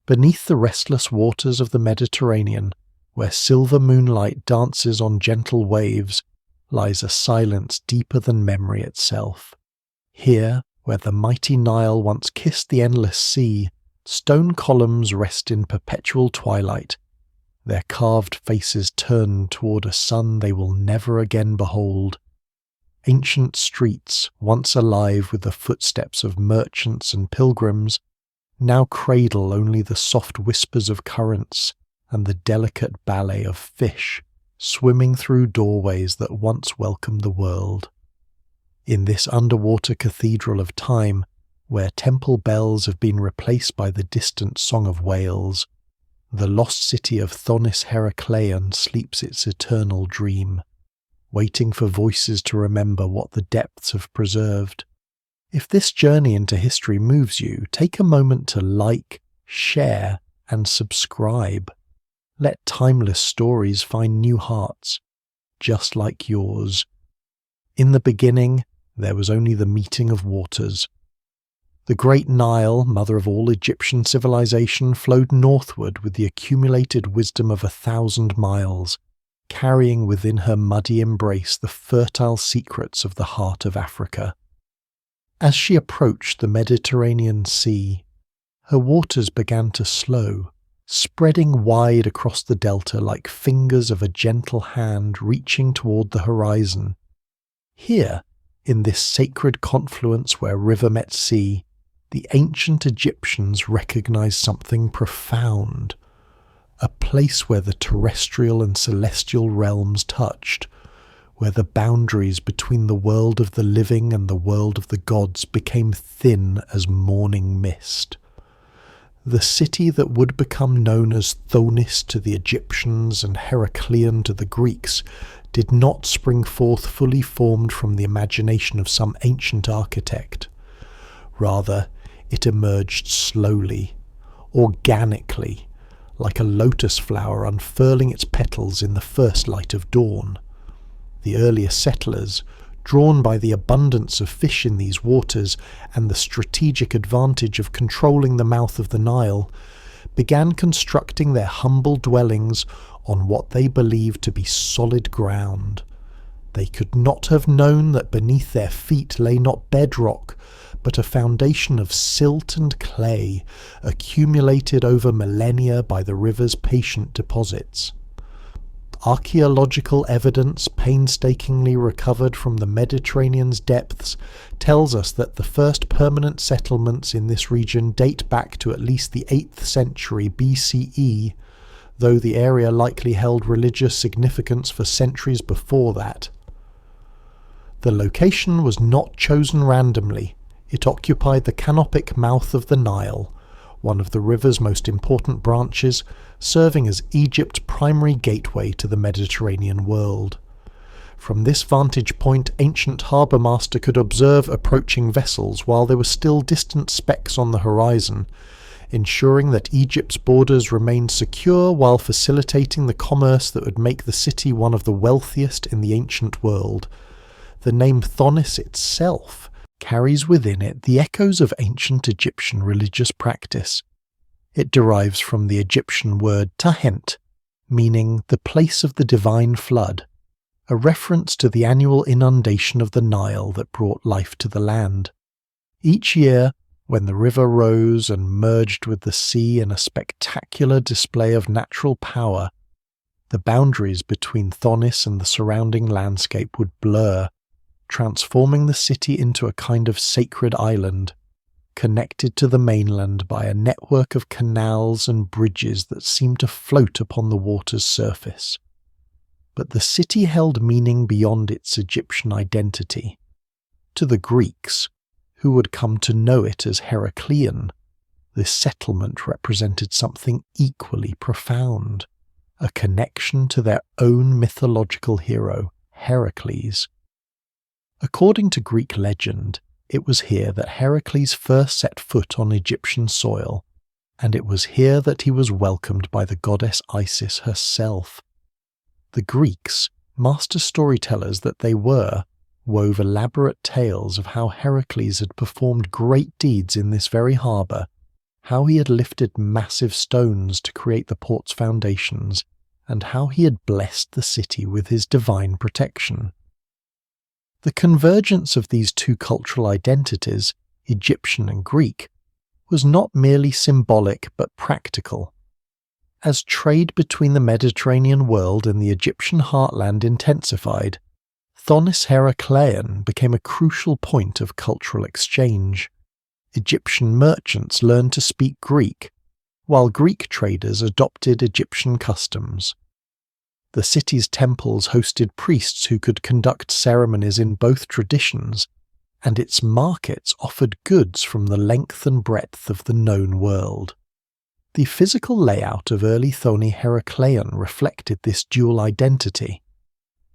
Beneath the restless waters of the Mediterranean, where silver moonlight dances on gentle waves, lies a silence deeper than memory itself. Here, where the mighty Nile once kissed the endless sea, stone columns rest in perpetual twilight, their carved faces turned toward a sun they will never again behold. Ancient streets, once alive with the footsteps of merchants and pilgrims, now cradle only the soft whispers of currents and the delicate ballet of fish swimming through doorways that once welcomed the world. In this underwater cathedral of time, where temple bells have been replaced by the distant song of whales, the lost city of Thonis-Heracleion sleeps its eternal dream, waiting for voices to remember what the depths have preserved. If this journey into history moves you, take a moment to like, share, and subscribe. Let timeless stories find new hearts, just like yours. In the beginning, there was only the meeting of waters. The great Nile, mother of all Egyptian civilization, flowed northward with the accumulated wisdom of 1,000 miles, carrying within her muddy embrace the fertile secrets of the heart of Africa. As she approached the Mediterranean Sea, her waters began to slow, spreading wide across the delta like fingers of a gentle hand reaching toward the horizon. Here, in this sacred confluence where river met sea, the ancient Egyptians recognized something profound, a place where the terrestrial and celestial realms touched, where the boundaries between the world of the living and the world of the gods became thin as morning mist. The city that would become known as Thonis to the Egyptians and Heracleion to the Greeks did not spring forth fully formed from the imagination of some ancient architect. Rather, it emerged slowly, organically, like a lotus flower unfurling its petals in the first light of dawn. The earliest settlers, drawn by the abundance of fish in these waters and the strategic advantage of controlling the mouth of the Nile, began constructing their humble dwellings on what they believed to be solid ground. They could not have known that beneath their feet lay not bedrock, but a foundation of silt and clay, accumulated over millennia by the river's patient deposits. Archaeological evidence painstakingly recovered from the Mediterranean's depths tells us that the first permanent settlements in this region date back to at least the 8th century BCE, though the area likely held religious significance for centuries before that. The location was not chosen randomly. It occupied the canopic mouth of the Nile, one of the river's most important branches, serving as Egypt's primary gateway to the Mediterranean world. From this vantage point, ancient harbour master could observe approaching vessels while there were still distant specks on the horizon, ensuring that Egypt's borders remained secure while facilitating the commerce that would make the city one of the wealthiest in the ancient world. The name Thonis itself carries within it the echoes of ancient Egyptian religious practice. It derives from the Egyptian word tahent, meaning the place of the divine flood, a reference to the annual inundation of the Nile that brought life to the land. Each year, when the river rose and merged with the sea in a spectacular display of natural power, the boundaries between Thonis and the surrounding landscape would blur, transforming the city into a kind of sacred island, connected to the mainland by a network of canals and bridges that seemed to float upon the water's surface. But the city held meaning beyond its Egyptian identity. To the Greeks, who would come to know it as Heracleion, this settlement represented something equally profound, a connection to their own mythological hero, Heracles. According to Greek legend, it was here that Heracles first set foot on Egyptian soil, and it was here that he was welcomed by the goddess Isis herself. The Greeks, master storytellers that they were, wove elaborate tales of how Heracles had performed great deeds in this very harbour, how he had lifted massive stones to create the port's foundations, and how he had blessed the city with his divine protection. The convergence of these two cultural identities, Egyptian and Greek, was not merely symbolic but practical. As trade between the Mediterranean world and the Egyptian heartland intensified, Thonis-Heracleion became a crucial point of cultural exchange. Egyptian merchants learned to speak Greek, while Greek traders adopted Egyptian customs. The city's temples hosted priests who could conduct ceremonies in both traditions, and its markets offered goods from the length and breadth of the known world. The physical layout of early Thonis-Heracleion reflected this dual identity.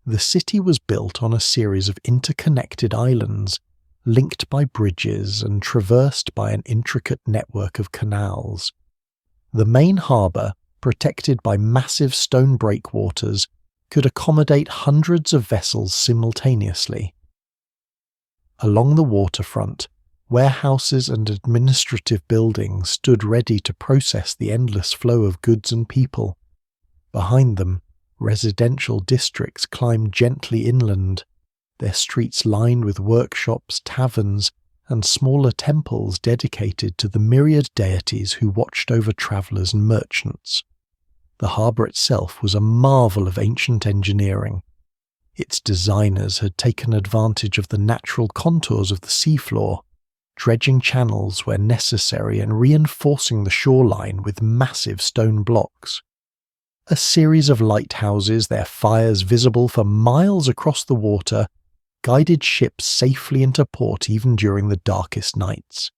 The city was built on a series of interconnected islands, linked by bridges and traversed by an intricate network of canals. The main harbour, protected by massive stone breakwaters, could accommodate hundreds of vessels simultaneously. Along the waterfront, warehouses and administrative buildings stood ready to process the endless flow of goods and people. Behind them, residential districts climbed gently inland, their streets lined with workshops, taverns, and smaller temples dedicated to the myriad deities who watched over travellers and merchants. The harbour itself was a marvel of ancient engineering. Its designers had taken advantage of the natural contours of the seafloor, dredging channels where necessary and reinforcing the shoreline with massive stone blocks. A series of lighthouses, their fires visible for miles across the water, guided ships safely into port even during the darkest nights.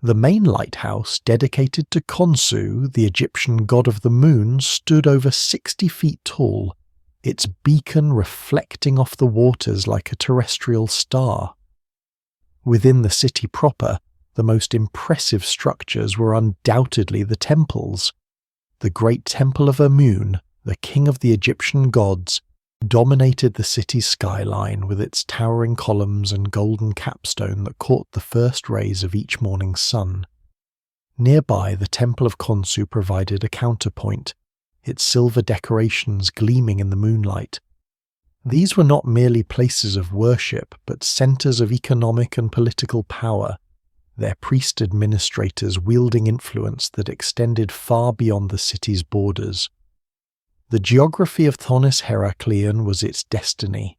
The main lighthouse, dedicated to Khonsu, the Egyptian god of the moon, stood over 60 feet tall, its beacon reflecting off the waters like a terrestrial star. Within the city proper, the most impressive structures were undoubtedly the temples. The great temple of Amun, the king of the Egyptian gods, dominated the city's skyline with its towering columns and golden capstone that caught the first rays of each morning's sun. Nearby, the Temple of Khonsu provided a counterpoint, its silver decorations gleaming in the moonlight. These were not merely places of worship, but centres of economic and political power, their priest administrators wielding influence that extended far beyond the city's borders. The geography of Thonis-Heracleion was its destiny.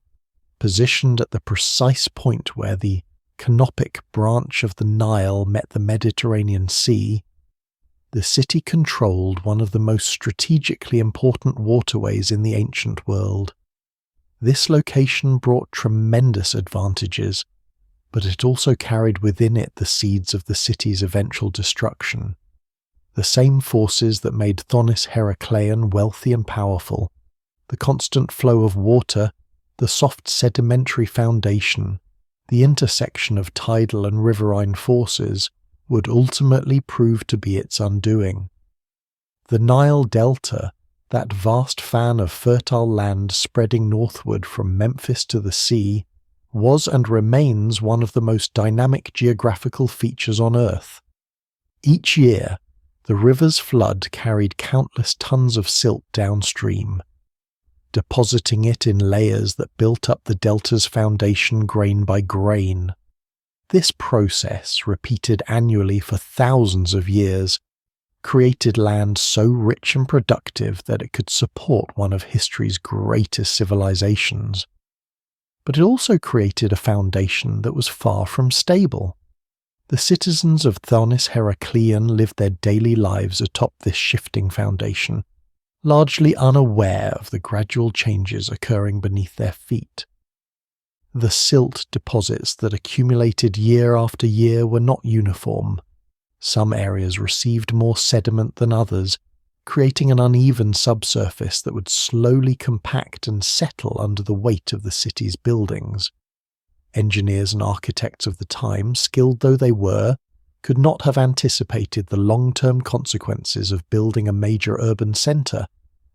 Positioned at the precise point where the canopic branch of the Nile met the Mediterranean Sea, the city controlled one of the most strategically important waterways in the ancient world. This location brought tremendous advantages, but it also carried within it the seeds of the city's eventual destruction. The same forces that made Thonis-Heracleion wealthy and powerful, the constant flow of water, the soft sedimentary foundation, the intersection of tidal and riverine forces, would ultimately prove to be its undoing. The Nile Delta, that vast fan of fertile land spreading northward from Memphis to the sea, was and remains one of the most dynamic geographical features on Earth. Each year, the river's flood carried countless tons of silt downstream, depositing it in layers that built up the delta's foundation grain by grain. This process, repeated annually for thousands of years, created land so rich and productive that it could support one of history's greatest civilizations. But it also created a foundation that was far from stable. The citizens of Thonis-Heracleion lived their daily lives atop this shifting foundation, largely unaware of the gradual changes occurring beneath their feet. The silt deposits that accumulated year after year were not uniform. Some areas received more sediment than others, creating an uneven subsurface that would slowly compact and settle under the weight of the city's buildings. Engineers and architects of the time, skilled though they were, could not have anticipated the long-term consequences of building a major urban centre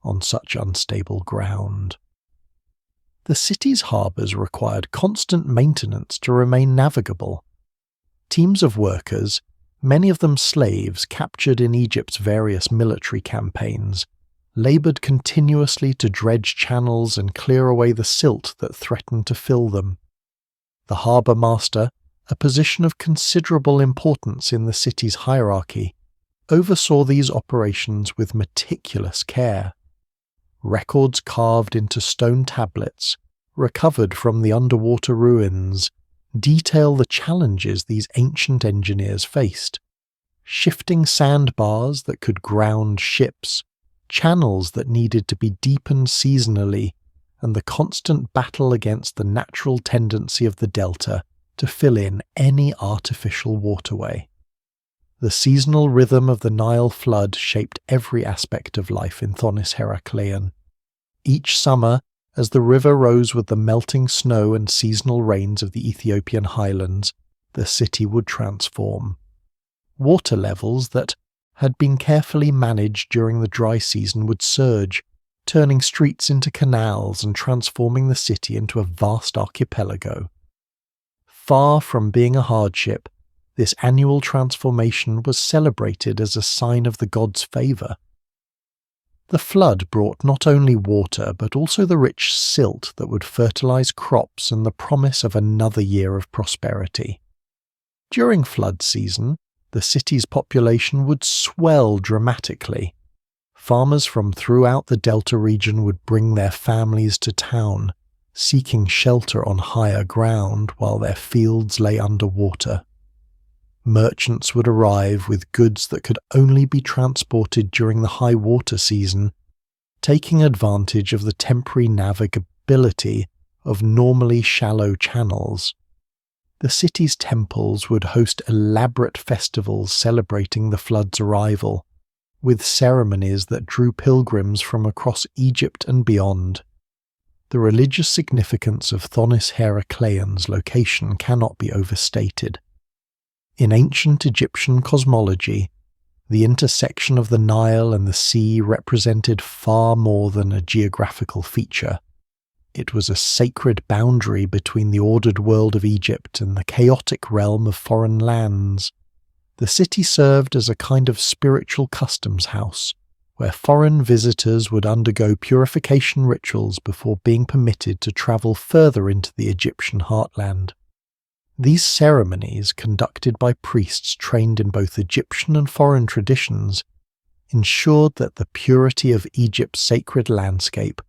on such unstable ground. The city's harbours required constant maintenance to remain navigable. Teams of workers, many of them slaves captured in Egypt's various military campaigns, laboured continuously to dredge channels and clear away the silt that threatened to fill them. The harbour master, a position of considerable importance in the city's hierarchy, oversaw these operations with meticulous care. Records carved into stone tablets, recovered from the underwater ruins, detail the challenges these ancient engineers faced. Shifting sandbars that could ground ships, channels that needed to be deepened seasonally, and the constant battle against the natural tendency of the delta to fill in any artificial waterway. The seasonal rhythm of the Nile flood shaped every aspect of life in Thonis-Heracleion. Each summer, as the river rose with the melting snow and seasonal rains of the Ethiopian highlands, the city would transform. Water levels that had been carefully managed during the dry season would surge, turning streets into canals and transforming the city into a vast archipelago. Far from being a hardship, this annual transformation was celebrated as a sign of the gods' favour. The flood brought not only water but also the rich silt that would fertilise crops and the promise of another year of prosperity. During flood season, the city's population would swell dramatically. Farmers from throughout the delta region would bring their families to town, seeking shelter on higher ground while their fields lay under water. Merchants would arrive with goods that could only be transported during the high water season, taking advantage of the temporary navigability of normally shallow channels. The city's temples would host elaborate festivals celebrating the flood's arrival, with ceremonies that drew pilgrims from across Egypt and beyond. The religious significance of Thonis-Heracleion's location cannot be overstated. In ancient Egyptian cosmology, the intersection of the Nile and the sea represented far more than a geographical feature. It was a sacred boundary between the ordered world of Egypt and the chaotic realm of foreign lands. The city served as a kind of spiritual customs house, where foreign visitors would undergo purification rituals before being permitted to travel further into the Egyptian heartland. These ceremonies, conducted by priests trained in both Egyptian and foreign traditions, ensured that the purity of Egypt's sacred landscape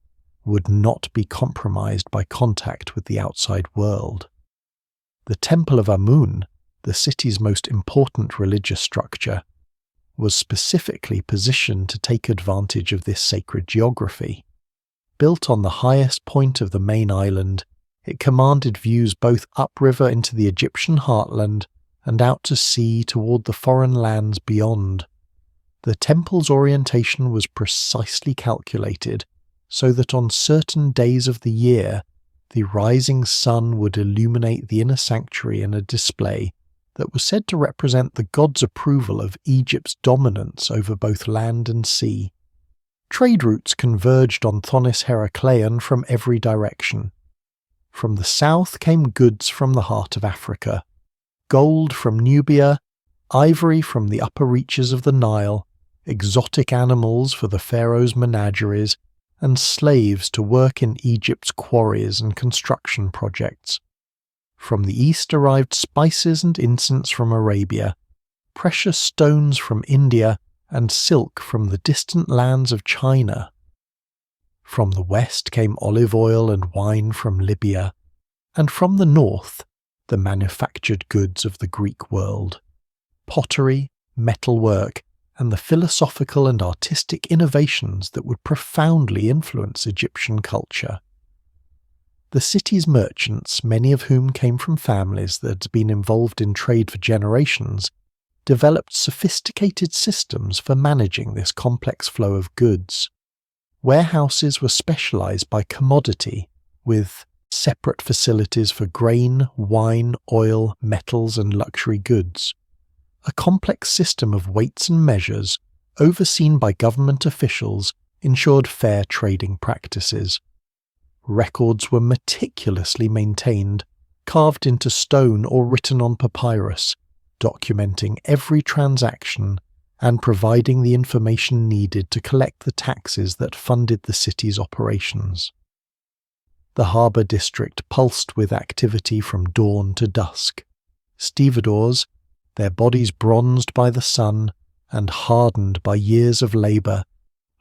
would not be compromised by contact with the outside world. The Temple of Amun, the city's most important religious structure, was specifically positioned to take advantage of this sacred geography. Built on the highest point of the main island, it commanded views both upriver into the Egyptian heartland and out to sea toward the foreign lands beyond. The temple's orientation was precisely calculated so that on certain days of the year, the rising sun would illuminate the inner sanctuary in a display that was said to represent the gods' approval of Egypt's dominance over both land and sea. Trade routes converged on Thonis-Heracleion from every direction. From the south came goods from the heart of Africa, gold from Nubia, ivory from the upper reaches of the Nile, exotic animals for the Pharaohs' menageries, and slaves to work in Egypt's quarries and construction projects. From the east arrived spices and incense from Arabia, precious stones from India, and silk from the distant lands of China. From the west came olive oil and wine from Libya, and from the north, the manufactured goods of the Greek world, pottery, metalwork, and the philosophical and artistic innovations that would profoundly influence Egyptian culture. The city's merchants, many of whom came from families that had been involved in trade for generations, developed sophisticated systems for managing this complex flow of goods. Warehouses were specialized by commodity, with separate facilities for grain, wine, oil, metals, and luxury goods. A complex system of weights and measures, overseen by government officials, ensured fair trading practices. Records were meticulously maintained, carved into stone or written on papyrus, documenting every transaction and providing the information needed to collect the taxes that funded the city's operations. The harbour district pulsed with activity from dawn to dusk. Stevedores, their bodies bronzed by the sun and hardened by years of labour,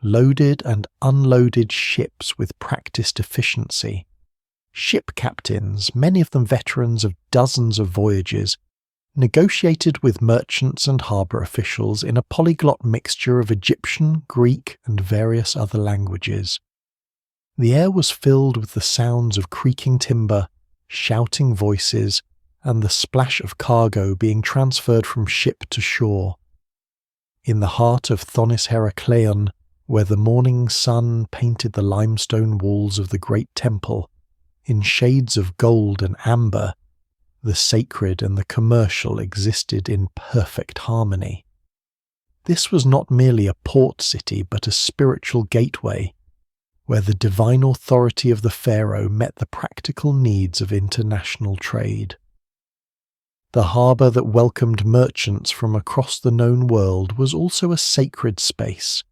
loaded and unloaded ships with practised efficiency. Ship captains, many of them veterans of dozens of voyages, negotiated with merchants and harbour officials in a polyglot mixture of Egyptian, Greek, and various other languages. The air was filled with the sounds of creaking timber, shouting voices, and the splash of cargo being transferred from ship to shore. In the heart of Thonis-Heracleion, where the morning sun painted the limestone walls of the great temple, in shades of gold and amber, the sacred and the commercial existed in perfect harmony. This was not merely a port city but a spiritual gateway, where the divine authority of the pharaoh met the practical needs of international trade. The harbour that welcomed merchants from across the known world was also a sacred space,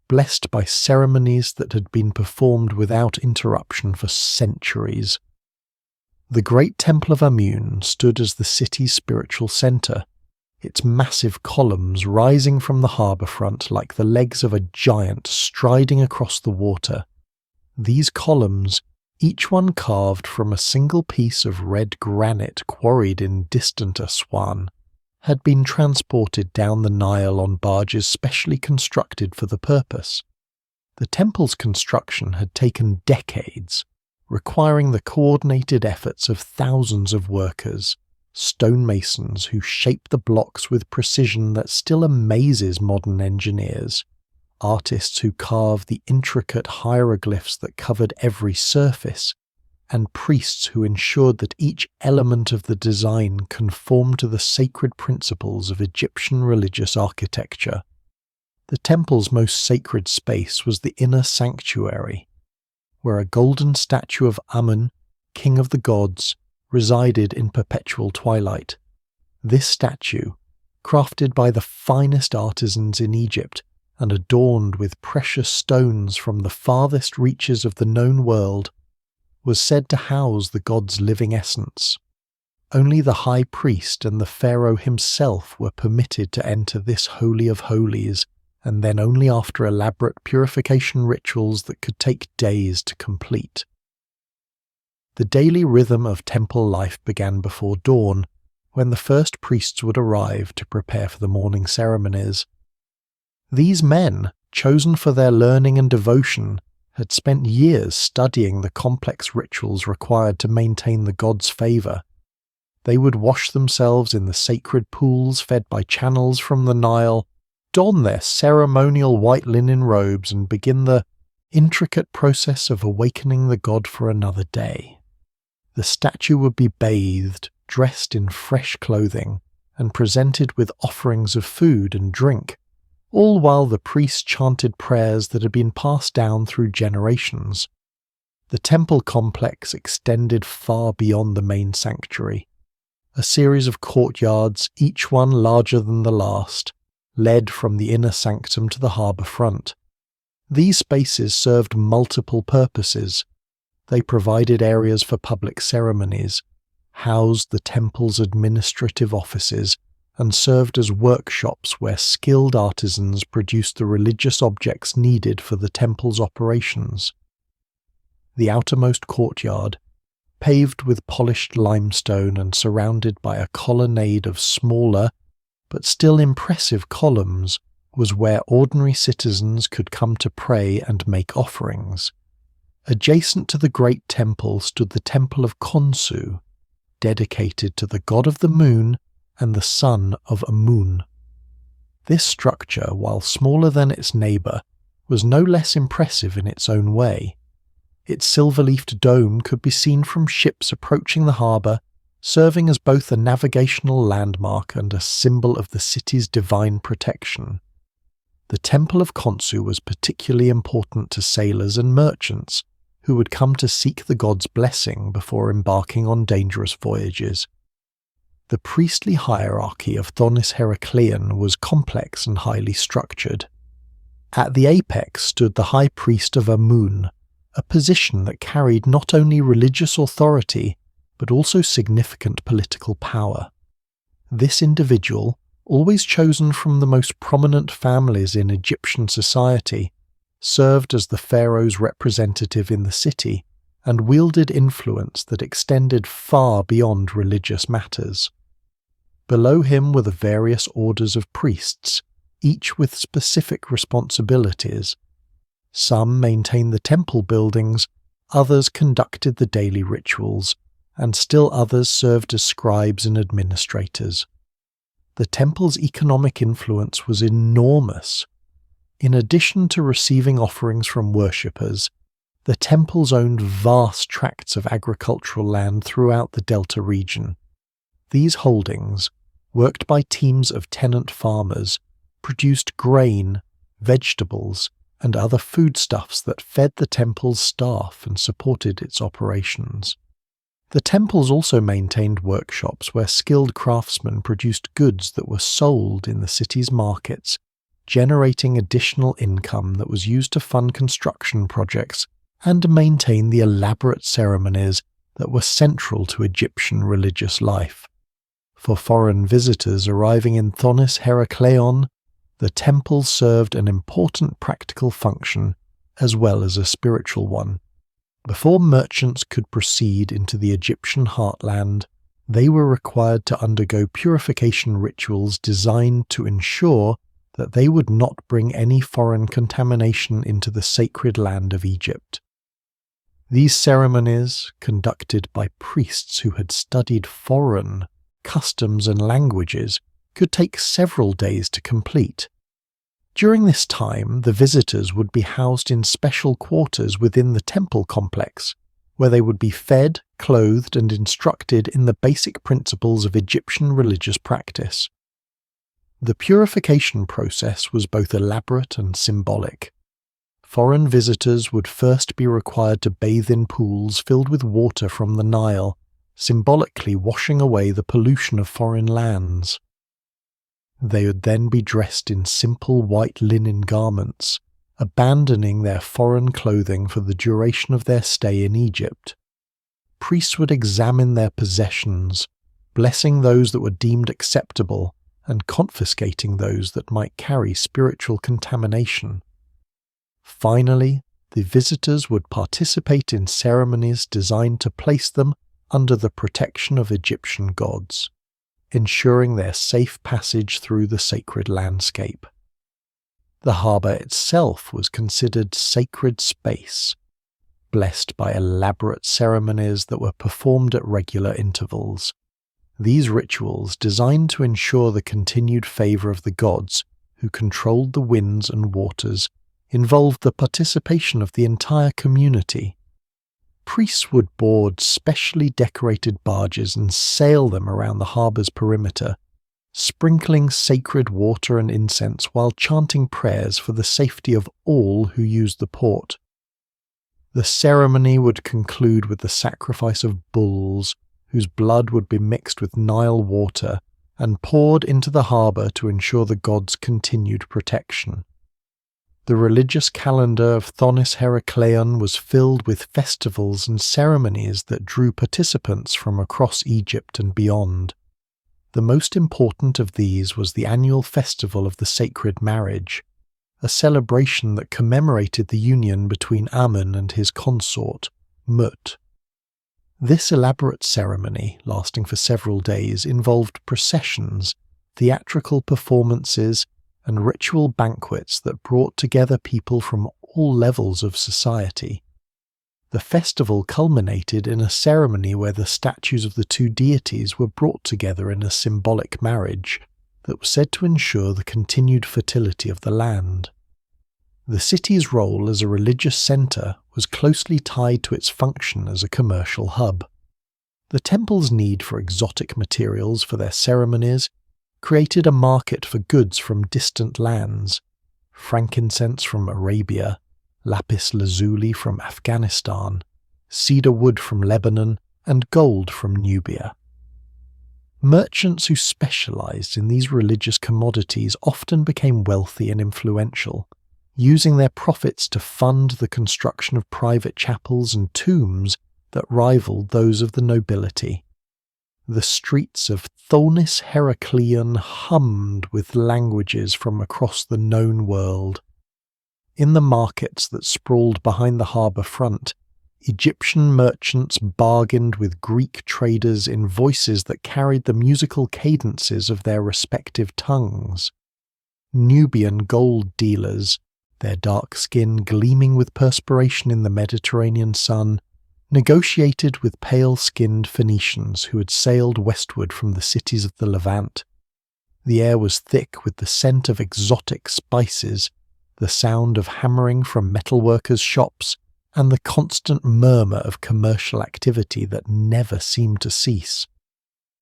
blessed by ceremonies that had been performed without interruption for centuries. The great temple of Amun stood as the city's spiritual centre, its massive columns rising from the harbour front like the legs of a giant striding across the water. These columns, each one carved from a single piece of red granite quarried in distant Aswan, had been transported down the Nile on barges specially constructed for the purpose. The temple's construction had taken decades, requiring the coordinated efforts of thousands of workers, stonemasons who shape the blocks with precision that still amazes modern engineers, artists who carve the intricate hieroglyphs that covered every surface, and priests who ensured that each element of the design conformed to the sacred principles of Egyptian religious architecture. The temple's most sacred space was the inner sanctuary, where a golden statue of Amun, king of the gods, resided in perpetual twilight. This statue, crafted by the finest artisans in Egypt and adorned with precious stones from the farthest reaches of the known world, was said to house the god's living essence. Only the high priest and the pharaoh himself were permitted to enter this holy of holies, and then only after elaborate purification rituals that could take days to complete. The daily rhythm of temple life began before dawn, when the first priests would arrive to prepare for the morning ceremonies. These men, chosen for their learning and devotion, had spent years studying the complex rituals required to maintain the god's favour. They would wash themselves in the sacred pools fed by channels from the Nile, don their ceremonial white linen robes, and begin the intricate process of awakening the god for another day. The statue would be bathed, dressed in fresh clothing, and presented with offerings of food and drink, all while the priests chanted prayers that had been passed down through generations. The temple complex extended far beyond the main sanctuary. A series of courtyards, each one larger than the last, led from the inner sanctum to the harbour front. These spaces served multiple purposes. They provided areas for public ceremonies, housed the temple's administrative offices, and served as workshops where skilled artisans produced the religious objects needed for the temple's operations. The outermost courtyard, paved with polished limestone and surrounded by a colonnade of smaller, but still impressive columns, was where ordinary citizens could come to pray and make offerings. Adjacent to the great temple stood the temple of Khonsu, dedicated to the god of the moon and the son of Amun. This structure, while smaller than its neighbour, was no less impressive in its own way. Its silver-leafed dome could be seen from ships approaching the harbour, serving as both a navigational landmark and a symbol of the city's divine protection. The Temple of Khonsu was particularly important to sailors and merchants, who would come to seek the god's blessing before embarking on dangerous voyages. The priestly hierarchy of Thonis-Heracleion was complex and highly structured. At the apex stood the high priest of Amun, a position that carried not only religious authority, but also significant political power. This individual, always chosen from the most prominent families in Egyptian society, served as the pharaoh's representative in the city and wielded influence that extended far beyond religious matters. Below him were the various orders of priests, each with specific responsibilities. Some maintained the temple buildings, others conducted the daily rituals, and still others served as scribes and administrators. The temple's economic influence was enormous. In addition to receiving offerings from worshippers, the temples owned vast tracts of agricultural land throughout the Delta region. These holdings, worked by teams of tenant farmers, produced grain, vegetables, and other foodstuffs that fed the temple's staff and supported its operations. The temples also maintained workshops where skilled craftsmen produced goods that were sold in the city's markets, generating additional income that was used to fund construction projects and maintain the elaborate ceremonies that were central to Egyptian religious life. For foreign visitors arriving in Thonis-Heracleion, the temple served an important practical function as well as a spiritual one. Before merchants could proceed into the Egyptian heartland, they were required to undergo purification rituals designed to ensure that they would not bring any foreign contamination into the sacred land of Egypt. These ceremonies, conducted by priests who had studied foreign customs and languages, could take several days to complete. During this time, the visitors would be housed in special quarters within the temple complex, where they would be fed, clothed, and instructed in the basic principles of Egyptian religious practice. The purification process was both elaborate and symbolic. Foreign visitors would first be required to bathe in pools filled with water from the Nile, symbolically washing away the pollution of foreign lands. They would then be dressed in simple white linen garments, abandoning their foreign clothing for the duration of their stay in Egypt. Priests would examine their possessions, blessing those that were deemed acceptable and confiscating those that might carry spiritual contamination. Finally, the visitors would participate in ceremonies designed to place them under the protection of Egyptian gods, ensuring their safe passage through the sacred landscape. The harbour itself was considered sacred space, blessed by elaborate ceremonies that were performed at regular intervals. These rituals, designed to ensure the continued favour of the gods who controlled the winds and waters, involved the participation of the entire community. Priests would board specially decorated barges and sail them around the harbour's perimeter, sprinkling sacred water and incense while chanting prayers for the safety of all who used the port. The ceremony would conclude with the sacrifice of bulls, whose blood would be mixed with Nile water and poured into the harbour to ensure the gods' continued protection. The religious calendar of Thonis-Heracleion was filled with festivals and ceremonies that drew participants from across Egypt and beyond. The most important of these was the annual festival of the sacred marriage, a celebration that commemorated the union between Amun and his consort, Mut. This elaborate ceremony, lasting for several days, involved processions, theatrical performances, and ritual banquets that brought together people from all levels of society. The festival culminated in a ceremony where the statues of the two deities were brought together in a symbolic marriage that was said to ensure the continued fertility of the land. The city's role as a religious centre was closely tied to its function as a commercial hub. The temple's need for exotic materials for their ceremonies created a market for goods from distant lands: frankincense from Arabia, lapis lazuli from Afghanistan, cedar wood from Lebanon, and gold from Nubia. Merchants who specialized in these religious commodities often became wealthy and influential, using their profits to fund the construction of private chapels and tombs that rivaled those of the nobility. The streets of Thonis-Heracleion hummed with languages from across the known world. In the markets that sprawled behind the harbour front, Egyptian merchants bargained with Greek traders in voices that carried the musical cadences of their respective tongues. Nubian gold dealers, their dark skin gleaming with perspiration in the Mediterranean sun, negotiated with pale-skinned Phoenicians who had sailed westward from the cities of the Levant. The air was thick with the scent of exotic spices, the sound of hammering from metalworkers' shops, and the constant murmur of commercial activity that never seemed to cease.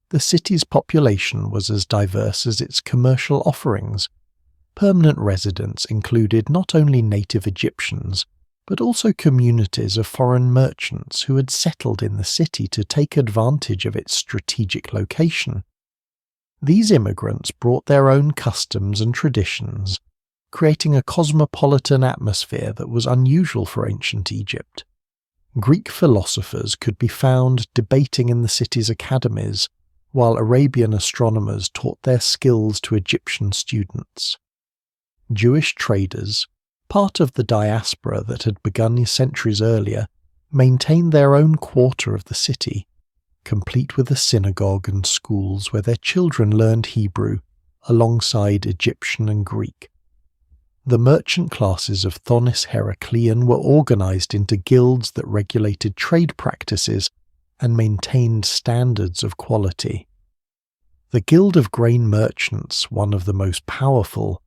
The city's population was as diverse as its commercial offerings. Permanent residents included not only native Egyptians, but also communities of foreign merchants who had settled in the city to take advantage of its strategic location. These immigrants brought their own customs and traditions, creating a cosmopolitan atmosphere that was unusual for ancient Egypt. Greek philosophers could be found debating in the city's academies, while Arabian astronomers taught their skills to Egyptian students. Jewish traders, part of the diaspora that had begun centuries earlier, maintained their own quarter of the city, complete with a synagogue and schools where their children learned Hebrew alongside Egyptian and Greek. The merchant classes of Thonis-Heracleion were organized into guilds that regulated trade practices and maintained standards of quality. The Guild of Grain Merchants, one of the most powerful,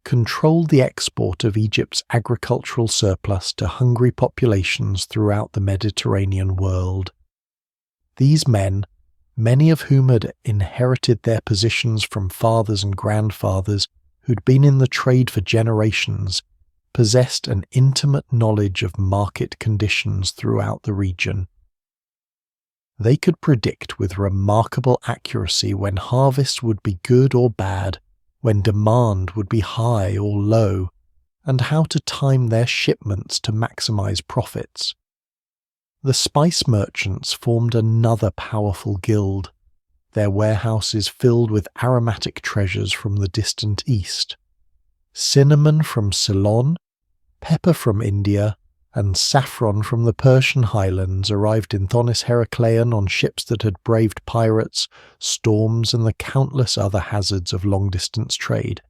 controlled the export of Egypt's agricultural surplus to hungry populations throughout the Mediterranean world. These men, many of whom had inherited their positions from fathers and grandfathers who'd been in the trade for generations, possessed an intimate knowledge of market conditions throughout the region. They could predict with remarkable accuracy when harvests would be good or bad, when demand would be high or low, and how to time their shipments to maximize profits. The spice merchants formed another powerful guild, their warehouses filled with aromatic treasures from the distant east. Cinnamon from Ceylon, pepper from India, and saffron from the Persian highlands arrived in Thonis-Heracleion on ships that had braved pirates, storms, and the countless other hazards of long-distance trade.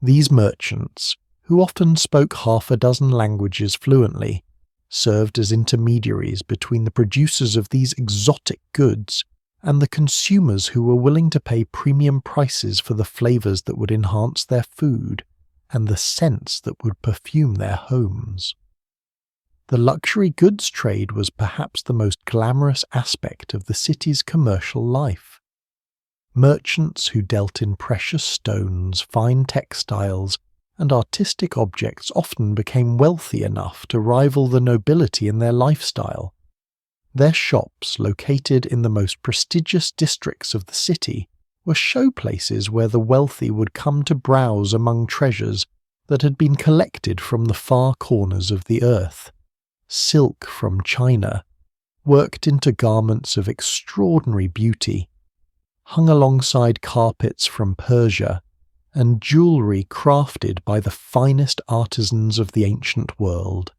These merchants, who often spoke half a dozen languages fluently, served as intermediaries between the producers of these exotic goods and the consumers who were willing to pay premium prices for the flavors that would enhance their food and the scents that would perfume their homes. The luxury goods trade was perhaps the most glamorous aspect of the city's commercial life. Merchants who dealt in precious stones, fine textiles, and artistic objects often became wealthy enough to rival the nobility in their lifestyle. Their shops, located in the most prestigious districts of the city, were showplaces where the wealthy would come to browse among treasures that had been collected from the far corners of the earth. Silk from China, worked into garments of extraordinary beauty, hung alongside carpets from Persia, and jewellery crafted by the finest artisans of the ancient world.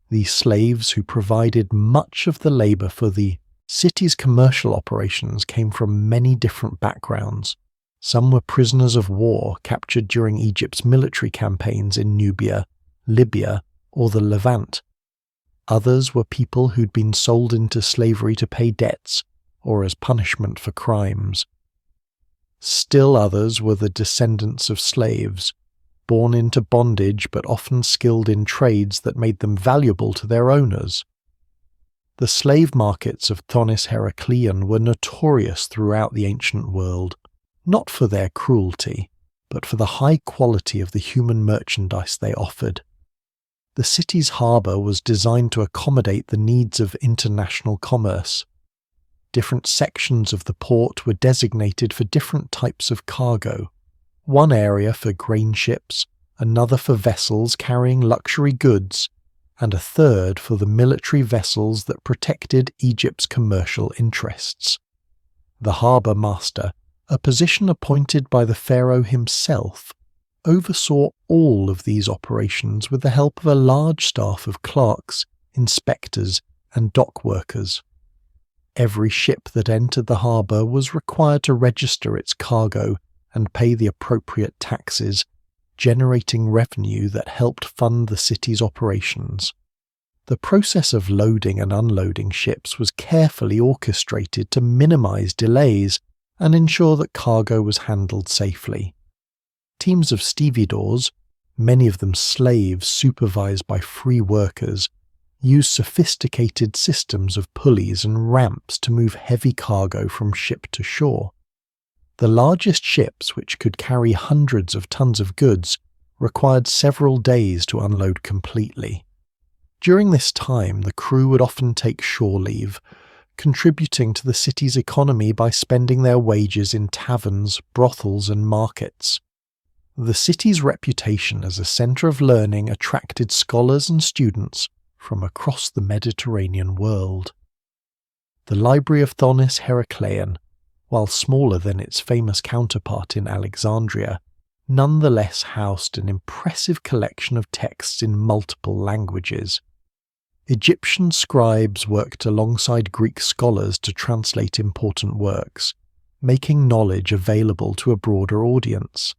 These slaves who provided much of the labour for the city's commercial operations came from many different backgrounds. Some were prisoners of war captured during Egypt's military campaigns in Nubia, Libya, or the Levant. Others were people who'd been sold into slavery to pay debts or as punishment for crimes. Still others were the descendants of slaves, born into bondage but often skilled in trades that made them valuable to their owners. The slave markets of Thonis-Heracleion were notorious throughout the ancient world, not for their cruelty, but for the high quality of the human merchandise they offered. The city's harbour was designed to accommodate the needs of international commerce. Different sections of the port were designated for different types of cargo. One area for grain ships, another for vessels carrying luxury goods, and a third for the military vessels that protected Egypt's commercial interests. The harbour master, a position appointed by the pharaoh himself, oversaw all of these operations with the help of a large staff of clerks, inspectors, and dock workers. Every ship that entered the harbour was required to register its cargo and pay the appropriate taxes, generating revenue that helped fund the city's operations. The process of loading and unloading ships was carefully orchestrated to minimize delays and ensure that cargo was handled safely. Teams of stevedores, many of them slaves supervised by free workers, used sophisticated systems of pulleys and ramps to move heavy cargo from ship to shore. The largest ships, which could carry hundreds of tons of goods, required several days to unload completely. During this time, the crew would often take shore leave, contributing to the city's economy by spending their wages in taverns, brothels, and markets. The city's reputation as a centre of learning attracted scholars and students from across the Mediterranean world. The library of Thonis-Heracleion, while smaller than its famous counterpart in Alexandria, nonetheless housed an impressive collection of texts in multiple languages. Egyptian scribes worked alongside Greek scholars to translate important works, making knowledge available to a broader audience.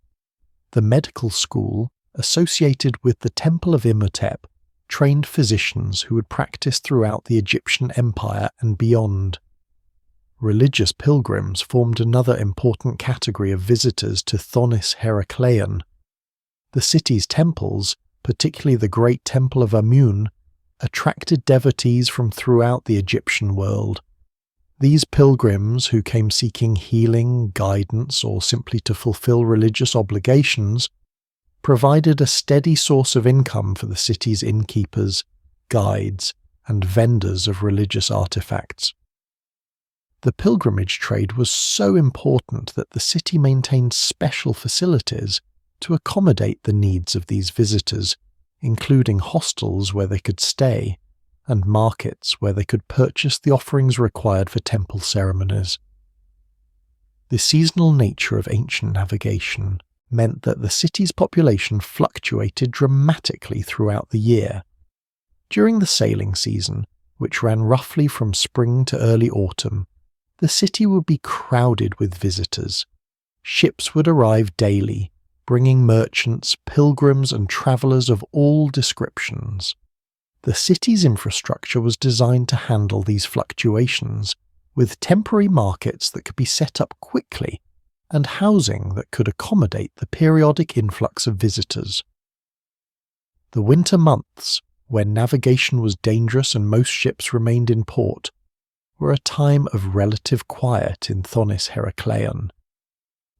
The medical school, associated with the Temple of Imhotep, trained physicians who would practice throughout the Egyptian Empire and beyond. Religious pilgrims formed another important category of visitors to Thonis-Heracleion. The city's temples, particularly the Great Temple of Amun, attracted devotees from throughout the Egyptian world. These pilgrims, who came seeking healing, guidance, or simply to fulfill religious obligations, provided a steady source of income for the city's innkeepers, guides, and vendors of religious artifacts. The pilgrimage trade was so important that the city maintained special facilities to accommodate the needs of these visitors, including hostels where they could stay, and markets where they could purchase the offerings required for temple ceremonies. The seasonal nature of ancient navigation meant that the city's population fluctuated dramatically throughout the year. During the sailing season, which ran roughly from spring to early autumn, the city would be crowded with visitors. Ships would arrive daily, bringing merchants, pilgrims, and travellers of all descriptions. The city's infrastructure was designed to handle these fluctuations, with temporary markets that could be set up quickly and housing that could accommodate the periodic influx of visitors. The winter months, when navigation was dangerous and most ships remained in port, were a time of relative quiet in Thonis-Heracleion.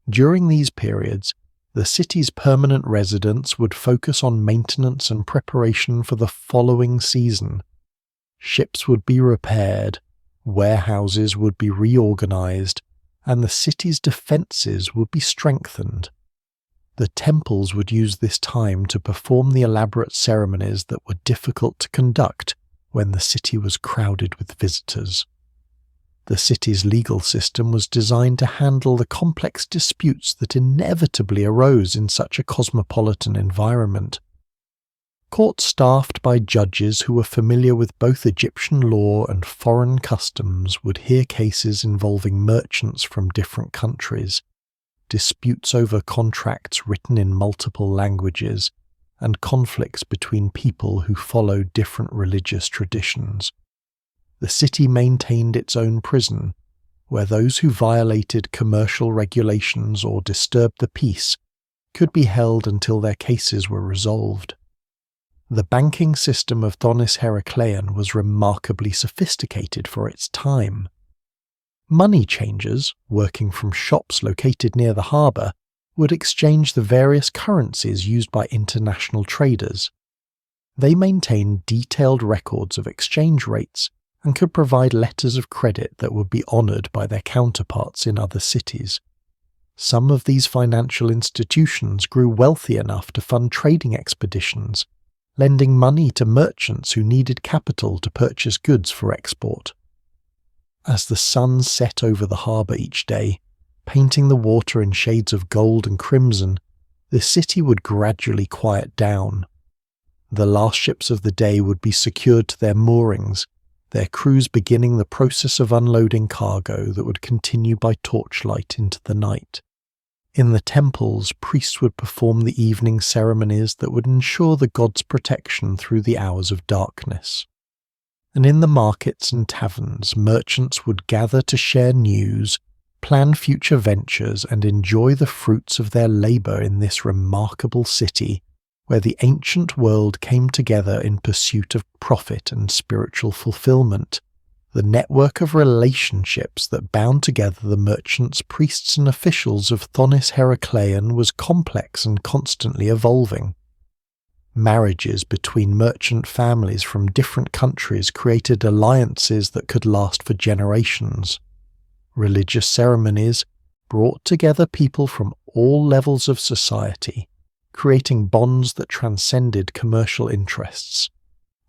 During these periods, the city's permanent residents would focus on maintenance and preparation for the following season. Ships would be repaired, warehouses would be reorganized, and the city's defences would be strengthened. The temples would use this time to perform the elaborate ceremonies that were difficult to conduct when the city was crowded with visitors. The city's legal system was designed to handle the complex disputes that inevitably arose in such a cosmopolitan environment. Courts staffed by judges who were familiar with both Egyptian law and foreign customs would hear cases involving merchants from different countries, disputes over contracts written in multiple languages, and conflicts between people who followed different religious traditions. The city maintained its own prison, where those who violated commercial regulations or disturbed the peace could be held until their cases were resolved. The banking system of Thonis-Heracleion was remarkably sophisticated for its time. Money changers, working from shops located near the harbour, would exchange the various currencies used by international traders. They maintained detailed records of exchange rates and could provide letters of credit that would be honoured by their counterparts in other cities. Some of these financial institutions grew wealthy enough to fund trading expeditions, lending money to merchants who needed capital to purchase goods for export. As the sun set over the harbour each day, painting the water in shades of gold and crimson, the city would gradually quiet down. The last ships of the day would be secured to their moorings, their crews beginning the process of unloading cargo that would continue by torchlight into the night. In the temples, priests would perform the evening ceremonies that would ensure the gods' protection through the hours of darkness. And in the markets and taverns, merchants would gather to share news, plan future ventures, and enjoy the fruits of their labour in this remarkable city, where the ancient world came together in pursuit of profit and spiritual fulfillment. The network of relationships that bound together the merchants, priests and officials of Thonis-Heracleion was complex and constantly evolving. Marriages between merchant families from different countries created alliances that could last for generations. Religious ceremonies brought together people from all levels of society, creating bonds that transcended commercial interests.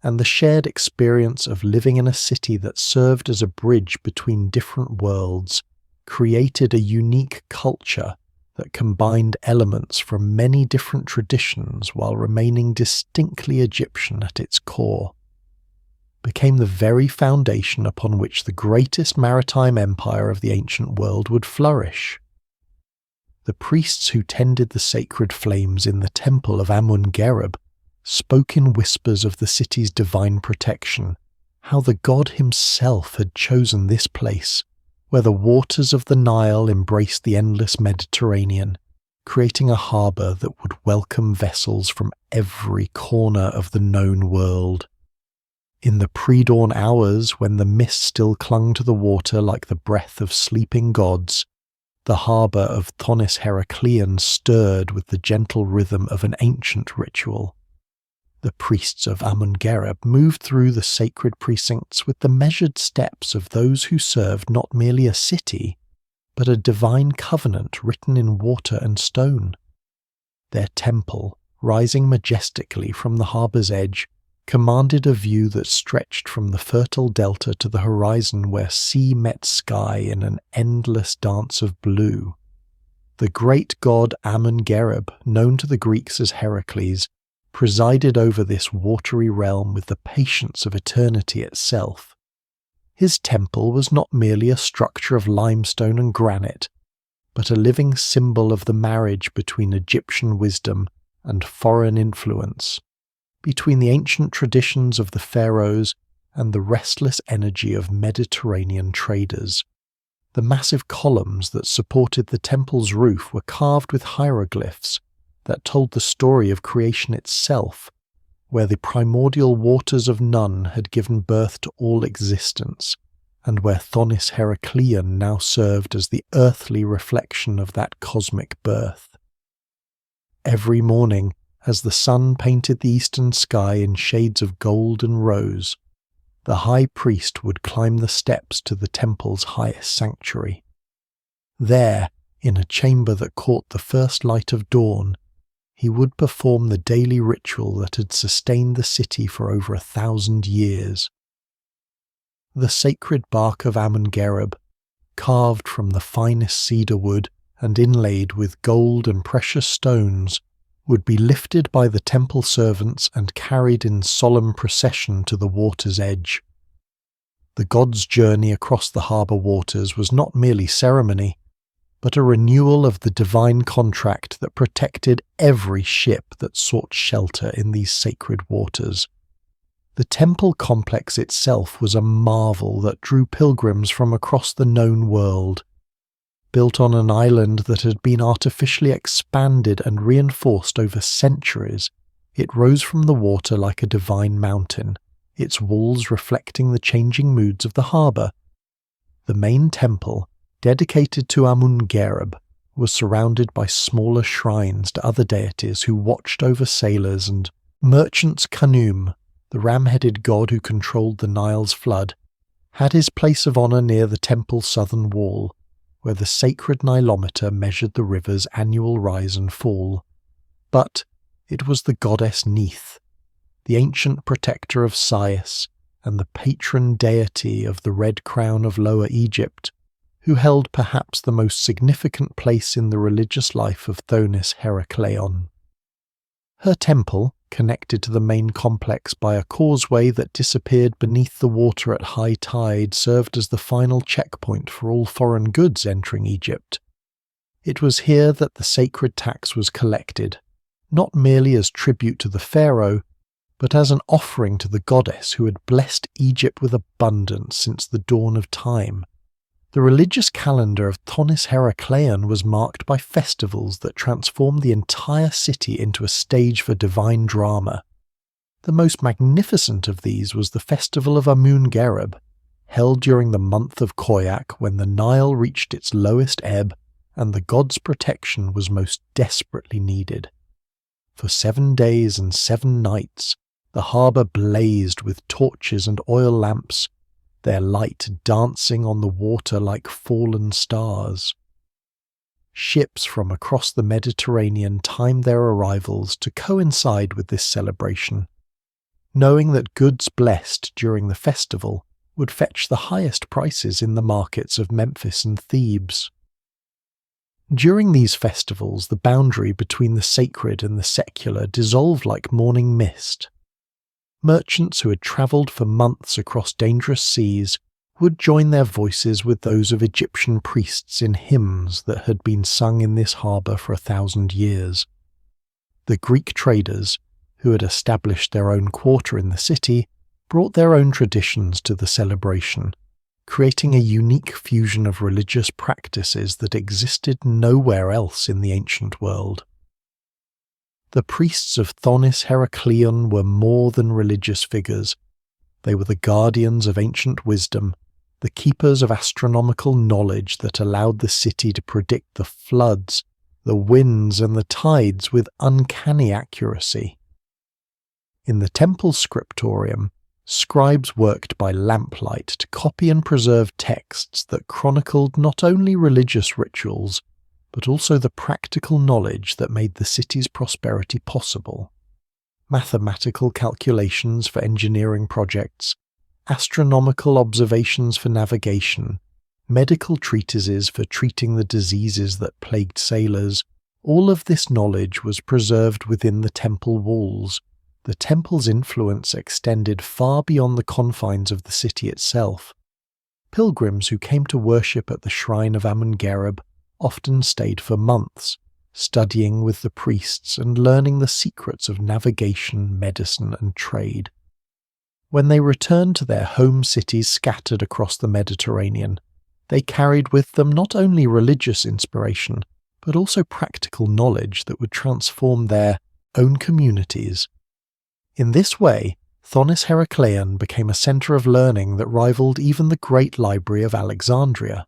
And the shared experience of living in a city that served as a bridge between different worlds created a unique culture that combined elements from many different traditions while remaining distinctly Egyptian at its core, became the very foundation upon which the greatest maritime empire of the ancient world would flourish. The priests who tended the sacred flames in the temple of Amun spoke in whispers of the city's divine protection, how the god himself had chosen this place, where the waters of the Nile embraced the endless Mediterranean, creating a harbour that would welcome vessels from every corner of the known world. In the pre-dawn hours, when the mist still clung to the water like the breath of sleeping gods, the harbour of Thonis-Heracleion stirred with the gentle rhythm of an ancient ritual. The priests of Amun moved through the sacred precincts with the measured steps of those who served not merely a city, but a divine covenant written in water and stone. Their temple, rising majestically from the harbour's edge, commanded a view that stretched from the fertile delta to the horizon where sea met sky in an endless dance of blue. The great god Amun, known to the Greeks as Heracles, presided over this watery realm with the patience of eternity itself. His temple was not merely a structure of limestone and granite, but a living symbol of the marriage between Egyptian wisdom and foreign influence, between the ancient traditions of the Pharaohs and the restless energy of Mediterranean traders. The massive columns that supported the temple's roof were carved with hieroglyphs that told the story of creation itself, where the primordial waters of Nun had given birth to all existence, and where Thonis-Heracleion now served as the earthly reflection of that cosmic birth. Every morning, as the sun painted the eastern sky in shades of gold and rose, the high priest would climb the steps to the temple's highest sanctuary. There, in a chamber that caught the first light of dawn, he would perform the daily ritual that had sustained the city for over 1,000 years. The sacred bark of Amun, carved from the finest cedar wood and inlaid with gold and precious stones, would be lifted by the temple servants and carried in solemn procession to the water's edge. The god's journey across the harbour waters was not merely ceremony, but a renewal of the divine contract that protected every ship that sought shelter in these sacred waters. The temple complex itself was a marvel that drew pilgrims from across the known world. Built on an island that had been artificially expanded and reinforced over centuries, it rose from the water like a divine mountain, its walls reflecting the changing moods of the harbour. The main temple, dedicated to Amun, was surrounded by smaller shrines to other deities who watched over sailors and merchants. Khnum, the ram-headed god who controlled the Nile's flood, had his place of honour near the temple's southern wall, where the sacred Nilometer measured the river's annual rise and fall. But it was the goddess Neith, the ancient protector of Sais and the patron deity of the Red Crown of Lower Egypt, who held perhaps the most significant place in the religious life of Thonis-Heracleion. Her temple, connected to the main complex by a causeway that disappeared beneath the water at high tide, served as the final checkpoint for all foreign goods entering Egypt. It was here that the sacred tax was collected, not merely as tribute to the pharaoh, but as an offering to the goddess who had blessed Egypt with abundance since the dawn of time. The religious calendar of Thonis-Heracleion was marked by festivals that transformed the entire city into a stage for divine drama. The most magnificent of these was the festival of Amun, held during the month of Khoiak when the Nile reached its lowest ebb and the god's protection was most desperately needed. For 7 days and 7 nights, the harbour blazed with torches and oil lamps, their light dancing on the water like fallen stars. Ships from across the Mediterranean timed their arrivals to coincide with this celebration, knowing that goods blessed during the festival would fetch the highest prices in the markets of Memphis and Thebes. During these festivals, the boundary between the sacred and the secular dissolved like morning mist. Merchants who had travelled for months across dangerous seas would join their voices with those of Egyptian priests in hymns that had been sung in this harbour for 1,000 years. The Greek traders, who had established their own quarter in the city, brought their own traditions to the celebration, creating a unique fusion of religious practices that existed nowhere else in the ancient world. The priests of Thonis-Heracleion were more than religious figures. They were the guardians of ancient wisdom, the keepers of astronomical knowledge that allowed the city to predict the floods, the winds, and the tides with uncanny accuracy. In the temple scriptorium, scribes worked by lamplight to copy and preserve texts that chronicled not only religious rituals, but also the practical knowledge that made the city's prosperity possible. Mathematical calculations for engineering projects, astronomical observations for navigation, medical treatises for treating the diseases that plagued sailors, all of this knowledge was preserved within the temple walls. The temple's influence extended far beyond the confines of the city itself. Pilgrims who came to worship at the shrine of Amun often stayed for months, studying with the priests and learning the secrets of navigation, medicine, and trade. When they returned to their home cities scattered across the Mediterranean, they carried with them not only religious inspiration, but also practical knowledge that would transform their own communities. In this way, Thonis-Heracleion became a centre of learning that rivaled even the Great Library of Alexandria.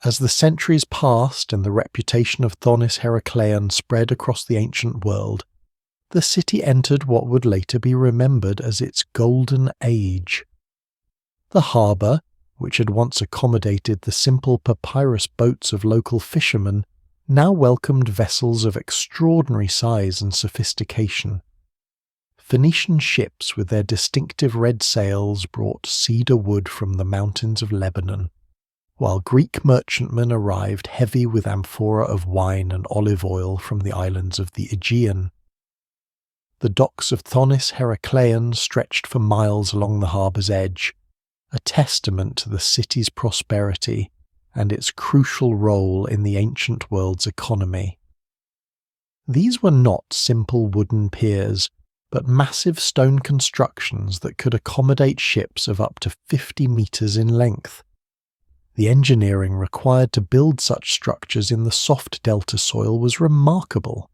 As the centuries passed and the reputation of Thonis-Heracleion spread across the ancient world, the city entered what would later be remembered as its Golden Age. The harbour, which had once accommodated the simple papyrus boats of local fishermen, now welcomed vessels of extraordinary size and sophistication. Phoenician ships with their distinctive red sails brought cedar wood from the mountains of Lebanon, while Greek merchantmen arrived heavy with amphora of wine and olive oil from the islands of the Aegean. The docks of Thonis-Heracleion stretched for miles along the harbour's edge, a testament to the city's prosperity and its crucial role in the ancient world's economy. These were not simple wooden piers, but massive stone constructions that could accommodate ships of up to 50 metres in length. The engineering required to build such structures in the soft delta soil was remarkable,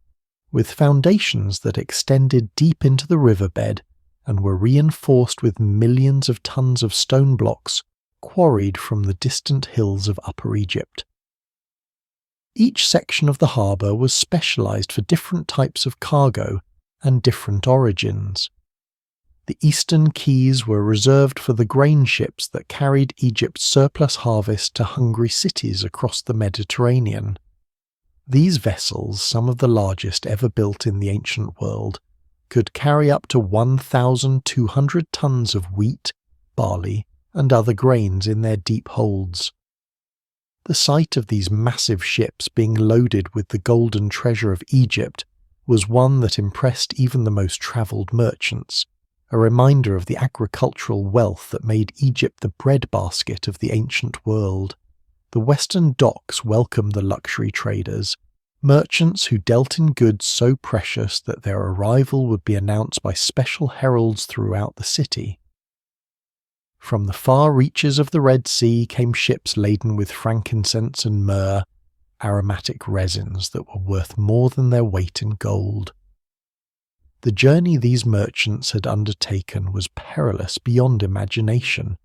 with foundations that extended deep into the riverbed and were reinforced with millions of tons of stone blocks quarried from the distant hills of Upper Egypt. Each section of the harbour was specialised for different types of cargo and different origins. The eastern quays were reserved for the grain ships that carried Egypt's surplus harvest to hungry cities across the Mediterranean. These vessels, some of the largest ever built in the ancient world, could carry up to 1,200 tons of wheat, barley, and other grains in their deep holds. The sight of these massive ships being loaded with the golden treasure of Egypt was one that impressed even the most travelled merchants, a reminder of the agricultural wealth that made Egypt the breadbasket of the ancient world. The western docks welcomed the luxury traders, merchants who dealt in goods so precious that their arrival would be announced by special heralds throughout the city. From the far reaches of the Red Sea came ships laden with frankincense and myrrh, aromatic resins that were worth more than their weight in gold. The journey these merchants had undertaken was perilous beyond imagination,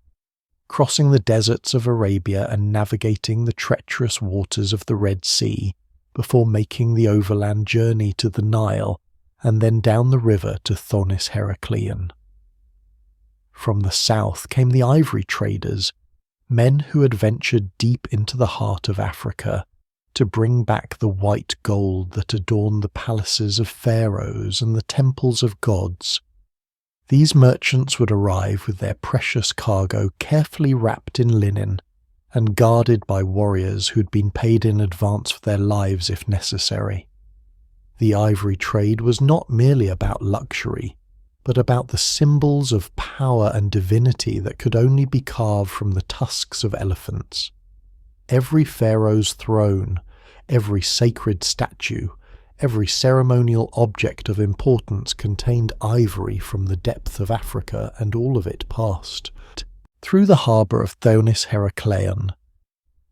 crossing the deserts of Arabia and navigating the treacherous waters of the Red Sea before making the overland journey to the Nile and then down the river to Thonis-Heracleion. From the south came the ivory traders, men who had ventured deep into the heart of Africa to bring back the white gold that adorned the palaces of pharaohs and the temples of gods. These merchants would arrive with their precious cargo carefully wrapped in linen and guarded by warriors who'd been paid in advance for their lives if necessary. The ivory trade was not merely about luxury, but about the symbols of power and divinity that could only be carved from the tusks of elephants. Every pharaoh's throne, every sacred statue, every ceremonial object of importance contained ivory from the depth of Africa, and all of it passed through the harbour of Thonis-Heracleion.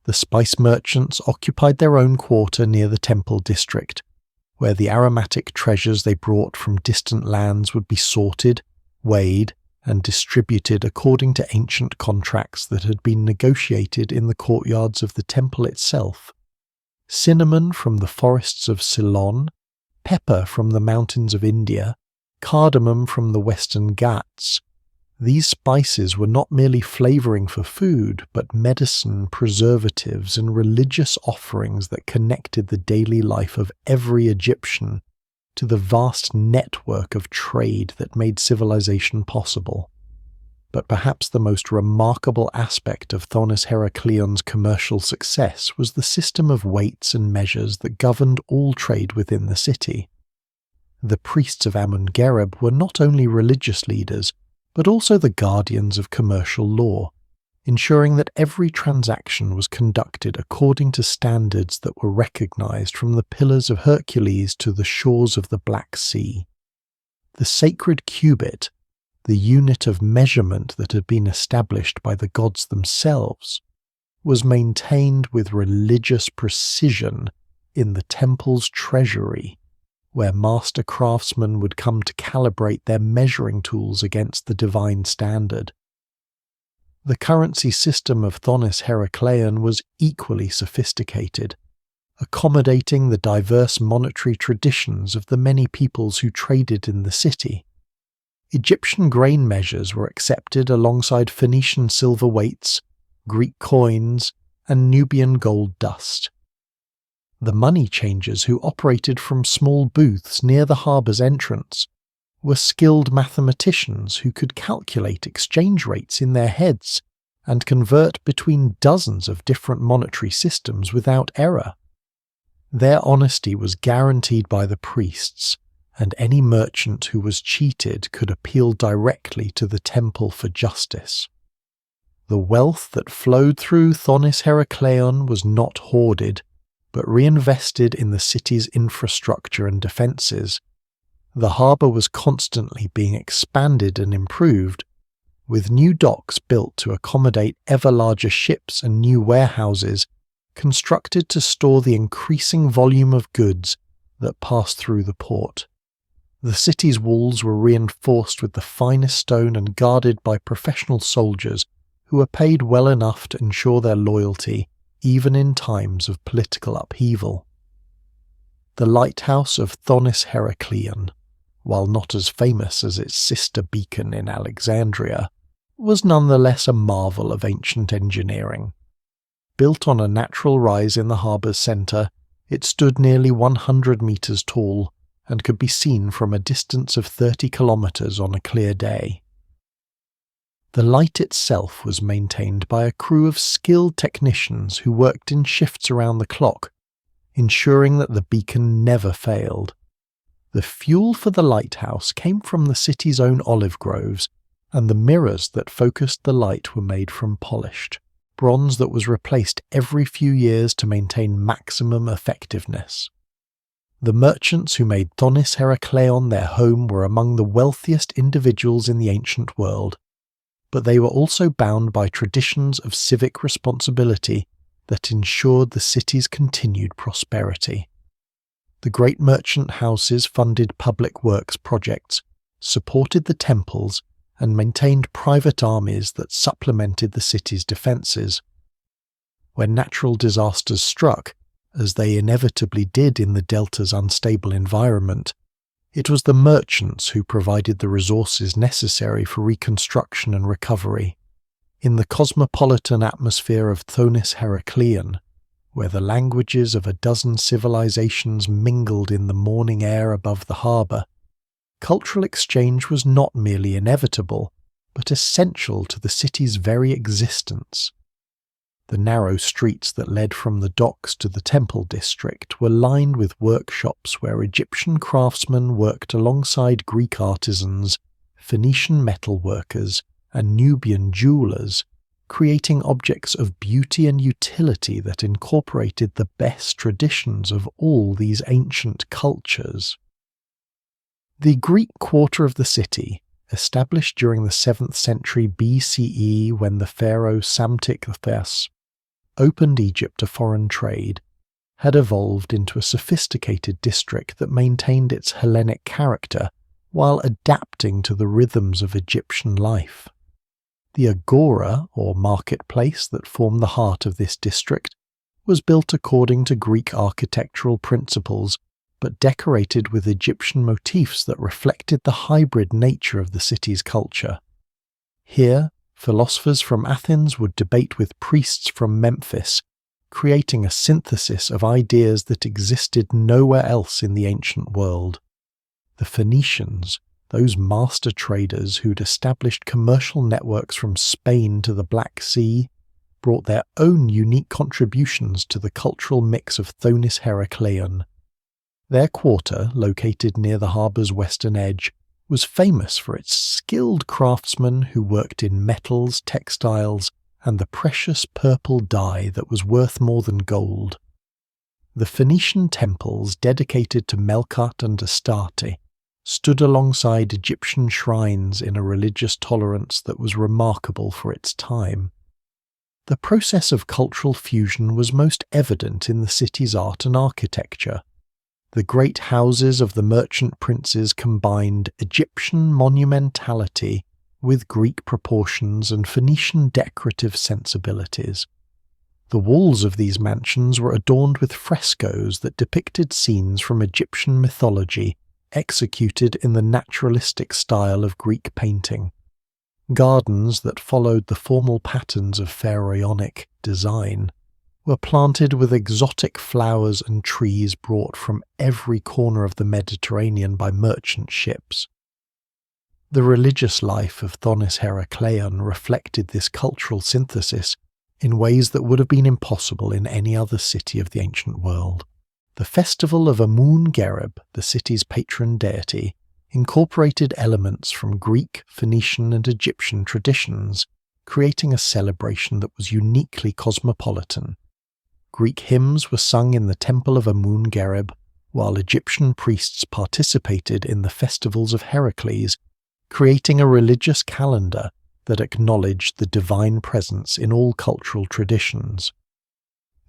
The spice merchants occupied their own quarter near the temple district, where the aromatic treasures they brought from distant lands would be sorted, weighed, and distributed according to ancient contracts that had been negotiated in the courtyards of the temple itself. Cinnamon from the forests of Ceylon, pepper from the mountains of India, cardamom from the western Ghats. These spices were not merely flavouring for food, but medicine, preservatives, and religious offerings that connected the daily life of every Egyptian to the vast network of trade that made civilization possible. But perhaps the most remarkable aspect of Thonis-Heracleion's commercial success was the system of weights and measures that governed all trade within the city. The priests of Amun were not only religious leaders, but also the guardians of commercial law, ensuring that every transaction was conducted according to standards that were recognized from the Pillars of Hercules to the shores of the Black Sea. The sacred cubit, the unit of measurement that had been established by the gods themselves, was maintained with religious precision in the temple's treasury, where master craftsmen would come to calibrate their measuring tools against the divine standard. The currency system of Thonis-Heracleion was equally sophisticated, accommodating the diverse monetary traditions of the many peoples who traded in the city. Egyptian grain measures were accepted alongside Phoenician silver weights, Greek coins, and Nubian gold dust. The money changers who operated from small booths near the harbour's entrance were skilled mathematicians who could calculate exchange rates in their heads and convert between dozens of different monetary systems without error. Their honesty was guaranteed by the priests, and any merchant who was cheated could appeal directly to the temple for justice. The wealth that flowed through Thonis-Heracleion was not hoarded, but reinvested in the city's infrastructure and defences. The harbour was constantly being expanded and improved, with new docks built to accommodate ever larger ships and new warehouses constructed to store the increasing volume of goods that passed through the port. The city's walls were reinforced with the finest stone and guarded by professional soldiers who were paid well enough to ensure their loyalty even in times of political upheaval. The lighthouse of Thonis-Heracleion, while not as famous as its sister beacon in Alexandria, was nonetheless a marvel of ancient engineering. Built on a natural rise in the harbour's centre, it stood nearly 100 metres tall and could be seen from a distance of 30 kilometres on a clear day. The light itself was maintained by a crew of skilled technicians who worked in shifts around the clock, ensuring that the beacon never failed. The fuel for the lighthouse came from the city's own olive groves, and the mirrors that focused the light were made from polished bronze that was replaced every few years to maintain maximum effectiveness. The merchants who made Thonis-Heracleion their home were among the wealthiest individuals in the ancient world, but they were also bound by traditions of civic responsibility that ensured the city's continued prosperity. The great merchant houses funded public works projects, supported the temples, and maintained private armies that supplemented the city's defences. When natural disasters struck, as they inevitably did in the delta's unstable environment, it was the merchants who provided the resources necessary for reconstruction and recovery. In the cosmopolitan atmosphere of Thonis-Heracleion, where the languages of a dozen civilizations mingled in the morning air above the harbour, cultural exchange was not merely inevitable, but essential to the city's very existence. The narrow streets that led from the docks to the temple district were lined with workshops where Egyptian craftsmen worked alongside Greek artisans, Phoenician metal workers, and Nubian jewellers, creating objects of beauty and utility that incorporated the best traditions of all these ancient cultures. The Greek quarter of the city, established during the 7th century BCE when the pharaoh Psamtik I opened Egypt to foreign trade, had evolved into a sophisticated district that maintained its Hellenic character while adapting to the rhythms of Egyptian life. The agora, or marketplace, that formed the heart of this district was built according to Greek architectural principles, but decorated with Egyptian motifs that reflected the hybrid nature of the city's culture. Here, philosophers from Athens would debate with priests from Memphis, creating a synthesis of ideas that existed nowhere else in the ancient world. The Phoenicians, those master traders who'd established commercial networks from Spain to the Black Sea, brought their own unique contributions to the cultural mix of Thonis-Heracleion. Their quarter, located near the harbour's western edge, was famous for its skilled craftsmen who worked in metals, textiles, and the precious purple dye that was worth more than gold. The Phoenician temples dedicated to Melkart and Astarte stood alongside Egyptian shrines in a religious tolerance that was remarkable for its time. The process of cultural fusion was most evident in the city's art and architecture. The great houses of the merchant princes combined Egyptian monumentality with Greek proportions and Phoenician decorative sensibilities. The walls of these mansions were adorned with frescoes that depicted scenes from Egyptian mythology, executed in the naturalistic style of Greek painting. Gardens that followed the formal patterns of pharaonic design were planted with exotic flowers and trees brought from every corner of the Mediterranean by merchant ships. The religious life of Thonis-Heracleion reflected this cultural synthesis in ways that would have been impossible in any other city of the ancient world. The festival of Amun, the city's patron deity, incorporated elements from Greek, Phoenician, and Egyptian traditions, creating a celebration that was uniquely cosmopolitan. Greek hymns were sung in the temple of Amun, while Egyptian priests participated in the festivals of Heracles, creating a religious calendar that acknowledged the divine presence in all cultural traditions.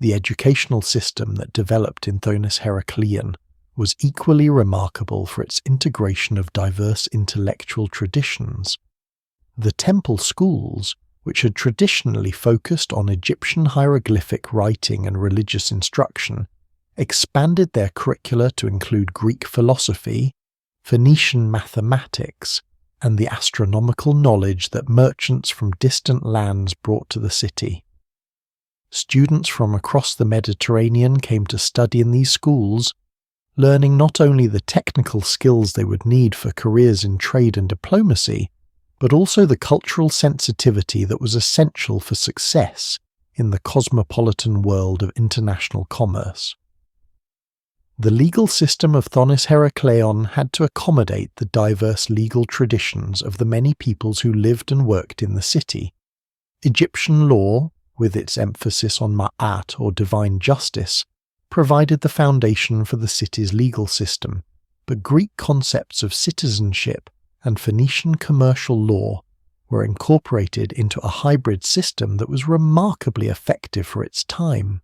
The educational system that developed in Thonis-Heracleion was equally remarkable for its integration of diverse intellectual traditions. The temple schools, which had traditionally focused on Egyptian hieroglyphic writing and religious instruction, expanded their curricula to include Greek philosophy, Phoenician mathematics, and the astronomical knowledge that merchants from distant lands brought to the city. Students from across the Mediterranean came to study in these schools, learning not only the technical skills they would need for careers in trade and diplomacy, but also the cultural sensitivity that was essential for success in the cosmopolitan world of international commerce. The legal system of Thonis-Heracleion had to accommodate the diverse legal traditions of the many peoples who lived and worked in the city. Egyptian law, with its emphasis on ma'at or divine justice, provided the foundation for the city's legal system, but Greek concepts of citizenship and Phoenician commercial law were incorporated into a hybrid system that was remarkably effective for its time.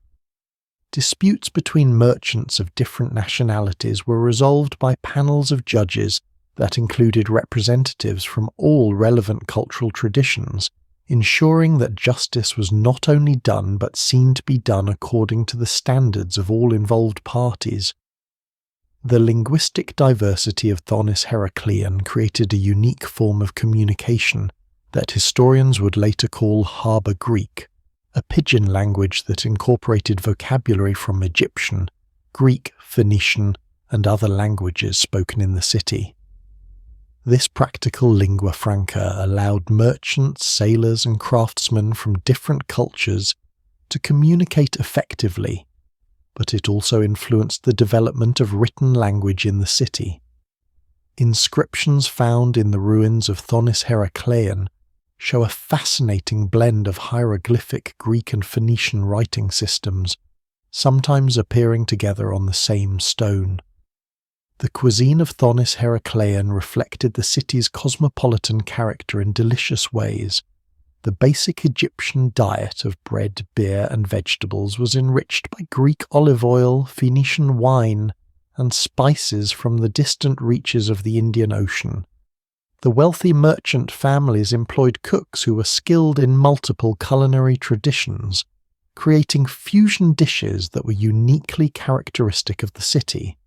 Disputes between merchants of different nationalities were resolved by panels of judges that included representatives from all relevant cultural traditions, ensuring that justice was not only done but seen to be done according to the standards of all involved parties. The linguistic diversity of Thonis-Heracleion created a unique form of communication that historians would later call Harbour Greek, a pidgin language that incorporated vocabulary from Egyptian, Greek, Phoenician, and other languages spoken in the city. This practical lingua franca allowed merchants, sailors, and craftsmen from different cultures to communicate effectively, but it also influenced the development of written language in the city. Inscriptions found in the ruins of Thonis-Heracleion show a fascinating blend of hieroglyphic Greek and Phoenician writing systems, sometimes appearing together on the same stone. The cuisine of Thonis-Heracleion reflected the city's cosmopolitan character in delicious ways. The basic Egyptian diet of bread, beer, and vegetables was enriched by Greek olive oil, Phoenician wine, and spices from the distant reaches of the Indian Ocean. The wealthy merchant families employed cooks who were skilled in multiple culinary traditions, creating fusion dishes that were uniquely characteristic of the city.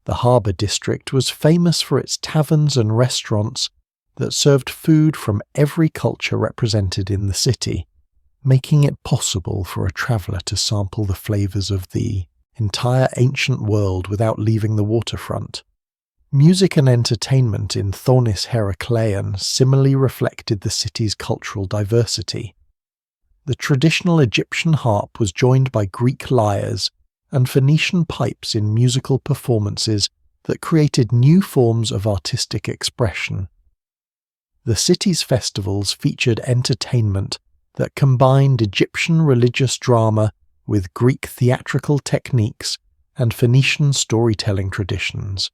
The harbour district was famous for its taverns and restaurants that served food from every culture represented in the city, making it possible for a traveller to sample the flavours of the entire ancient world without leaving the waterfront. Music and entertainment in Thonis-Heracleion similarly reflected the city's cultural diversity. The traditional Egyptian harp was joined by Greek lyres and Phoenician pipes in musical performances that created new forms of artistic expression. The city's festivals featured entertainment that combined Egyptian religious drama with Greek theatrical techniques and Phoenician storytelling traditions.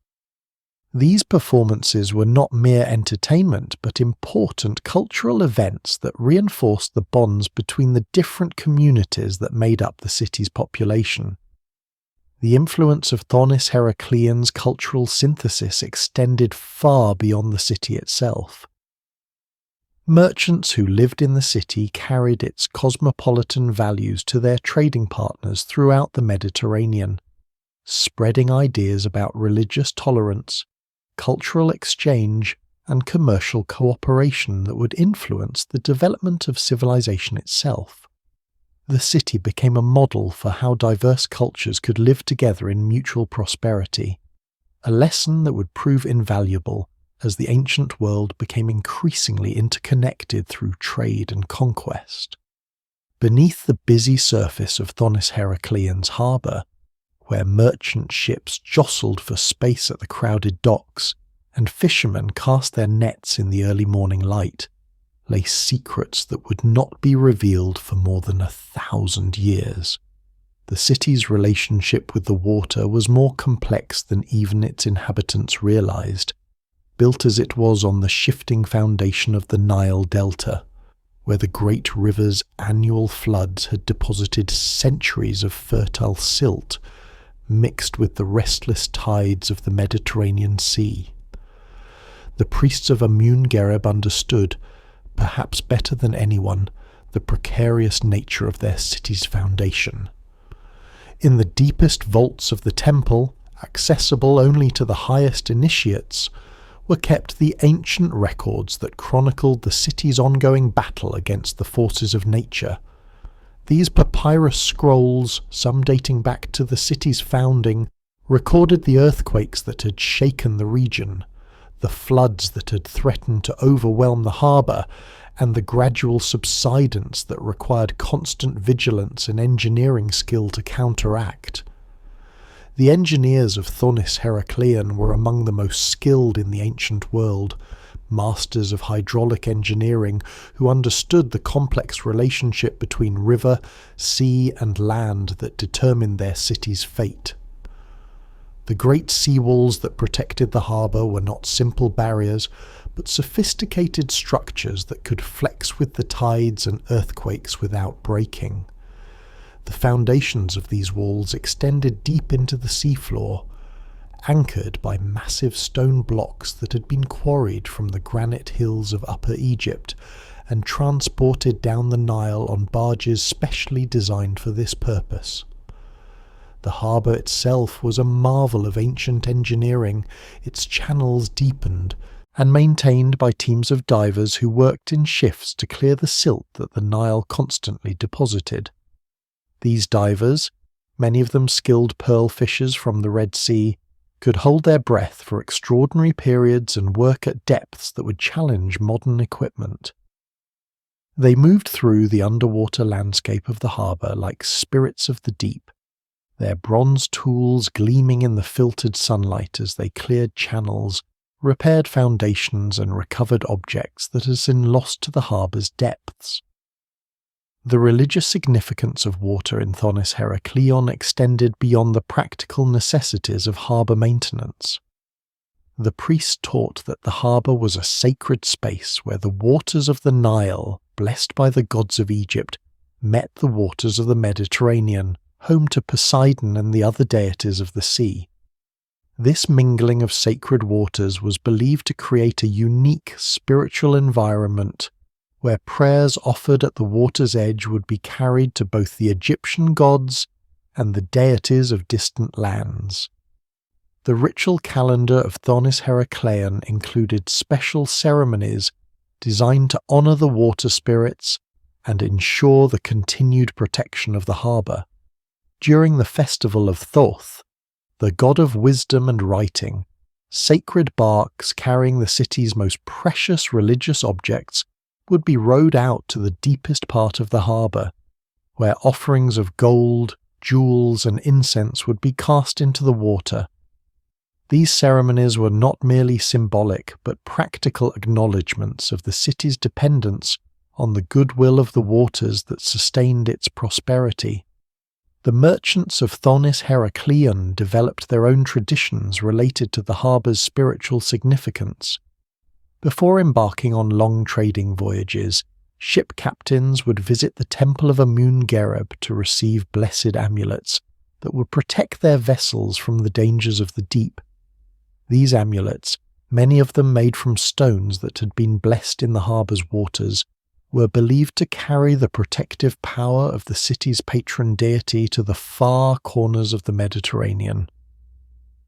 These performances were not mere entertainment but important cultural events that reinforced the bonds between the different communities that made up the city's population. The influence of Thonis-Heracleion's cultural synthesis extended far beyond the city itself. Merchants who lived in the city carried its cosmopolitan values to their trading partners throughout the Mediterranean, spreading ideas about religious tolerance, cultural exchange, and commercial cooperation that would influence the development of civilization itself. The city became a model for how diverse cultures could live together in mutual prosperity, a lesson that would prove invaluable as the ancient world became increasingly interconnected through trade and conquest. Beneath the busy surface of Thonis-Heracleion's harbour, where merchant ships jostled for space at the crowded docks and fishermen cast their nets in the early morning light, lay secrets that would not be revealed for more than 1,000 years. The city's relationship with the water was more complex than even its inhabitants realized, built as it was on the shifting foundation of the Nile Delta, where the great river's annual floods had deposited centuries of fertile silt mixed with the restless tides of the Mediterranean Sea. The priests of Amun understood, perhaps better than anyone, the precarious nature of their city's foundation. In the deepest vaults of the temple, accessible only to the highest initiates, were kept the ancient records that chronicled the city's ongoing battle against the forces of nature. These papyrus scrolls, some dating back to the city's founding, recorded the earthquakes that had shaken the region, the floods that had threatened to overwhelm the harbour, and the gradual subsidence that required constant vigilance and engineering skill to counteract. The engineers of Thonis-Heracleion were among the most skilled in the ancient world, masters of hydraulic engineering who understood the complex relationship between river, sea and land that determined their city's fate. The great seawalls that protected the harbour were not simple barriers, but sophisticated structures that could flex with the tides and earthquakes without breaking. The foundations of these walls extended deep into the seafloor, anchored by massive stone blocks that had been quarried from the granite hills of Upper Egypt and transported down the Nile on barges specially designed for this purpose. The harbour itself was a marvel of ancient engineering, its channels deepened and maintained by teams of divers who worked in shifts to clear the silt that the Nile constantly deposited. These divers, many of them skilled pearl fishers from the Red Sea, could hold their breath for extraordinary periods and work at depths that would challenge modern equipment. They moved through the underwater landscape of the harbour like spirits of the deep, their bronze tools gleaming in the filtered sunlight as they cleared channels, repaired foundations and recovered objects that had been lost to the harbour's depths. The religious significance of water in Thonis-Heracleion extended beyond the practical necessities of harbour maintenance. The priests taught that the harbour was a sacred space where the waters of the Nile, blessed by the gods of Egypt, met the waters of the Mediterranean, home to Poseidon and the other deities of the sea. This mingling of sacred waters was believed to create a unique spiritual environment where prayers offered at the water's edge would be carried to both the Egyptian gods and the deities of distant lands. The ritual calendar of Thonis-Heracleion included special ceremonies designed to honour the water spirits and ensure the continued protection of the harbour. During the festival of Thoth, the god of wisdom and writing, sacred barks carrying the city's most precious religious objects would be rowed out to the deepest part of the harbour, where offerings of gold, jewels and incense would be cast into the water. These ceremonies were not merely symbolic but practical acknowledgements of the city's dependence on the goodwill of the waters that sustained its prosperity. The merchants of Thonis-Heracleion developed their own traditions related to the harbour's spiritual significance. Before embarking on long trading voyages, ship captains would visit the temple of Amun to receive blessed amulets that would protect their vessels from the dangers of the deep. These amulets, many of them made from stones that had been blessed in the harbour's waters, were believed to carry the protective power of the city's patron deity to the far corners of the Mediterranean.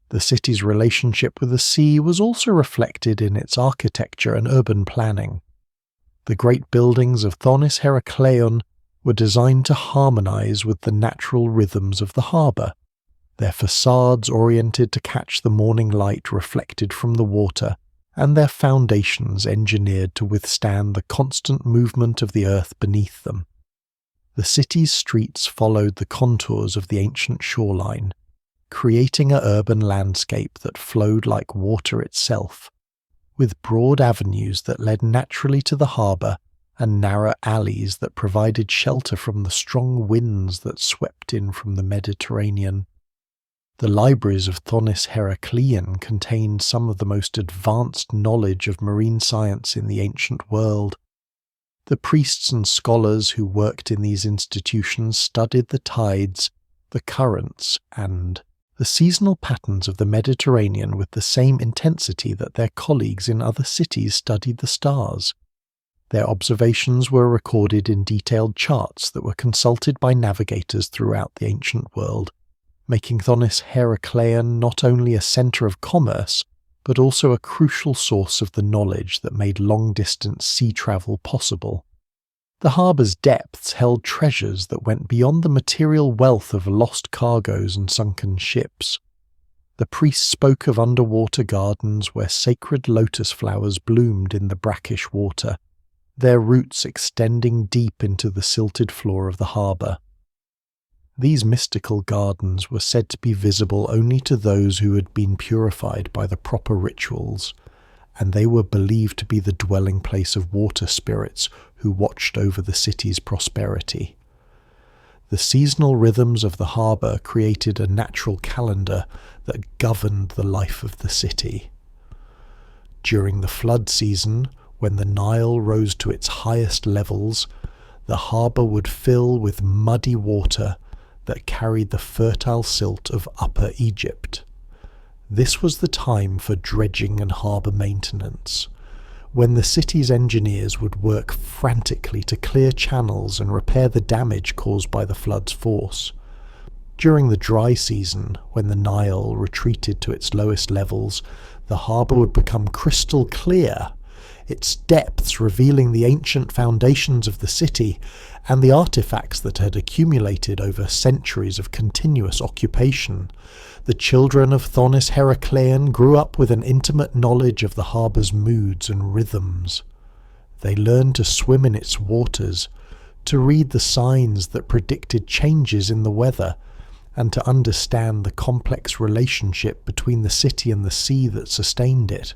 The city's relationship with the sea was also reflected in its architecture and urban planning. The great buildings of Thonis-Heracleion were designed to harmonise with the natural rhythms of the harbour, their facades oriented to catch the morning light reflected from the water, and their foundations engineered to withstand the constant movement of the earth beneath them. The city's streets followed the contours of the ancient shoreline, creating an urban landscape that flowed like water itself, with broad avenues that led naturally to the harbour and narrow alleys that provided shelter from the strong winds that swept in from the Mediterranean. The libraries of Thonis-Heracleion contained some of the most advanced knowledge of marine science in the ancient world. The priests and scholars who worked in these institutions studied the tides, the currents, and the seasonal patterns of the Mediterranean with the same intensity that their colleagues in other cities studied the stars. Their observations were recorded in detailed charts that were consulted by navigators throughout the ancient world, making Thonis-Heracleion not only a centre of commerce, but also a crucial source of the knowledge that made long-distance sea travel possible. The harbour's depths held treasures that went beyond the material wealth of lost cargoes and sunken ships. The priests spoke of underwater gardens where sacred lotus flowers bloomed in the brackish water, their roots extending deep into the silted floor of the harbour. These mystical gardens were said to be visible only to those who had been purified by the proper rituals, and they were believed to be the dwelling place of water spirits who watched over the city's prosperity. The seasonal rhythms of the harbour created a natural calendar that governed the life of the city. During the flood season, when the Nile rose to its highest levels, the harbour would fill with muddy water that carried the fertile silt of Upper Egypt. This was the time for dredging and harbour maintenance, when the city's engineers would work frantically to clear channels and repair the damage caused by the flood's force. During the dry season, when the Nile retreated to its lowest levels, the harbour would become crystal clear, its depths revealing the ancient foundations of the city and the artifacts that had accumulated over centuries of continuous occupation. The children of Thonis-Heracleion grew up with an intimate knowledge of the harbour's moods and rhythms. They learned to swim in its waters, to read the signs that predicted changes in the weather, and to understand the complex relationship between the city and the sea that sustained it.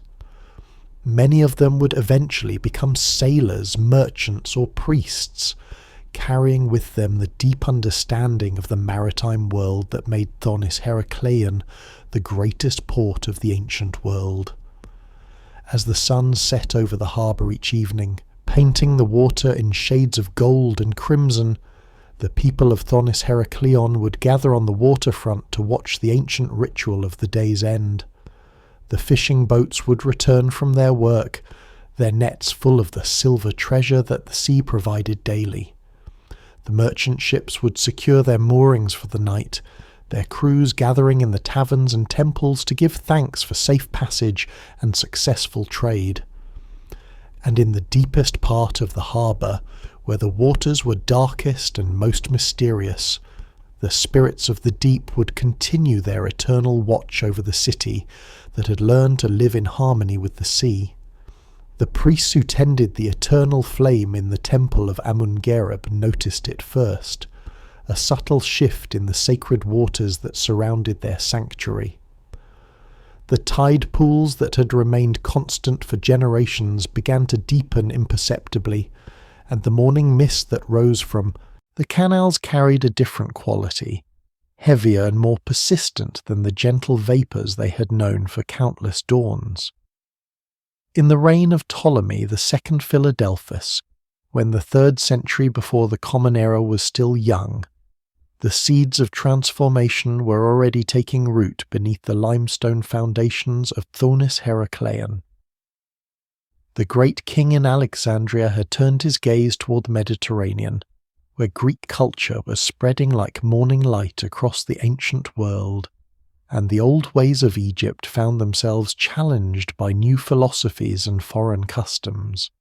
Many of them would eventually become sailors, merchants, or priests, carrying with them the deep understanding of the maritime world that made Thonis-Heracleion the greatest port of the ancient world. As the sun set over the harbour each evening, painting the water in shades of gold and crimson, the people of Thonis-Heracleion would gather on the waterfront to watch the ancient ritual of the day's end. The fishing boats would return from their work, their nets full of the silver treasure that the sea provided daily. The merchant ships would secure their moorings for the night, their crews gathering in the taverns and temples to give thanks for safe passage and successful trade. And in the deepest part of the harbour, where the waters were darkest and most mysterious, the spirits of the deep would continue their eternal watch over the city that had learned to live in harmony with the sea. The priests who tended the eternal flame in the temple of Amun noticed it first, a subtle shift in the sacred waters that surrounded their sanctuary. The tide pools that had remained constant for generations began to deepen imperceptibly, and the morning mist that rose from the canals carried a different quality, heavier and more persistent than the gentle vapours they had known for countless dawns. In the reign of Ptolemy II Philadelphus, when the 3rd century before the Common Era was still young, the seeds of transformation were already taking root beneath the limestone foundations of Thonis-Heracleion. The great king in Alexandria had turned his gaze toward the Mediterranean, where Greek culture was spreading like morning light across the ancient world, and the old ways of Egypt found themselves challenged by new philosophies and foreign customs.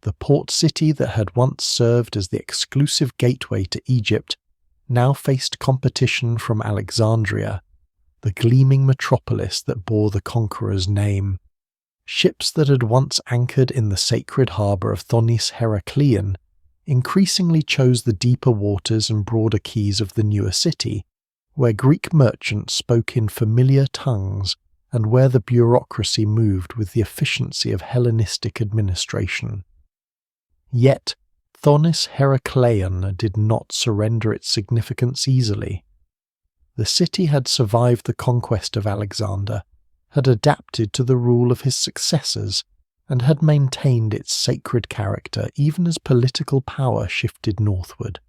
The port city that had once served as the exclusive gateway to Egypt now faced competition from Alexandria, the gleaming metropolis that bore the conqueror's name. Ships that had once anchored in the sacred harbour of Thonis-Heracleion increasingly chose the deeper waters and broader quays of the newer city, where Greek merchants spoke in familiar tongues and where the bureaucracy moved with the efficiency of Hellenistic administration. Yet Thonis-Heracleion did not surrender its significance easily. The city had survived the conquest of Alexander, had adapted to the rule of his successors, and had maintained its sacred character even as political power shifted northward.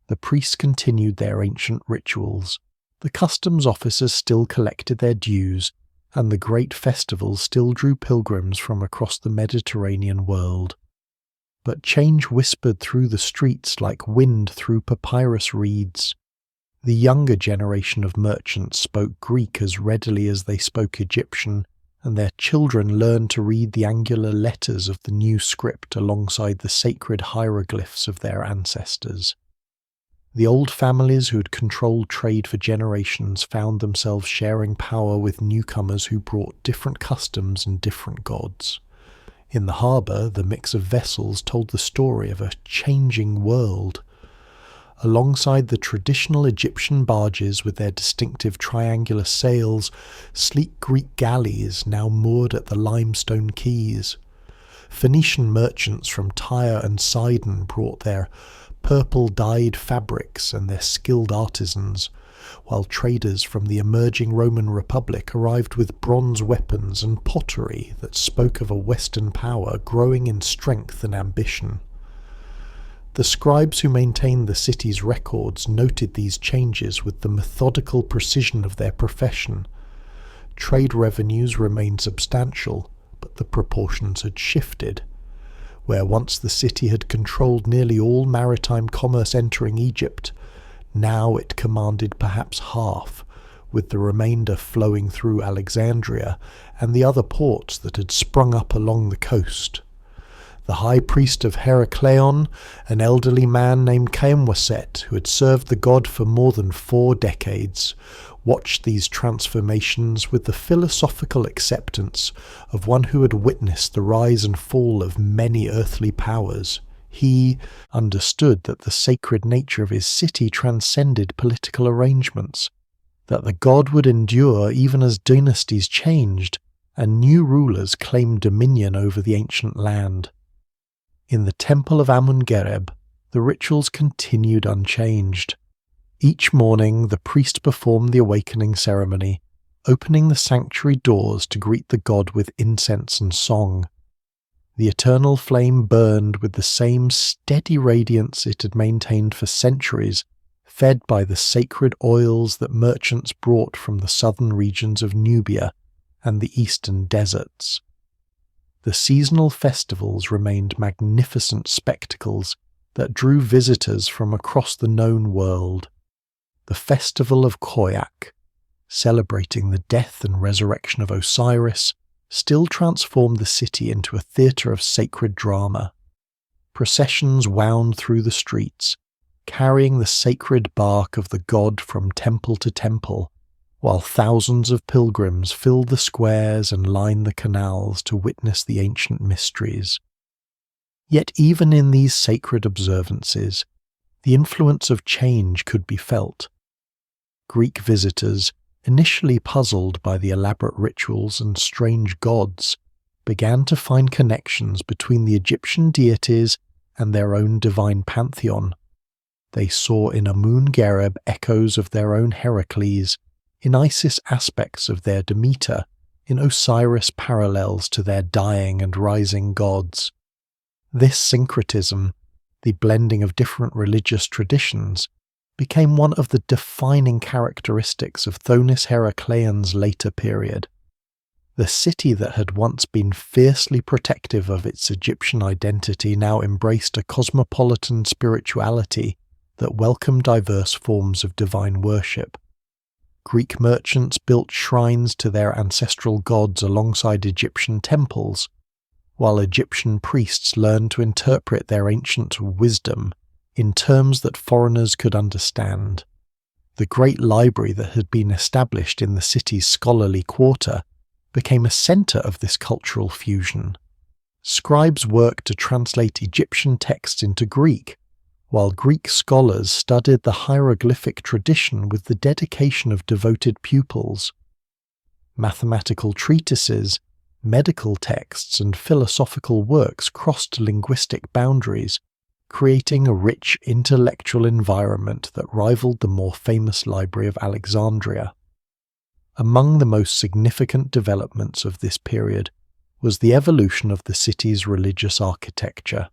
The priests continued their ancient rituals, the customs officers still collected their dues, and the great festivals still drew pilgrims from across the Mediterranean world. But change whispered through the streets like wind through papyrus reeds. The younger generation of merchants spoke Greek as readily as they spoke Egyptian, and their children learned to read the angular letters of the new script alongside the sacred hieroglyphs of their ancestors. The old families who had controlled trade for generations found themselves sharing power with newcomers who brought different customs and different gods. In the harbour, the mix of vessels told the story of a changing world. Alongside the traditional Egyptian barges with their distinctive triangular sails, sleek Greek galleys now moored at the limestone quays. Phoenician merchants from Tyre and Sidon brought their purple-dyed fabrics and their skilled artisans, while traders from the emerging Roman Republic arrived with bronze weapons and pottery that spoke of a Western power growing in strength and ambition. The scribes who maintained the city's records noted these changes with the methodical precision of their profession. Trade revenues remained substantial, but the proportions had shifted. Where once the city had controlled nearly all maritime commerce entering Egypt, now it commanded perhaps half, with the remainder flowing through Alexandria and the other ports that had sprung up along the coast. The high priest of Heracleion, an elderly man named Kaemwaset, who had served the god for more than 4 decades, watched these transformations with the philosophical acceptance of one who had witnessed the rise and fall of many earthly powers. He understood that the sacred nature of his city transcended political arrangements, that the god would endure even as dynasties changed and new rulers claimed dominion over the ancient land. In the temple of Amun, the rituals continued unchanged. Each morning the priest performed the awakening ceremony, opening the sanctuary doors to greet the god with incense and song. The eternal flame burned with the same steady radiance it had maintained for centuries, fed by the sacred oils that merchants brought from the southern regions of Nubia and the eastern deserts. The seasonal festivals remained magnificent spectacles that drew visitors from across the known world. The festival of Khoiak, celebrating the death and resurrection of Osiris, still transformed the city into a theatre of sacred drama. Processions wound through the streets, carrying the sacred bark of the god from temple to temple, while thousands of pilgrims filled the squares and lined the canals to witness the ancient mysteries. Yet even in these sacred observances, the influence of change could be felt. Greek visitors, initially puzzled by the elaborate rituals and strange gods, began to find connections between the Egyptian deities and their own divine pantheon. They saw in Amun echoes of their own Heracles, in Isis aspects of their Demeter, in Osiris parallels to their dying and rising gods. This syncretism, the blending of different religious traditions, became one of the defining characteristics of Thonis-Heracleion's later period. The city that had once been fiercely protective of its Egyptian identity now embraced a cosmopolitan spirituality that welcomed diverse forms of divine worship. Greek merchants built shrines to their ancestral gods alongside Egyptian temples, while Egyptian priests learned to interpret their ancient wisdom in terms that foreigners could understand. The great library that had been established in the city's scholarly quarter became a centre of this cultural fusion. Scribes worked to translate Egyptian texts into Greek, while Greek scholars studied the hieroglyphic tradition with the dedication of devoted pupils. Mathematical treatises, medical texts, and philosophical works crossed linguistic boundaries, creating a rich intellectual environment that rivaled the more famous Library of Alexandria. Among the most significant developments of this period was the evolution of the city's religious architecture.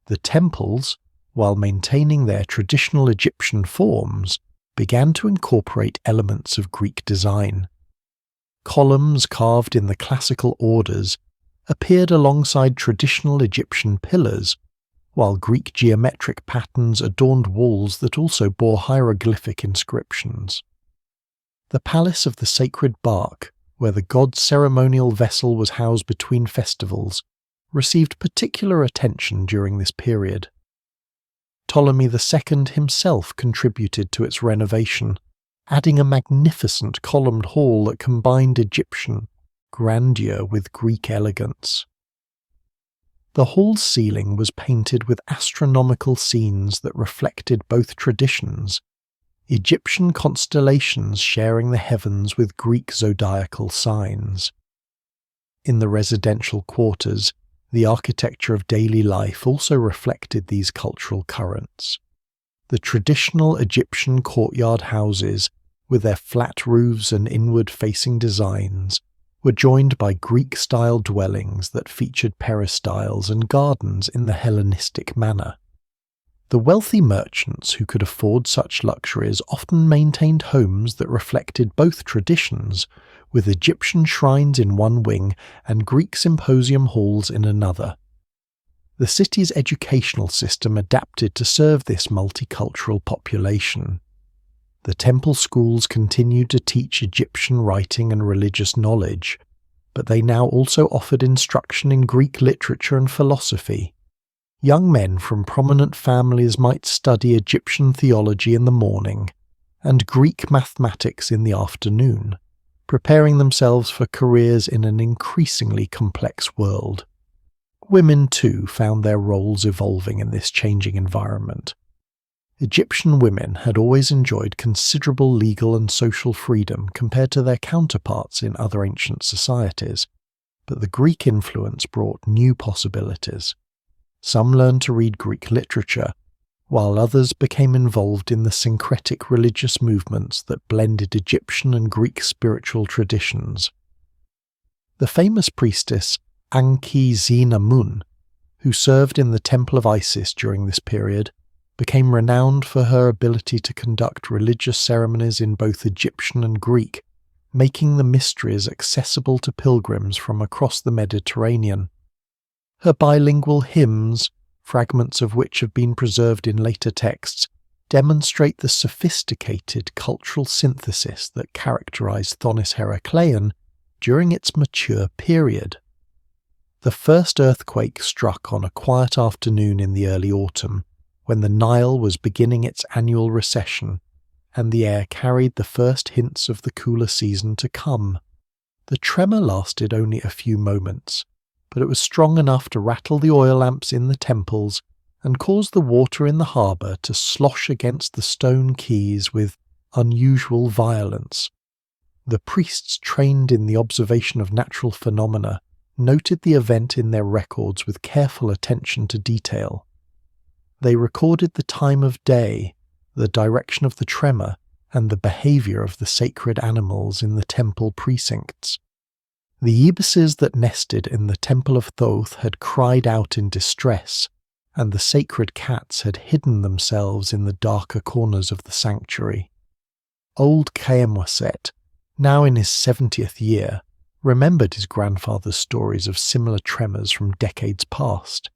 The temples, while maintaining their traditional Egyptian forms, began to incorporate elements of Greek design. Columns carved in the classical orders appeared alongside traditional Egyptian pillars, while Greek geometric patterns adorned walls that also bore hieroglyphic inscriptions. The Palace of the Sacred Bark, where the god's ceremonial vessel was housed between festivals, received particular attention during this period. Ptolemy II himself contributed to its renovation, adding a magnificent columned hall that combined Egyptian grandeur with Greek elegance. The hall's ceiling was painted with astronomical scenes that reflected both traditions, Egyptian constellations sharing the heavens with Greek zodiacal signs. In the residential quarters, the architecture of daily life also reflected these cultural currents. The traditional Egyptian courtyard houses, with their flat roofs and inward-facing designs, were joined by Greek-style dwellings that featured peristyles and gardens in the Hellenistic manner. The wealthy merchants who could afford such luxuries often maintained homes that reflected both traditions, with Egyptian shrines in one wing and Greek symposium halls in another. The city's educational system adapted to serve this multicultural population. The temple schools continued to teach Egyptian writing and religious knowledge, but they now also offered instruction in Greek literature and philosophy. Young men from prominent families might study Egyptian theology in the morning and Greek mathematics in the afternoon, preparing themselves for careers in an increasingly complex world. Women, too, found their roles evolving in this changing environment. Egyptian women had always enjoyed considerable legal and social freedom compared to their counterparts in other ancient societies, but the Greek influence brought new possibilities. Some learned to read Greek literature, while others became involved in the syncretic religious movements that blended Egyptian and Greek spiritual traditions. The famous priestess Amun, who served in the Temple of Isis during this period, became renowned for her ability to conduct religious ceremonies in both Egyptian and Greek, making the mysteries accessible to pilgrims from across the Mediterranean. Her bilingual hymns, fragments of which have been preserved in later texts, demonstrate the sophisticated cultural synthesis that characterized Thonis-Heracleion during its mature period. The first earthquake struck on a quiet afternoon in the early autumn, when the Nile was beginning its annual recession, and the air carried the first hints of the cooler season to come. The tremor lasted only a few moments, but it was strong enough to rattle the oil lamps in the temples and cause the water in the harbour to slosh against the stone quays with unusual violence. The priests trained in the observation of natural phenomena noted the event in their records with careful attention to detail. They recorded the time of day, the direction of the tremor, and the behavior of the sacred animals in the temple precincts. The ibises that nested in the temple of Thoth had cried out in distress, and the sacred cats had hidden themselves in the darker corners of the sanctuary. Old Khemoset, now in his 70th year, remembered his grandfather's stories of similar tremors from decades past.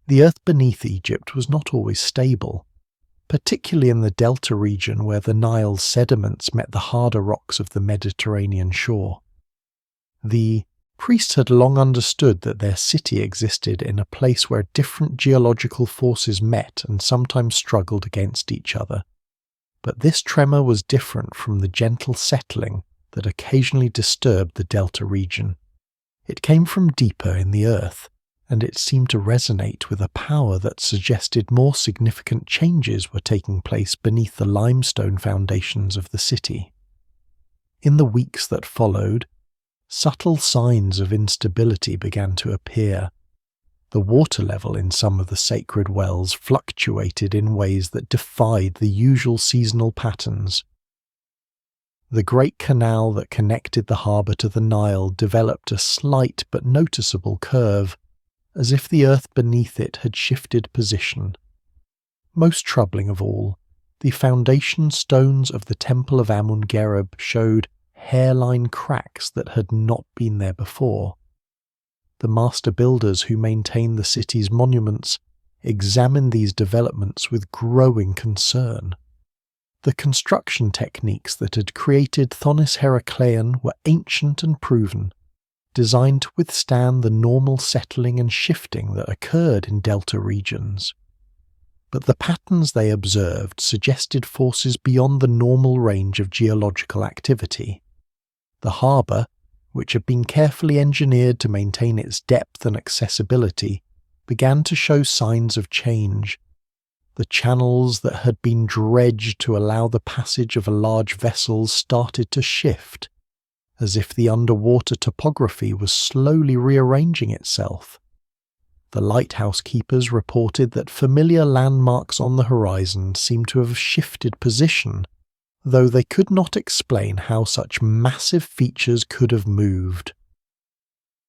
The earth beneath Egypt was not always stable, particularly in the delta region where the Nile's sediments met the harder rocks of the Mediterranean shore. The priests had long understood that their city existed in a place where different geological forces met and sometimes struggled against each other. But this tremor was different from the gentle settling that occasionally disturbed the delta region. It came from deeper in the earth, and it seemed to resonate with a power that suggested more significant changes were taking place beneath the limestone foundations of the city. In the weeks that followed, subtle signs of instability began to appear. The water level in some of the sacred wells fluctuated in ways that defied the usual seasonal patterns. The great canal that connected the harbour to the Nile developed a slight but noticeable curve, as if the earth beneath it had shifted position. Most troubling of all, the foundation stones of the temple of Amun showed hairline cracks that had not been there before. The master builders who maintained the city's monuments examined these developments with growing concern. The construction techniques that had created Thonis-Heracleion were ancient and proven, designed to withstand the normal settling and shifting that occurred in delta regions. But the patterns they observed suggested forces beyond the normal range of geological activity. The harbour, which had been carefully engineered to maintain its depth and accessibility, began to show signs of change. The channels that had been dredged to allow the passage of large vessels started to shift, as if the underwater topography was slowly rearranging itself. The lighthouse keepers reported that familiar landmarks on the horizon seemed to have shifted position, though they could not explain how such massive features could have moved.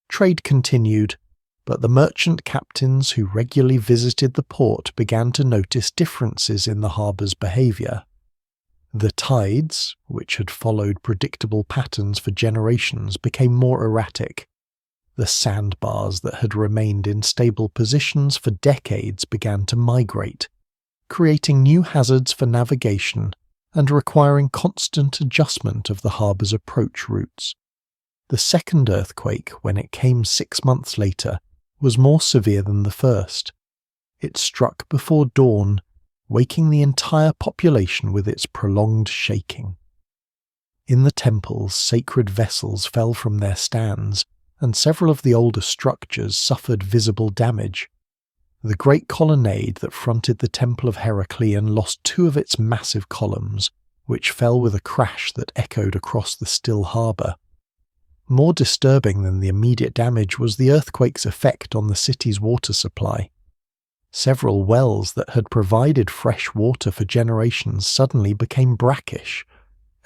Trade continued, but the merchant captains who regularly visited the port began to notice differences in the harbour's behaviour. The tides, which had followed predictable patterns for generations, became more erratic. The sandbars that had remained in stable positions for decades began to migrate, creating new hazards for navigation and requiring constant adjustment of the harbour's approach routes. The second earthquake, when it came 6 months later, was more severe than the first. It struck before dawn, waking the entire population with its prolonged shaking. In the temples, sacred vessels fell from their stands, and several of the older structures suffered visible damage. The great colonnade that fronted the Temple of Heracleion lost 2 of its massive columns, which fell with a crash that echoed across the still harbour. More disturbing than the immediate damage was the earthquake's effect on the city's water supply. Several wells that had provided fresh water for generations suddenly became brackish,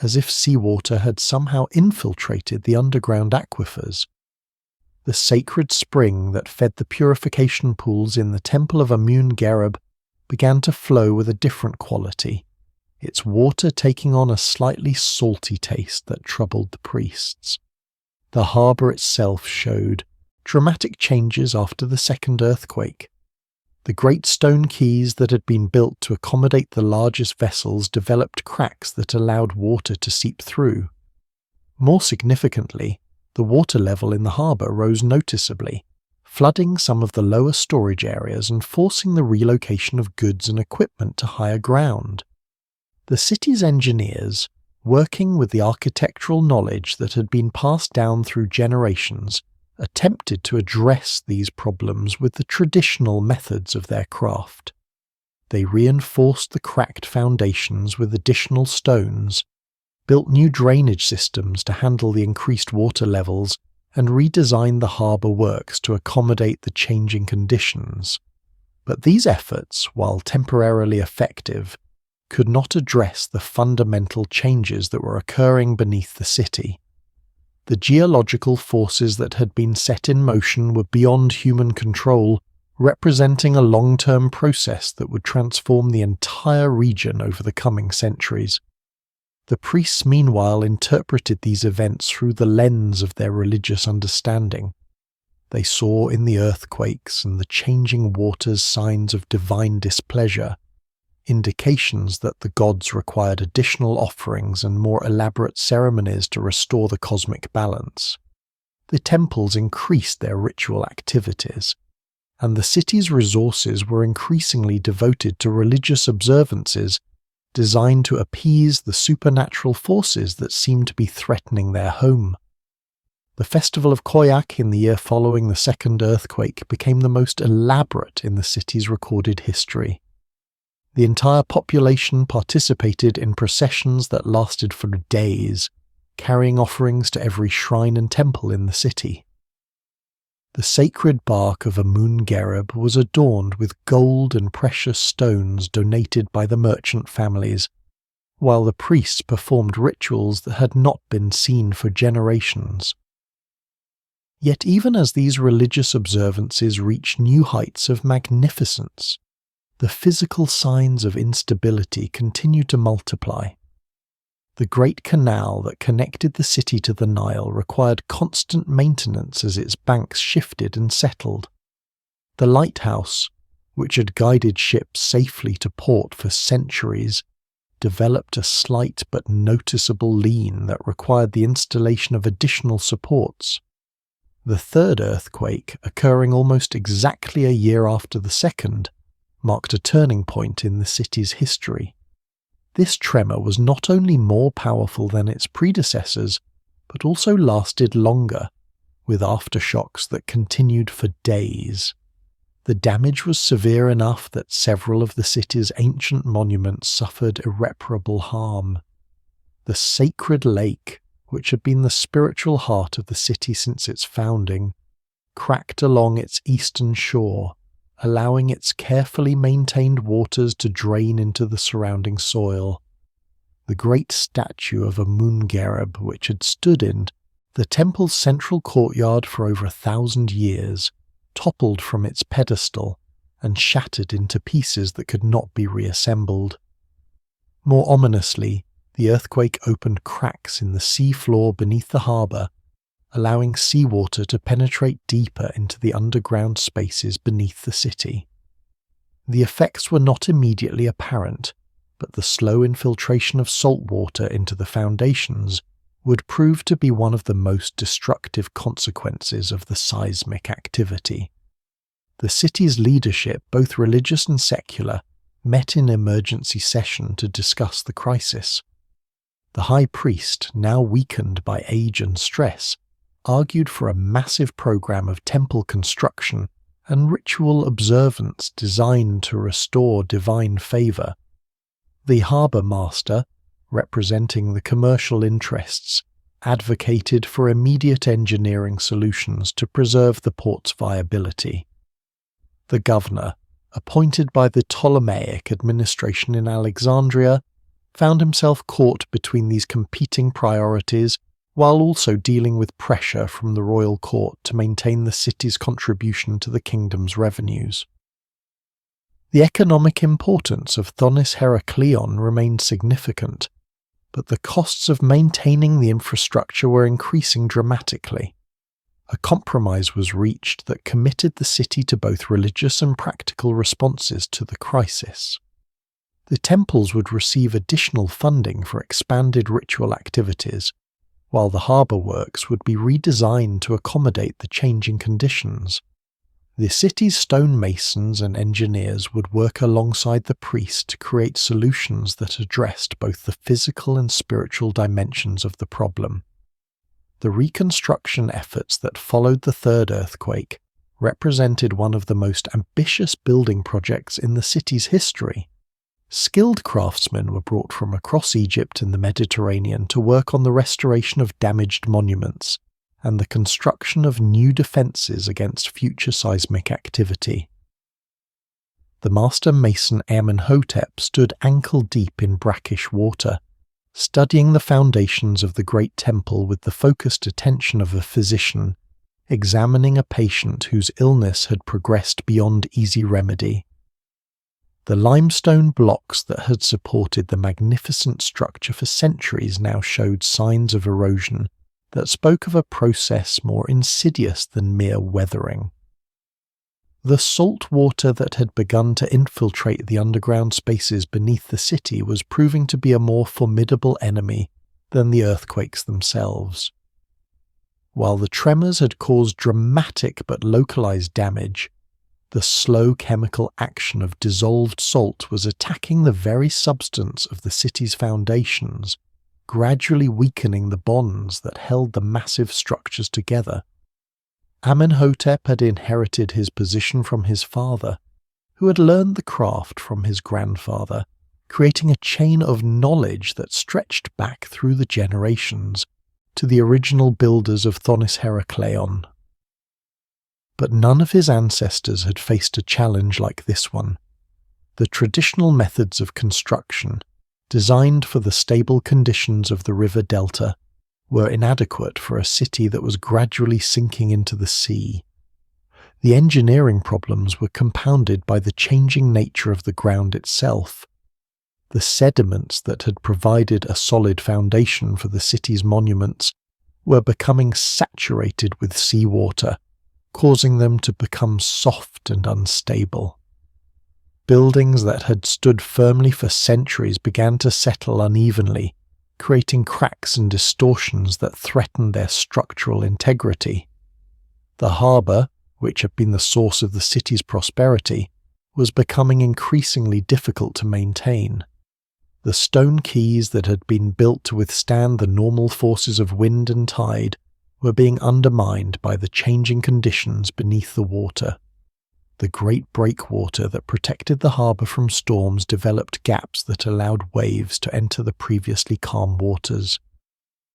as if seawater had somehow infiltrated the underground aquifers. The sacred spring that fed the purification pools in the temple of Amun began to flow with a different quality, its water taking on a slightly salty taste that troubled the priests. The harbour itself showed dramatic changes after the second earthquake. The great stone quays that had been built to accommodate the largest vessels developed cracks that allowed water to seep through. More significantly, the water level in the harbour rose noticeably, flooding some of the lower storage areas and forcing the relocation of goods and equipment to higher ground. The city's engineers, working with the architectural knowledge that had been passed down through generations, attempted to address these problems with the traditional methods of their craft. They reinforced the cracked foundations with additional stones, built new drainage systems to handle the increased water levels, and redesigned the harbour works to accommodate the changing conditions. But these efforts, while temporarily effective, could not address the fundamental changes that were occurring beneath the city. The geological forces that had been set in motion were beyond human control, representing a long-term process that would transform the entire region over the coming centuries. The priests meanwhile interpreted these events through the lens of their religious understanding. They saw in the earthquakes and the changing waters signs of divine displeasure, indications that the gods required additional offerings and more elaborate ceremonies to restore the cosmic balance. The temples increased their ritual activities, and the city's resources were increasingly devoted to religious observances designed to appease the supernatural forces that seemed to be threatening their home. The festival of Koyak in the year following the second earthquake became the most elaborate in the city's recorded history. The entire population participated in processions that lasted for days, carrying offerings to every shrine and temple in the city. The sacred bark of Amun was adorned with gold and precious stones donated by the merchant families, while the priests performed rituals that had not been seen for generations. Yet even as these religious observances reached new heights of magnificence, the physical signs of instability continued to multiply. The great canal that connected the city to the Nile required constant maintenance as its banks shifted and settled. The lighthouse, which had guided ships safely to port for centuries, developed a slight but noticeable lean that required the installation of additional supports. The third earthquake, occurring almost exactly a year after the second, marked a turning point in the city's history. This tremor was not only more powerful than its predecessors, but also lasted longer, with aftershocks that continued for days. The damage was severe enough that several of the city's ancient monuments suffered irreparable harm. The sacred lake, which had been the spiritual heart of the city since its founding, cracked along its eastern shore, allowing its carefully maintained waters to drain into the surrounding soil. The great statue of Amun, which had stood in the temple's central courtyard for over 1,000 years, toppled from its pedestal and shattered into pieces that could not be reassembled. More ominously, the earthquake opened cracks in the sea floor beneath the harbour, allowing seawater to penetrate deeper into the underground spaces beneath the city. The effects were not immediately apparent, but the slow infiltration of salt water into the foundations would prove to be one of the most destructive consequences of the seismic activity. The city's leadership, both religious and secular, met in emergency session to discuss the crisis. The high priest, now weakened by age and stress, argued for a massive program of temple construction and ritual observance designed to restore divine favor. The harbour master, representing the commercial interests, advocated for immediate engineering solutions to preserve the port's viability. The governor, appointed by the Ptolemaic administration in Alexandria, found himself caught between these competing priorities while also dealing with pressure from the royal court to maintain the city's contribution to the kingdom's revenues. The economic importance of Thonis-Heracleion remained significant, but the costs of maintaining the infrastructure were increasing dramatically. A compromise was reached that committed the city to both religious and practical responses to the crisis. The temples would receive additional funding for expanded ritual activities, while the harbour works would be redesigned to accommodate the changing conditions. The city's stonemasons and engineers would work alongside the priest to create solutions that addressed both the physical and spiritual dimensions of the problem. The reconstruction efforts that followed the third earthquake represented one of the most ambitious building projects in the city's history. Skilled craftsmen were brought from across Egypt and the Mediterranean to work on the restoration of damaged monuments and the construction of new defences against future seismic activity. The master mason Amenhotep stood ankle-deep in brackish water, studying the foundations of the great temple with the focused attention of a physician, examining a patient whose illness had progressed beyond easy remedy. The limestone blocks that had supported the magnificent structure for centuries now showed signs of erosion that spoke of a process more insidious than mere weathering. The salt water that had begun to infiltrate the underground spaces beneath the city was proving to be a more formidable enemy than the earthquakes themselves. While the tremors had caused dramatic but localized damage, the slow chemical action of dissolved salt was attacking the very substance of the city's foundations, gradually weakening the bonds that held the massive structures together. Amenhotep had inherited his position from his father, who had learned the craft from his grandfather, creating a chain of knowledge that stretched back through the generations to the original builders of Thonis-Heracleion. But none of his ancestors had faced a challenge like this one. The traditional methods of construction, designed for the stable conditions of the river delta, were inadequate for a city that was gradually sinking into the sea. The engineering problems were compounded by the changing nature of the ground itself. The sediments that had provided a solid foundation for the city's monuments were becoming saturated with seawater, causing them to become soft and unstable. Buildings that had stood firmly for centuries began to settle unevenly, creating cracks and distortions that threatened their structural integrity. The harbour, which had been the source of the city's prosperity, was becoming increasingly difficult to maintain. The stone quays that had been built to withstand the normal forces of wind and tide were being undermined by the changing conditions beneath the water. The great breakwater that protected the harbour from storms developed gaps that allowed waves to enter the previously calm waters.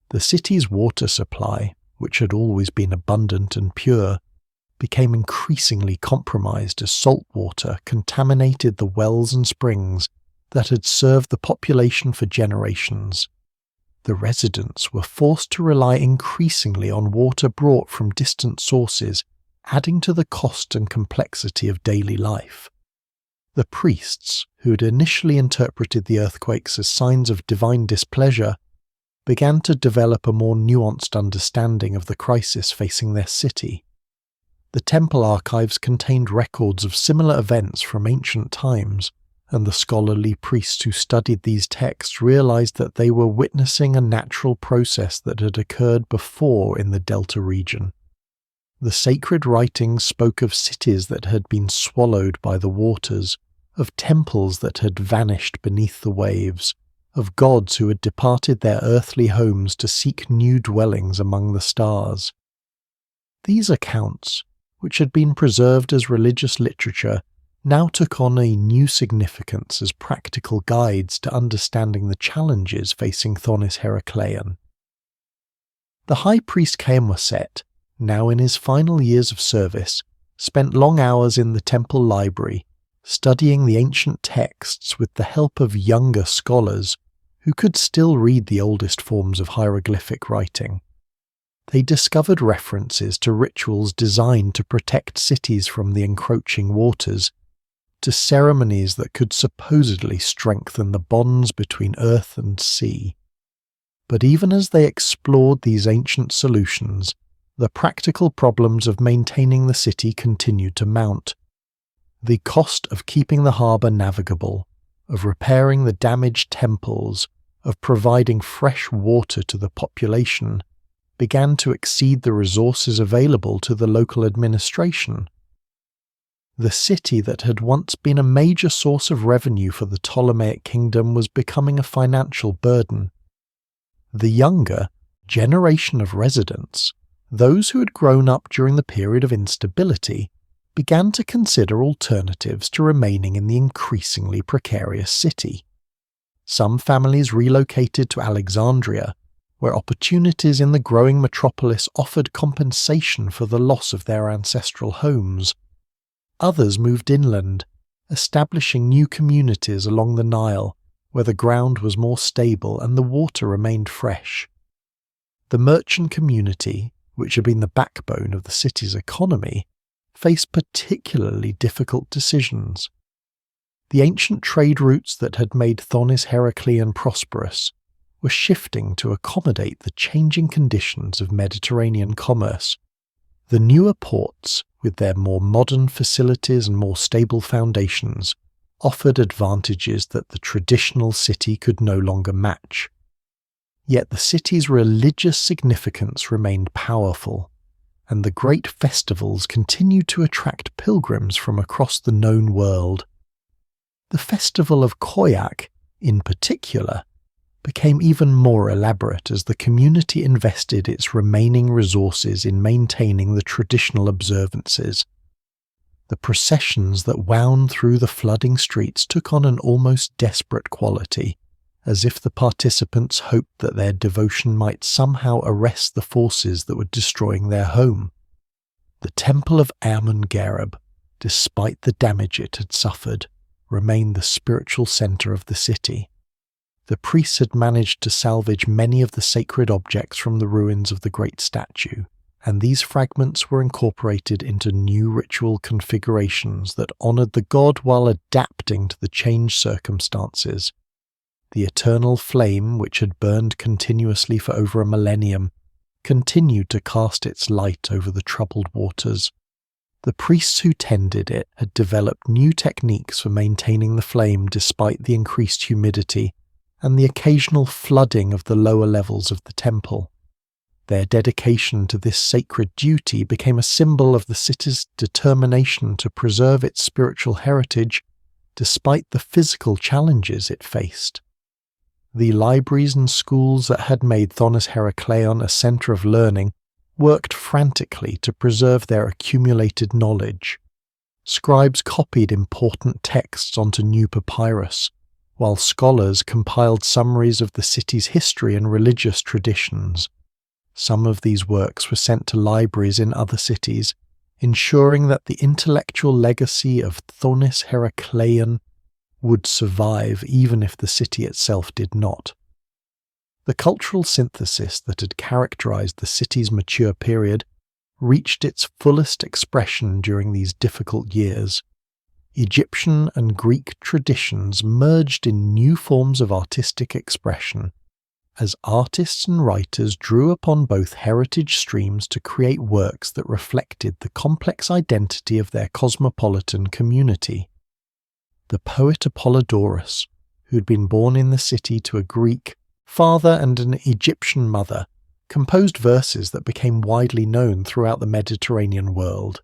The city's water supply, which had always been abundant and pure, became increasingly compromised as salt water contaminated the wells and springs that had served the population for generations. The residents were forced to rely increasingly on water brought from distant sources, adding to the cost and complexity of daily life. The priests, who had initially interpreted the earthquakes as signs of divine displeasure, began to develop a more nuanced understanding of the crisis facing their city. The temple archives contained records of similar events from ancient times, and the scholarly priests who studied these texts realized that they were witnessing a natural process that had occurred before in the Delta region. The sacred writings spoke of cities that had been swallowed by the waters, of temples that had vanished beneath the waves, of gods who had departed their earthly homes to seek new dwellings among the stars. These accounts, which had been preserved as religious literature, now took on a new significance as practical guides to understanding the challenges facing Thonis-Heracleion. The high priest Kaemwaset, now in his final years of service, spent long hours in the temple library, studying the ancient texts with the help of younger scholars who could still read the oldest forms of hieroglyphic writing. They discovered references to rituals designed to protect cities from the encroaching waters, to ceremonies that could supposedly strengthen the bonds between earth and sea. But even as they explored these ancient solutions, the practical problems of maintaining the city continued to mount. The cost of keeping the harbour navigable, of repairing the damaged temples, of providing fresh water to the population, began to exceed the resources available to the local administration. The city that had once been a major source of revenue for the Ptolemaic kingdom was becoming a financial burden. The younger generation of residents, those who had grown up during the period of instability, began to consider alternatives to remaining in the increasingly precarious city. Some families relocated to Alexandria, where opportunities in the growing metropolis offered compensation for the loss of their ancestral homes. Others moved inland, establishing new communities along the Nile, where the ground was more stable and the water remained fresh. The merchant community, which had been the backbone of the city's economy, faced particularly difficult decisions. The ancient trade routes that had made Thonis-Heracleion prosperous were shifting to accommodate the changing conditions of Mediterranean commerce. The newer ports, with their more modern facilities and more stable foundations, offered advantages that the traditional city could no longer match. Yet the city's religious significance remained powerful, and the great festivals continued to attract pilgrims from across the known world. The festival of Koyak, in particular, became even more elaborate as the community invested its remaining resources in maintaining the traditional observances. The processions that wound through the flooding streets took on an almost desperate quality, as if the participants hoped that their devotion might somehow arrest the forces that were destroying their home. The temple of Amun, despite the damage it had suffered, remained the spiritual centre of the city. The priests had managed to salvage many of the sacred objects from the ruins of the great statue, and these fragments were incorporated into new ritual configurations that honoured the god while adapting to the changed circumstances. The eternal flame, which had burned continuously for over a millennium, continued to cast its light over the troubled waters. The priests who tended it had developed new techniques for maintaining the flame despite the increased humidity and the occasional flooding of the lower levels of the temple. Their dedication to this sacred duty became a symbol of the city's determination to preserve its spiritual heritage despite the physical challenges it faced. The libraries and schools that had made Thonis-Heracleion a centre of learning worked frantically to preserve their accumulated knowledge. Scribes copied important texts onto new papyrus, while scholars compiled summaries of the city's history and religious traditions. Some of these works were sent to libraries in other cities, ensuring that the intellectual legacy of Thonis-Heracleion would survive even if the city itself did not. The cultural synthesis that had characterized the city's mature period reached its fullest expression during these difficult years. Egyptian and Greek traditions merged in new forms of artistic expression, as artists and writers drew upon both heritage streams to create works that reflected the complex identity of their cosmopolitan community. The poet Apollodorus, who had been born in the city to a Greek father and an Egyptian mother, composed verses that became widely known throughout the Mediterranean world.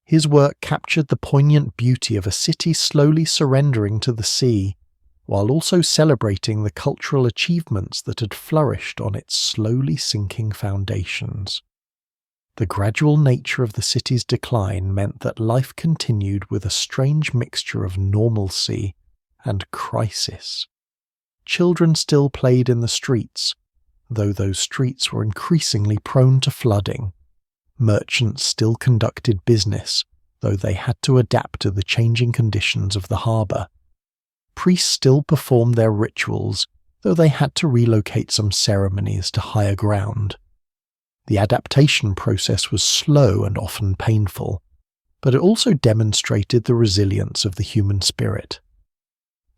His work captured the poignant beauty of a city slowly surrendering to the sea, while also celebrating the cultural achievements that had flourished on its slowly sinking foundations. The gradual nature of the city's decline meant that life continued with a strange mixture of normalcy and crisis. Children still played in the streets, though those streets were increasingly prone to flooding. Merchants still conducted business, though they had to adapt to the changing conditions of the harbour. Priests still performed their rituals, though they had to relocate some ceremonies to higher ground. The adaptation process was slow and often painful, but it also demonstrated the resilience of the human spirit.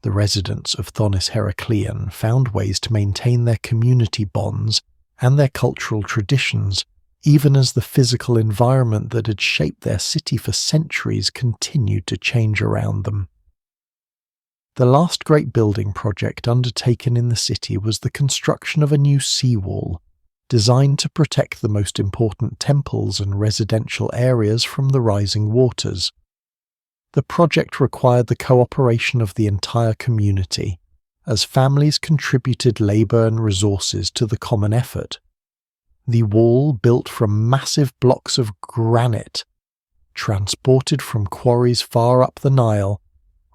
The residents of Thonis-Heracleion found ways to maintain their community bonds and their cultural traditions, even as the physical environment that had shaped their city for centuries continued to change around them. The last great building project undertaken in the city was the construction of a new seawall, designed to protect the most important temples and residential areas from the rising waters. The project required the cooperation of the entire community, as families contributed labour and resources to the common effort. The wall, built from massive blocks of granite, transported from quarries far up the Nile,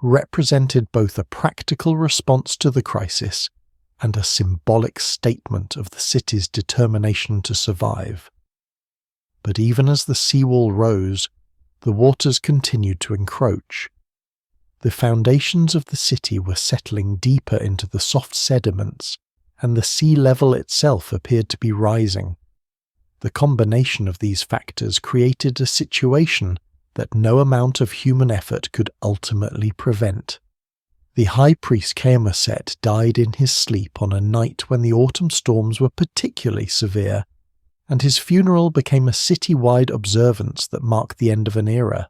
represented both a practical response to the crisis and a symbolic statement of the city's determination to survive. But even as the seawall rose, the waters continued to encroach. The foundations of the city were settling deeper into the soft sediments, and the sea level itself appeared to be rising. The combination of these factors created a situation that no amount of human effort could ultimately prevent. The high priest Kaemoset died in his sleep on a night when the autumn storms were particularly severe, and his funeral became a city-wide observance that marked the end of an era.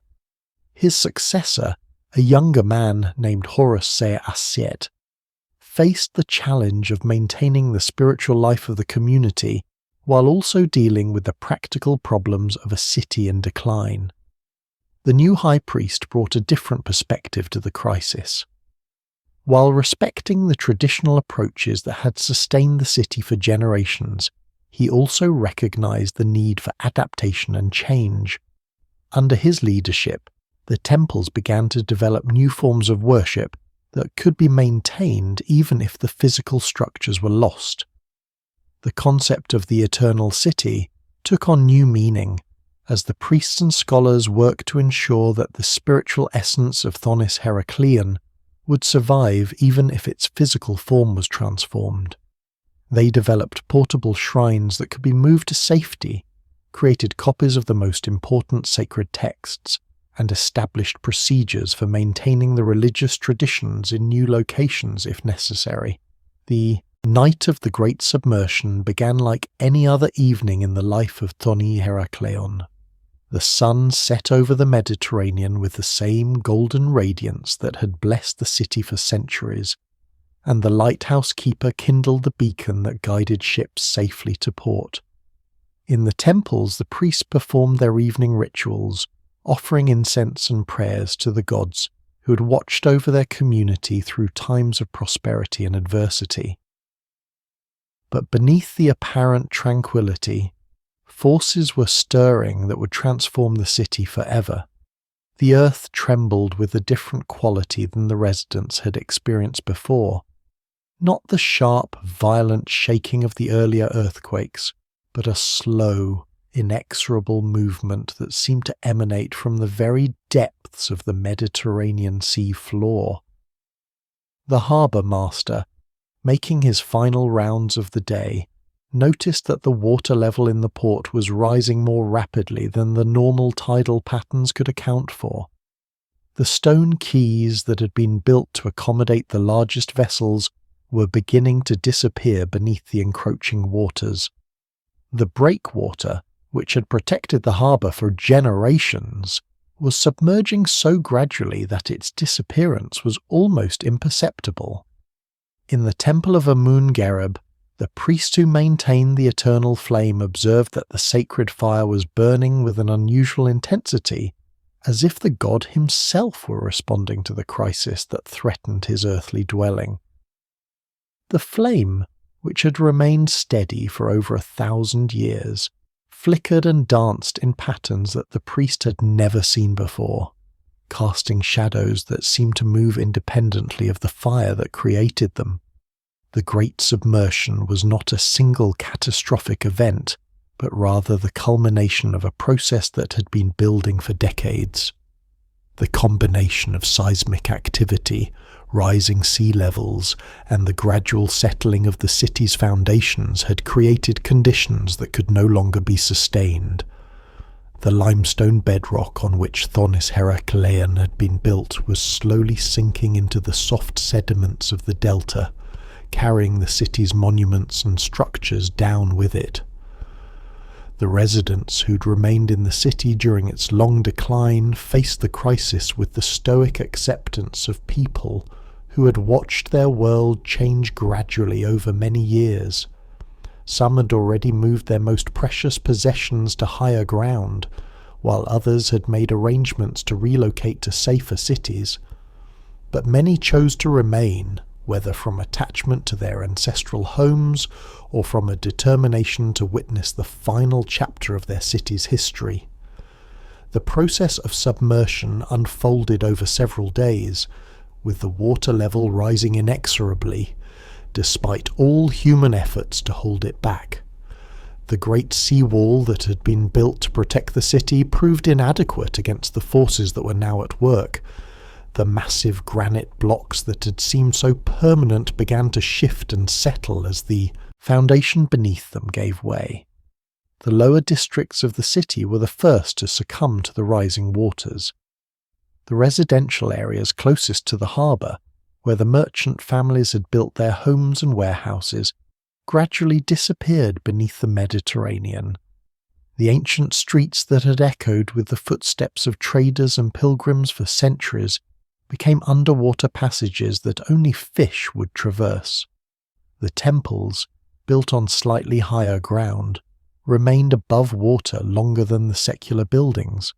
His successor, a younger man named Horus-Se-Aset, faced the challenge of maintaining the spiritual life of the community while also dealing with the practical problems of a city in decline. The new high priest brought a different perspective to the crisis. While respecting the traditional approaches that had sustained the city for generations, he also recognized the need for adaptation and change. Under his leadership, the temples began to develop new forms of worship that could be maintained even if the physical structures were lost. The concept of the eternal city took on new meaning as the priests and scholars worked to ensure that the spiritual essence of Thonis-Heracleion would survive even if its physical form was transformed. They developed portable shrines that could be moved to safety, created copies of the most important sacred texts, and established procedures for maintaining the religious traditions in new locations if necessary. The night of the Great Submersion began like any other evening in the life of Thonis-Heracleion. The sun set over the Mediterranean with the same golden radiance that had blessed the city for centuries, and the lighthouse keeper kindled the beacon that guided ships safely to port. In the temples, the priests performed their evening rituals, offering incense and prayers to the gods who had watched over their community through times of prosperity and adversity. But beneath the apparent tranquility, forces were stirring that would transform the city forever. The earth trembled with a different quality than the residents had experienced before. Not the sharp, violent shaking of the earlier earthquakes, but a slow, inexorable movement that seemed to emanate from the very depths of the Mediterranean sea floor. The harbour master, making his final rounds of the day, noticed that the water level in the port was rising more rapidly than the normal tidal patterns could account for. The stone quays that had been built to accommodate the largest vessels were beginning to disappear beneath the encroaching waters. The breakwater, which had protected the harbour for generations, was submerging so gradually that its disappearance was almost imperceptible. In the temple of Amun, the priest who maintained the eternal flame observed that the sacred fire was burning with an unusual intensity, as if the god himself were responding to the crisis that threatened his earthly dwelling. The flame, which had remained steady for over 1,000 years, flickered and danced in patterns that the priest had never seen before, casting shadows that seemed to move independently of the fire that created them. The Great Submersion was not a single catastrophic event, but rather the culmination of a process that had been building for decades. The combination of seismic activity, rising sea levels, and the gradual settling of the city's foundations had created conditions that could no longer be sustained. The limestone bedrock on which Thonis-Heracleion had been built was slowly sinking into the soft sediments of the delta, carrying the city's monuments and structures down with it. The residents who'd remained in the city during its long decline faced the crisis with the stoic acceptance of people who had watched their world change gradually over many years. Some had already moved their most precious possessions to higher ground, while others had made arrangements to relocate to safer cities. But many chose to remain, whether from attachment to their ancestral homes or from a determination to witness the final chapter of their city's history. The process of submersion unfolded over several days, with the water level rising inexorably, despite all human efforts to hold it back. The great seawall that had been built to protect the city proved inadequate against the forces that were now at work. The massive granite blocks that had seemed so permanent began to shift and settle as the foundation beneath them gave way. The lower districts of the city were the first to succumb to the rising waters. The residential areas closest to the harbour, where the merchant families had built their homes and warehouses, gradually disappeared beneath the Mediterranean. The ancient streets that had echoed with the footsteps of traders and pilgrims for centuries became underwater passages that only fish would traverse. The temples, built on slightly higher ground, remained above water longer than the secular buildings.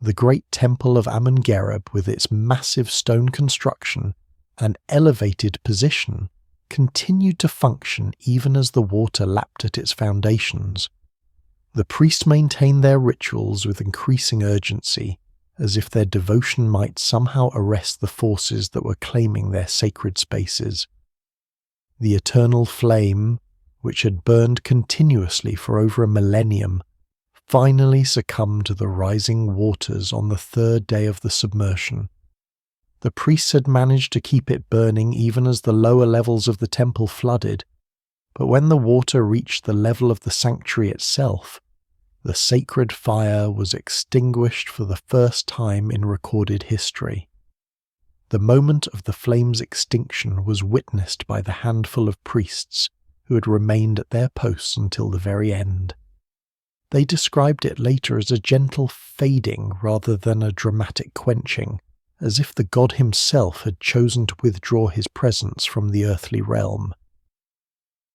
The great temple of Amun, with its massive stone construction and elevated position, continued to function even as the water lapped at its foundations. The priests maintained their rituals with increasing urgency, as if their devotion might somehow arrest the forces that were claiming their sacred spaces. The eternal flame, which had burned continuously for over a millennium, finally succumbed to the rising waters on the third day of the submersion. The priests had managed to keep it burning even as the lower levels of the temple flooded, but when the water reached the level of the sanctuary itself, the sacred fire was extinguished for the first time in recorded history. The moment of the flame's extinction was witnessed by the handful of priests who had remained at their posts until the very end. They described it later as a gentle fading rather than a dramatic quenching, as if the god himself had chosen to withdraw his presence from the earthly realm.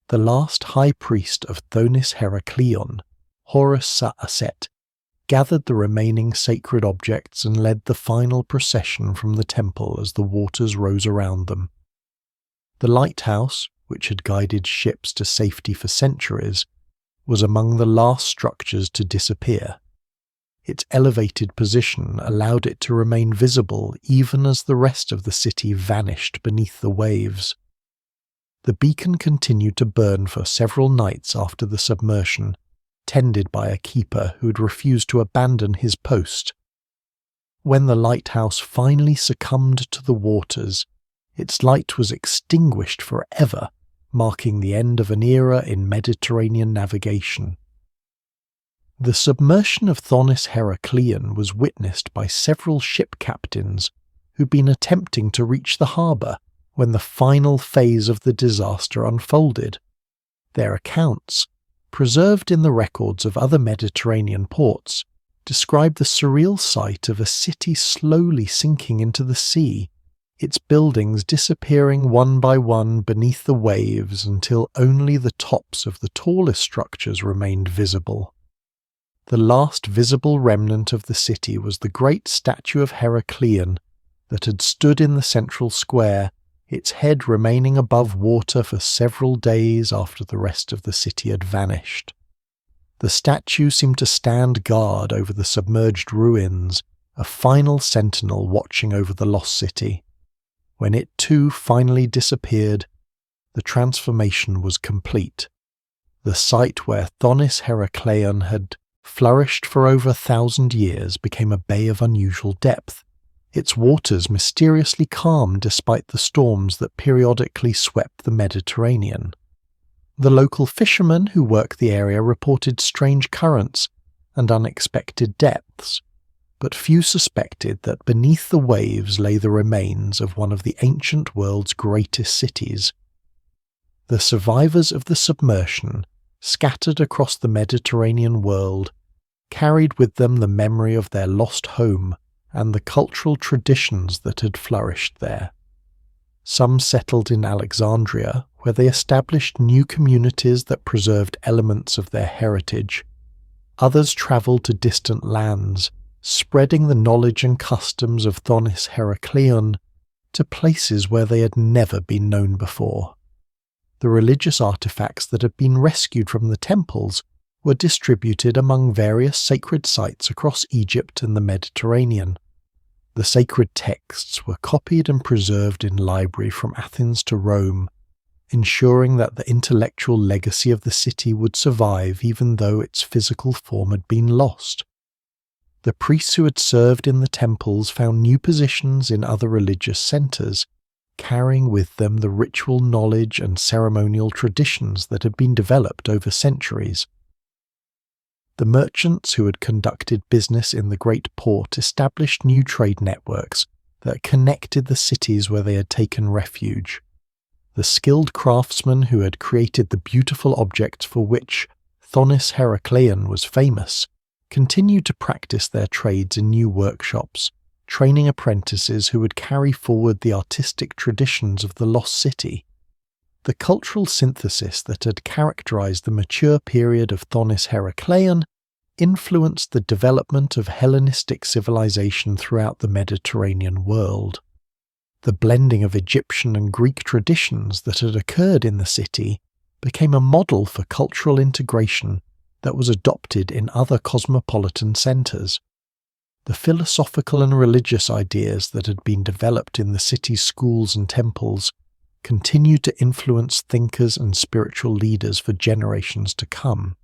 The last high priest of Thonis-Heracleion, Horus Sa-Aset, gathered the remaining sacred objects and led the final procession from the temple as the waters rose around them. The lighthouse, which had guided ships to safety for centuries, was among the last structures to disappear. Its elevated position allowed it to remain visible even as the rest of the city vanished beneath the waves. The beacon continued to burn for several nights after the submersion, tended by a keeper who had refused to abandon his post. When the lighthouse finally succumbed to the waters, its light was extinguished forever, marking the end of an era in Mediterranean navigation. The submersion of Thonis-Heracleion was witnessed by several ship captains who'd been attempting to reach the harbour when the final phase of the disaster unfolded. Their accounts, preserved in the records of other Mediterranean ports, describe the surreal sight of a city slowly sinking into the sea, its buildings disappearing one by one beneath the waves until only the tops of the tallest structures remained visible. The last visible remnant of the city was the great statue of Heracleion that had stood in the central square, its head remaining above water for several days after the rest of the city had vanished. The statue seemed to stand guard over the submerged ruins, a final sentinel watching over the lost city. When it too finally disappeared, the transformation was complete. The site where Thonis-Heracleion had flourished for over 1,000 years became a bay of unusual depth, its waters mysteriously calm despite the storms that periodically swept the Mediterranean. The local fishermen who worked the area reported strange currents and unexpected depths, but few suspected that beneath the waves lay the remains of one of the ancient world's greatest cities. The survivors of the submersion, scattered across the Mediterranean world, carried with them the memory of their lost home and the cultural traditions that had flourished there. Some settled in Alexandria, where they established new communities that preserved elements of their heritage. Others travelled to distant lands, spreading the knowledge and customs of Thonis-Heracleion to places where they had never been known before. The religious artifacts that had been rescued from the temples were distributed among various sacred sites across Egypt and the Mediterranean. The sacred texts were copied and preserved in libraries from Athens to Rome, ensuring that the intellectual legacy of the city would survive even though its physical form had been lost. The priests who had served in the temples found new positions in other religious centres, carrying with them the ritual knowledge and ceremonial traditions that had been developed over centuries. The merchants who had conducted business in the great port established new trade networks that connected the cities where they had taken refuge. The skilled craftsmen who had created the beautiful objects for which Thonis-Heracleion was famous continued to practice their trades in new workshops, training apprentices who would carry forward the artistic traditions of the lost city. The cultural synthesis that had characterized the mature period of Thonis-Heracleion influenced the development of Hellenistic civilization throughout the Mediterranean world. The blending of Egyptian and Greek traditions that had occurred in the city became a model for cultural integration that was adopted in other cosmopolitan centers. The philosophical and religious ideas that had been developed in the city's schools and temples continued to influence thinkers and spiritual leaders for generations to come.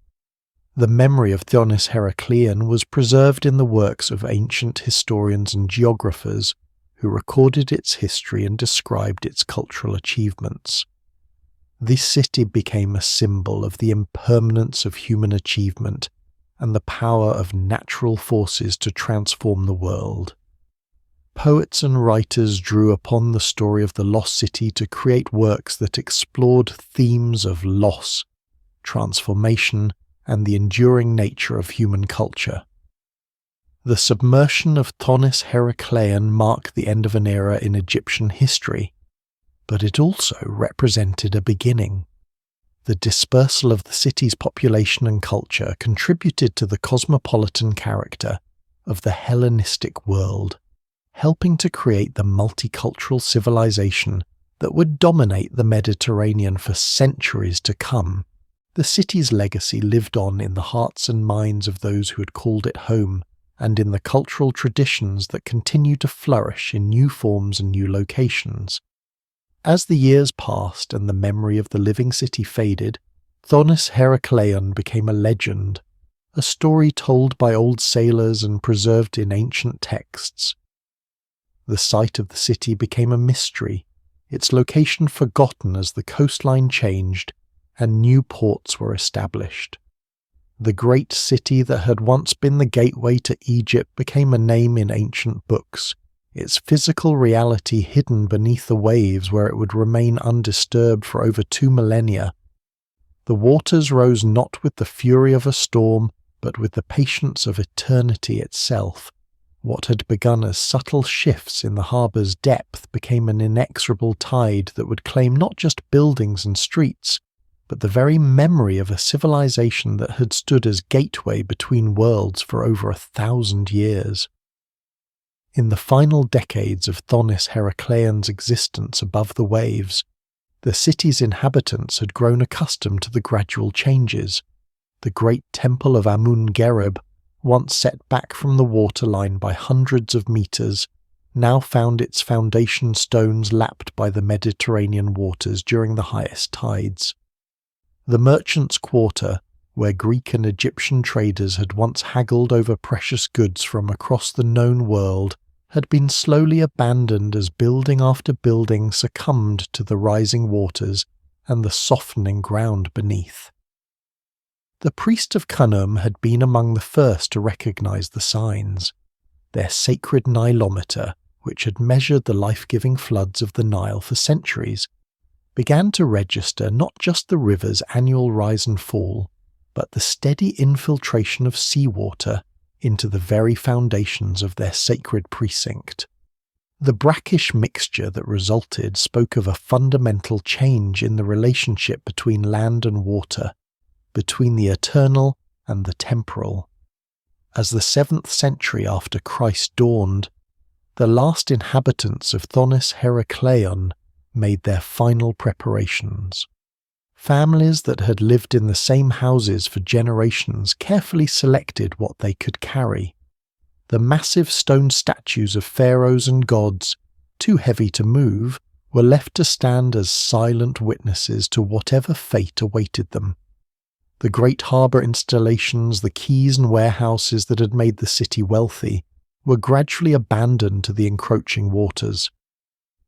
The memory of Thonis-Heracleion was preserved in the works of ancient historians and geographers who recorded its history and described its cultural achievements. This city became a symbol of the impermanence of human achievement and the power of natural forces to transform the world. Poets and writers drew upon the story of the lost city to create works that explored themes of loss, transformation, and the enduring nature of human culture. The submersion of Thonis-Heracleion marked the end of an era in Egyptian history, but it also represented a beginning. The dispersal of the city's population and culture contributed to the cosmopolitan character of the Hellenistic world, helping to create the multicultural civilization that would dominate the Mediterranean for centuries to come. The city's legacy lived on in the hearts and minds of those who had called it home, and in the cultural traditions that continue to flourish in new forms and new locations. As the years passed and the memory of the living city faded, Thonis-Heracleion became a legend, a story told by old sailors and preserved in ancient texts. The site of the city became a mystery, its location forgotten as the coastline changed and new ports were established. The great city that had once been the gateway to Egypt became a name in ancient books, its physical reality hidden beneath the waves where it would remain undisturbed for over 2 millennia. The waters rose not with the fury of a storm, but with the patience of eternity itself. What had begun as subtle shifts in the harbour's depth became an inexorable tide that would claim not just buildings and streets, but the very memory of a civilization that had stood as gateway between worlds for over 1,000 years. In the final decades of Thonis-Heracleion's existence above the waves, the city's inhabitants had grown accustomed to the gradual changes. The great temple of Amun, once set back from the waterline by hundreds of meters, now found its foundation stones lapped by the Mediterranean waters during the highest tides. The merchants' quarter, where Greek and Egyptian traders had once haggled over precious goods from across the known world, had been slowly abandoned as building after building succumbed to the rising waters and the softening ground beneath. The priest of Khnum had been among the first to recognize the signs. Their sacred Nilometer, which had measured the life-giving floods of the Nile for centuries, began to register not just the river's annual rise and fall, but the steady infiltration of seawater into the very foundations of their sacred precinct. The brackish mixture that resulted spoke of a fundamental change in the relationship between land and water, between the eternal and the temporal. As the 7th century after Christ dawned, the last inhabitants of Thonis-Heracleion made their final preparations. Families that had lived in the same houses for generations carefully selected what they could carry. The massive stone statues of pharaohs and gods, too heavy to move, were left to stand as silent witnesses to whatever fate awaited them. The great harbour installations, the quays and warehouses that had made the city wealthy, were gradually abandoned to the encroaching waters.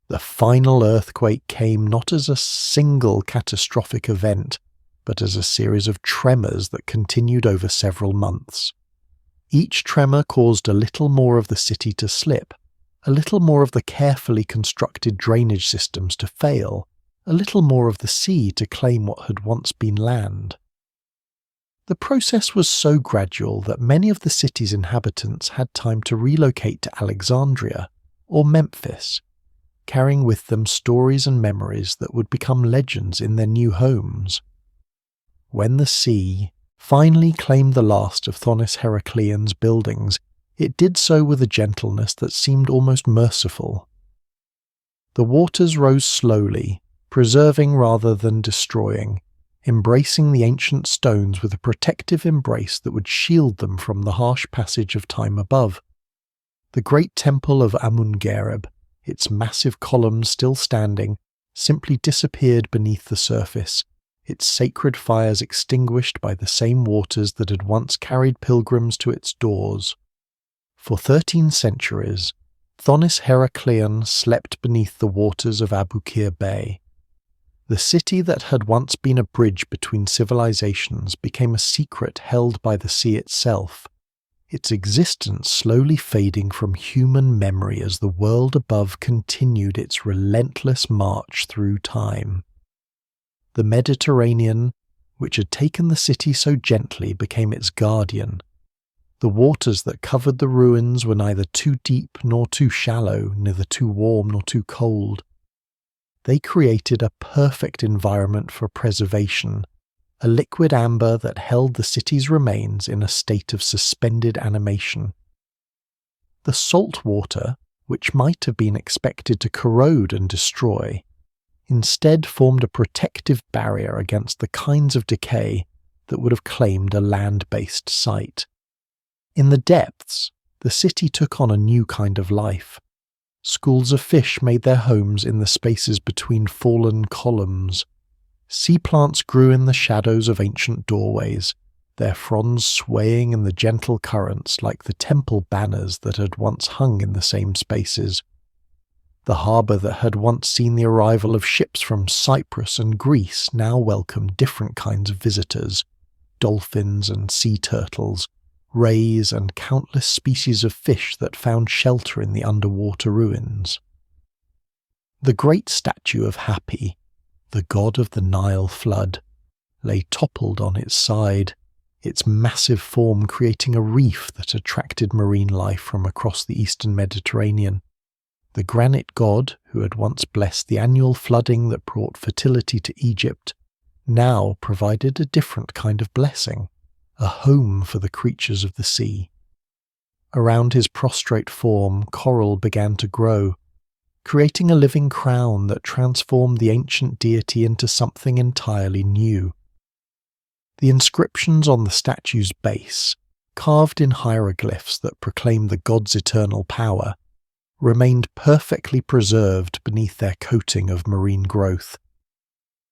The final earthquake came not as a single catastrophic event, but as a series of tremors that continued over several months. Each tremor caused a little more of the city to slip, a little more of the carefully constructed drainage systems to fail, a little more of the sea to claim what had once been land. The process was so gradual that many of the city's inhabitants had time to relocate to Alexandria or Memphis, carrying with them stories and memories that would become legends in their new homes. When the sea finally claimed the last of Thonis-Heracleion's buildings, it did so with a gentleness that seemed almost merciful. The waters rose slowly, preserving rather than destroying, embracing the ancient stones with a protective embrace that would shield them from the harsh passage of time above. The great temple of Amun, its massive columns still standing, simply disappeared beneath the surface, its sacred fires extinguished by the same waters that had once carried pilgrims to its doors. For 13 centuries, Thonis-Heracleion slept beneath the waters of Abukir Bay. The city that had once been a bridge between civilizations became a secret held by the sea itself, its existence slowly fading from human memory as the world above continued its relentless march through time. The Mediterranean, which had taken the city so gently, became its guardian. The waters that covered the ruins were neither too deep nor too shallow, neither too warm nor too cold. They created a perfect environment for preservation, a liquid amber that held the city's remains in a state of suspended animation. The salt water, which might have been expected to corrode and destroy, instead formed a protective barrier against the kinds of decay that would have claimed a land-based site. In the depths, the city took on a new kind of life. Schools of fish made their homes in the spaces between fallen columns. Sea plants grew in the shadows of ancient doorways, their fronds swaying in the gentle currents like the temple banners that had once hung in the same spaces. The harbour that had once seen the arrival of ships from Cyprus and Greece now welcomed different kinds of visitors: dolphins and sea turtles, rays and countless species of fish that found shelter in the underwater ruins. The great statue of Hapi, the god of the Nile flood, lay toppled on its side, its massive form creating a reef that attracted marine life from across the eastern Mediterranean. The granite god, who had once blessed the annual flooding that brought fertility to Egypt, now provided a different kind of blessing, a home for the creatures of the sea. Around his prostrate form, coral began to grow, creating a living crown that transformed the ancient deity into something entirely new. The inscriptions on the statue's base, carved in hieroglyphs that proclaimed the god's eternal power, remained perfectly preserved beneath their coating of marine growth.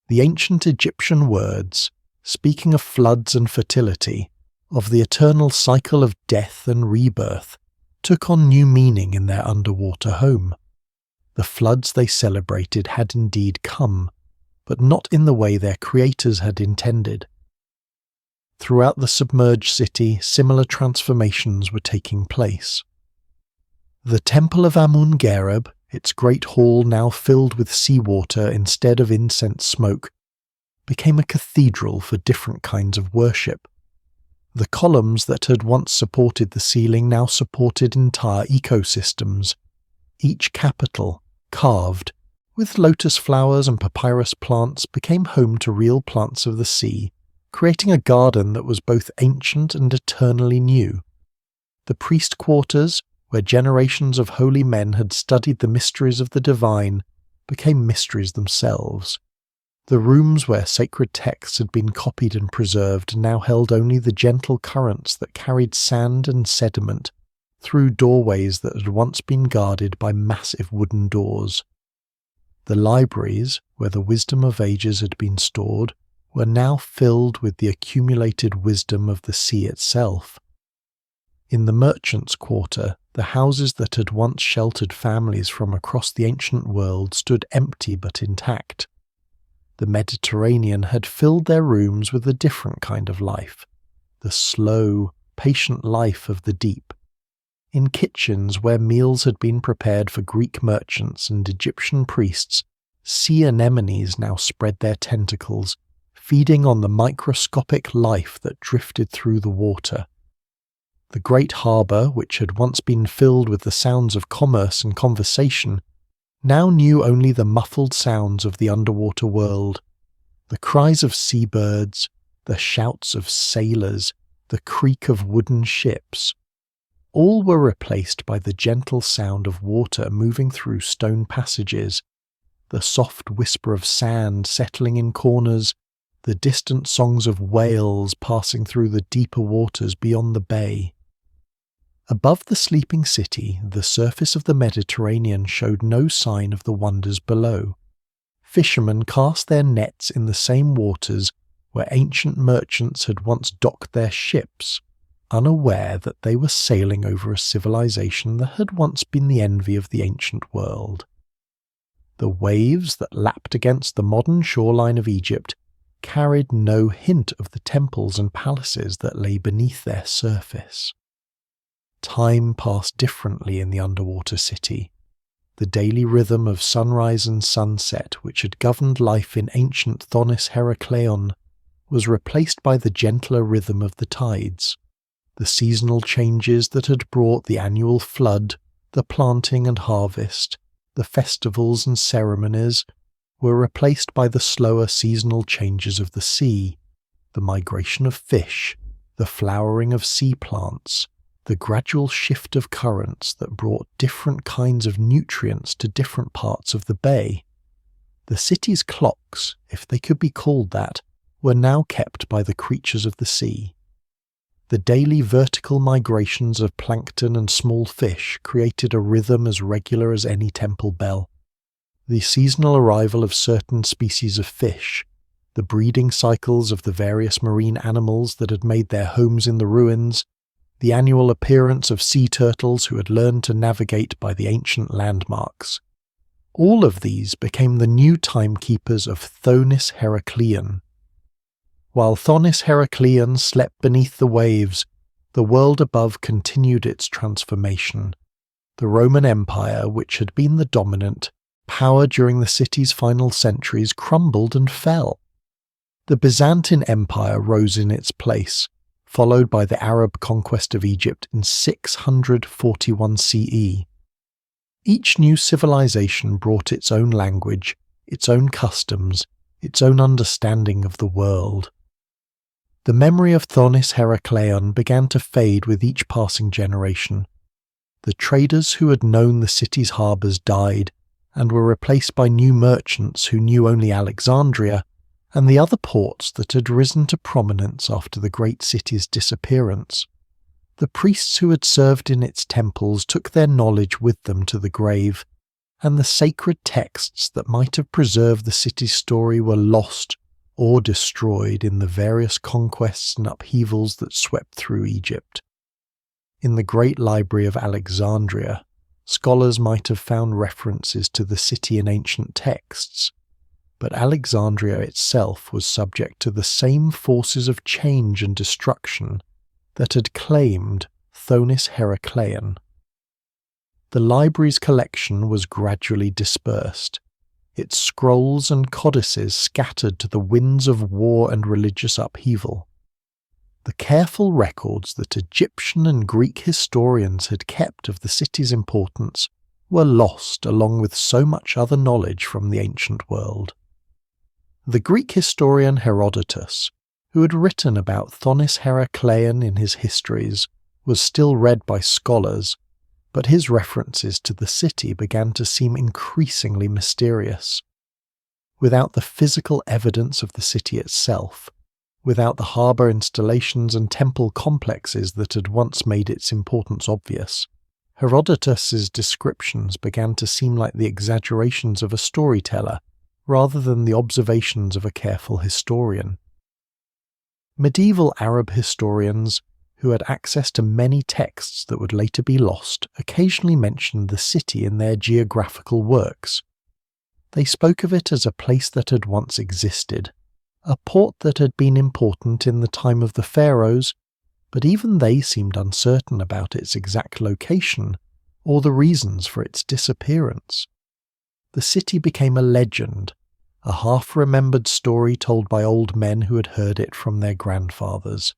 The ancient Egyptian words, speaking of floods and fertility, of the eternal cycle of death and rebirth, took on new meaning in their underwater home. The floods they celebrated had indeed come, but not in the way their creators had intended. Throughout the submerged city, similar transformations were taking place. The temple of Amun, its great hall now filled with seawater instead of incense smoke, became a cathedral for different kinds of worship. The columns that had once supported the ceiling now supported entire ecosystems. Each capital, carved, with lotus flowers and papyrus plants, became home to real plants of the sea, creating a garden that was both ancient and eternally new. The priest quarters, where generations of holy men had studied the mysteries of the divine, became mysteries themselves. The rooms where sacred texts had been copied and preserved now held only the gentle currents that carried sand and sediment through doorways that had once been guarded by massive wooden doors. The libraries, where the wisdom of ages had been stored, were now filled with the accumulated wisdom of the sea itself. In the merchants' quarter, the houses that had once sheltered families from across the ancient world stood empty but intact. The Mediterranean had filled their rooms with a different kind of life, the slow, patient life of the deep. In kitchens where meals had been prepared for Greek merchants and Egyptian priests, sea anemones now spread their tentacles, feeding on the microscopic life that drifted through the water. The great harbour, which had once been filled with the sounds of commerce and conversation, now knew only the muffled sounds of the underwater world, the cries of seabirds, the shouts of sailors, the creak of wooden ships. All were replaced by the gentle sound of water moving through stone passages, the soft whisper of sand settling in corners, the distant songs of whales passing through the deeper waters beyond the bay. Above the sleeping city, the surface of the Mediterranean showed no sign of the wonders below. Fishermen cast their nets in the same waters where ancient merchants had once docked their ships, unaware that they were sailing over a civilization that had once been the envy of the ancient world. The waves that lapped against the modern shoreline of Egypt carried no hint of the temples and palaces that lay beneath their surface. Time passed differently in the underwater city. The daily rhythm of sunrise and sunset, which had governed life in ancient Thonis-Heracleion, was replaced by the gentler rhythm of the tides. The seasonal changes that had brought the annual flood, the planting and harvest, the festivals and ceremonies, were replaced by the slower seasonal changes of the sea, the migration of fish, the flowering of sea plants, the gradual shift of currents that brought different kinds of nutrients to different parts of the bay. The city's clocks, if they could be called that, were now kept by the creatures of the sea. The daily vertical migrations of plankton and small fish created a rhythm as regular as any temple bell. The seasonal arrival of certain species of fish, the breeding cycles of the various marine animals that had made their homes in the ruins, the annual appearance of sea turtles who had learned to navigate by the ancient landmarks. All of these became the new timekeepers of Thonis-Heracleion. While Thonis-Heracleion slept beneath the waves, the world above continued its transformation. The Roman Empire, which had been the dominant power during the city's final centuries, crumbled and fell. The Byzantine Empire rose in its place, followed by the Arab conquest of Egypt in 641 CE. Each new civilization brought its own language, its own customs, its own understanding of the world. The memory of Thonis-Heracleion began to fade with each passing generation. The traders who had known the city's harbours died, and were replaced by new merchants who knew only Alexandria and the other ports that had risen to prominence after the great city's disappearance. The priests who had served in its temples took their knowledge with them to the grave, and the sacred texts that might have preserved the city's story were lost or destroyed in the various conquests and upheavals that swept through Egypt. In the great library of Alexandria, scholars might have found references to the city in ancient texts, but Alexandria itself was subject to the same forces of change and destruction that had claimed Thonis-Heracleion. The library's collection was gradually dispersed, its scrolls and codices scattered to the winds of war and religious upheaval. The careful records that Egyptian and Greek historians had kept of the city's importance were lost along with so much other knowledge from the ancient world. The Greek historian Herodotus, who had written about Thonis-Heracleion in his histories, was still read by scholars, but his references to the city began to seem increasingly mysterious. Without the physical evidence of the city itself, without the harbour installations and temple complexes that had once made its importance obvious, Herodotus's descriptions began to seem like the exaggerations of a storyteller rather than the observations of a careful historian. Medieval Arab historians, who had access to many texts that would later be lost, occasionally mentioned the city in their geographical works. They spoke of it as a place that had once existed, a port that had been important in the time of the Pharaohs, but even they seemed uncertain about its exact location or the reasons for its disappearance. The city became a legend, a half-remembered story told by old men who had heard it from their grandfathers.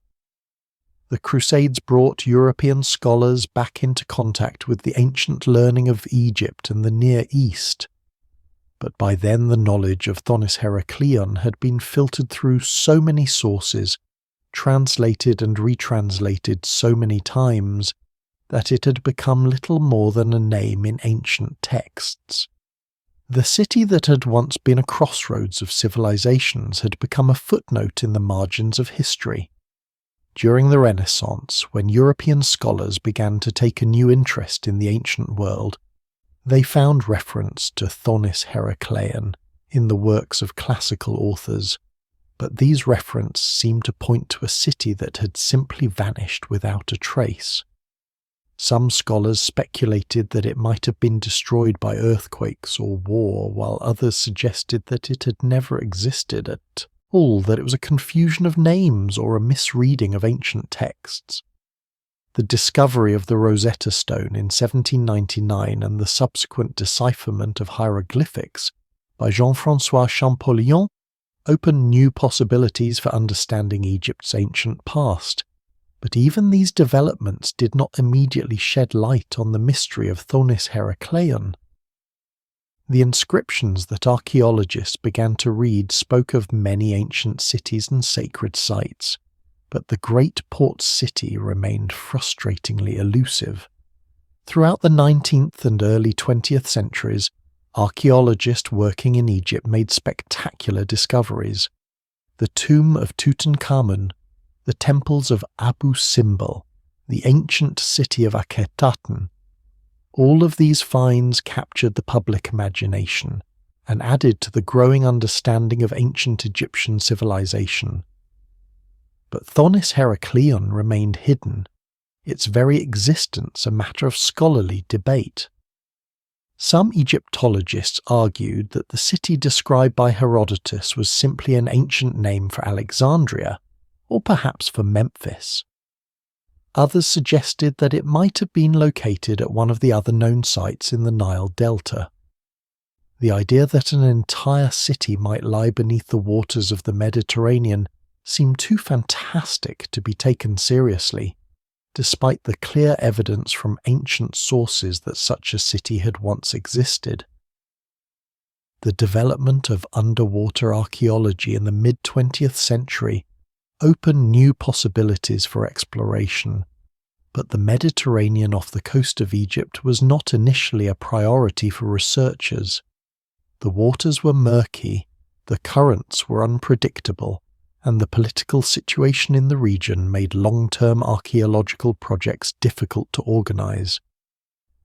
The Crusades brought European scholars back into contact with the ancient learning of Egypt and the Near East, but by then the knowledge of Thonis-Heracleion had been filtered through so many sources, translated and retranslated so many times, that it had become little more than a name in ancient texts. The city that had once been a crossroads of civilizations had become a footnote in the margins of history. During the Renaissance, when European scholars began to take a new interest in the ancient world, they found reference to Thonis-Heracleion in the works of classical authors, but these references seemed to point to a city that had simply vanished without a trace. Some scholars speculated that it might have been destroyed by earthquakes or war, while others suggested that it had never existed at all, that it was a confusion of names or a misreading of ancient texts. The discovery of the Rosetta Stone in 1799 and the subsequent decipherment of hieroglyphics by Jean-François Champollion opened new possibilities for understanding Egypt's ancient past. But even these developments did not immediately shed light on the mystery of Thonis-Heracleion. The inscriptions that archaeologists began to read spoke of many ancient cities and sacred sites, but the great port city remained frustratingly elusive. Throughout the 19th and early 20th centuries, archaeologists working in Egypt made spectacular discoveries. The tomb of Tutankhamun, the temples of Abu Simbel, the ancient city of Akhetaten. All of these finds captured the public imagination and added to the growing understanding of ancient Egyptian civilization. But Thonis-Heracleion remained hidden, its very existence a matter of scholarly debate. Some Egyptologists argued that the city described by Herodotus was simply an ancient name for Alexandria, or perhaps for Memphis. Others suggested that it might have been located at one of the other known sites in the Nile Delta. The idea that an entire city might lie beneath the waters of the Mediterranean seemed too fantastic to be taken seriously, despite the clear evidence from ancient sources that such a city had once existed. The development of underwater archaeology in the mid-20th century opened new possibilities for exploration, but the Mediterranean off the coast of Egypt was not initially a priority for researchers. The waters were murky, the currents were unpredictable, and the political situation in the region made long-term archaeological projects difficult to organize.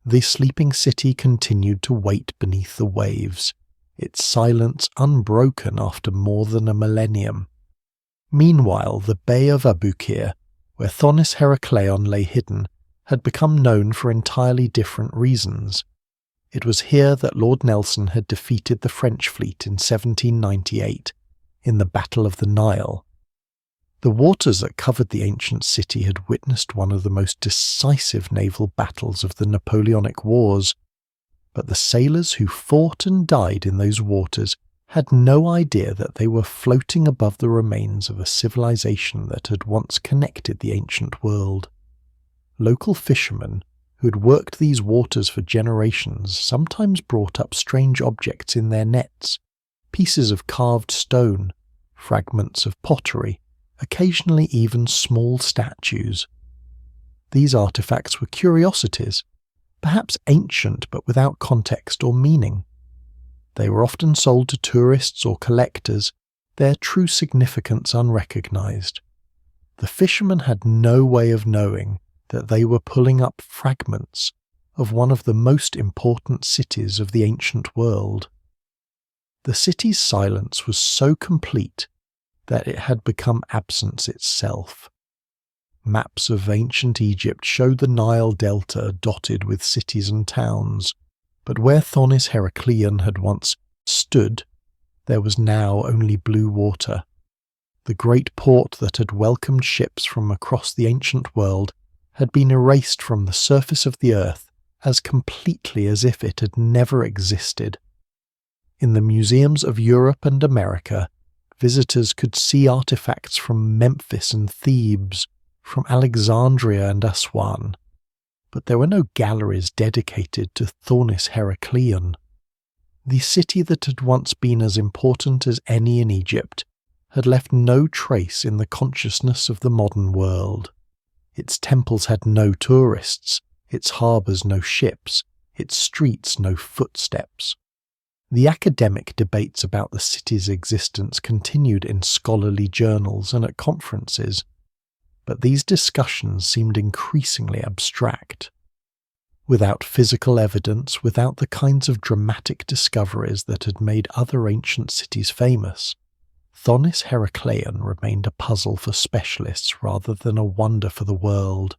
The sleeping city continued to wait beneath the waves, its silence unbroken after more than a millennium. Meanwhile, the Bay of Abukir, where Thonis-Heracleion lay hidden, had become known for entirely different reasons. It was here that Lord Nelson had defeated the French fleet in 1798, in the Battle of the Nile. The waters that covered the ancient city had witnessed one of the most decisive naval battles of the Napoleonic Wars, but the sailors who fought and died in those waters had no idea that they were floating above the remains of a civilization that had once connected the ancient world. Local fishermen, who had worked these waters for generations, sometimes brought up strange objects in their nets, pieces of carved stone, fragments of pottery, occasionally even small statues. These artifacts were curiosities, perhaps ancient but without context or meaning. They were often sold to tourists or collectors, their true significance unrecognized. The fishermen had no way of knowing that they were pulling up fragments of one of the most important cities of the ancient world. The city's silence was so complete that it had become absence itself. Maps of ancient Egypt showed the Nile Delta dotted with cities and towns, but where Thonis-Heracleion had once stood, there was now only blue water. The great port that had welcomed ships from across the ancient world had been erased from the surface of the earth as completely as if it had never existed. In the museums of Europe and America, visitors could see artifacts from Memphis and Thebes, from Alexandria and Aswan, but there were no galleries dedicated to Thonis-Heracleion. The city that had once been as important as any in Egypt had left no trace in the consciousness of the modern world. Its temples had no tourists, its harbours no ships, its streets no footsteps. The academic debates about the city's existence continued in scholarly journals and at conferences, but these discussions seemed increasingly abstract. Without physical evidence, without the kinds of dramatic discoveries that had made other ancient cities famous, Thonis-Heracleion remained a puzzle for specialists rather than a wonder for the world.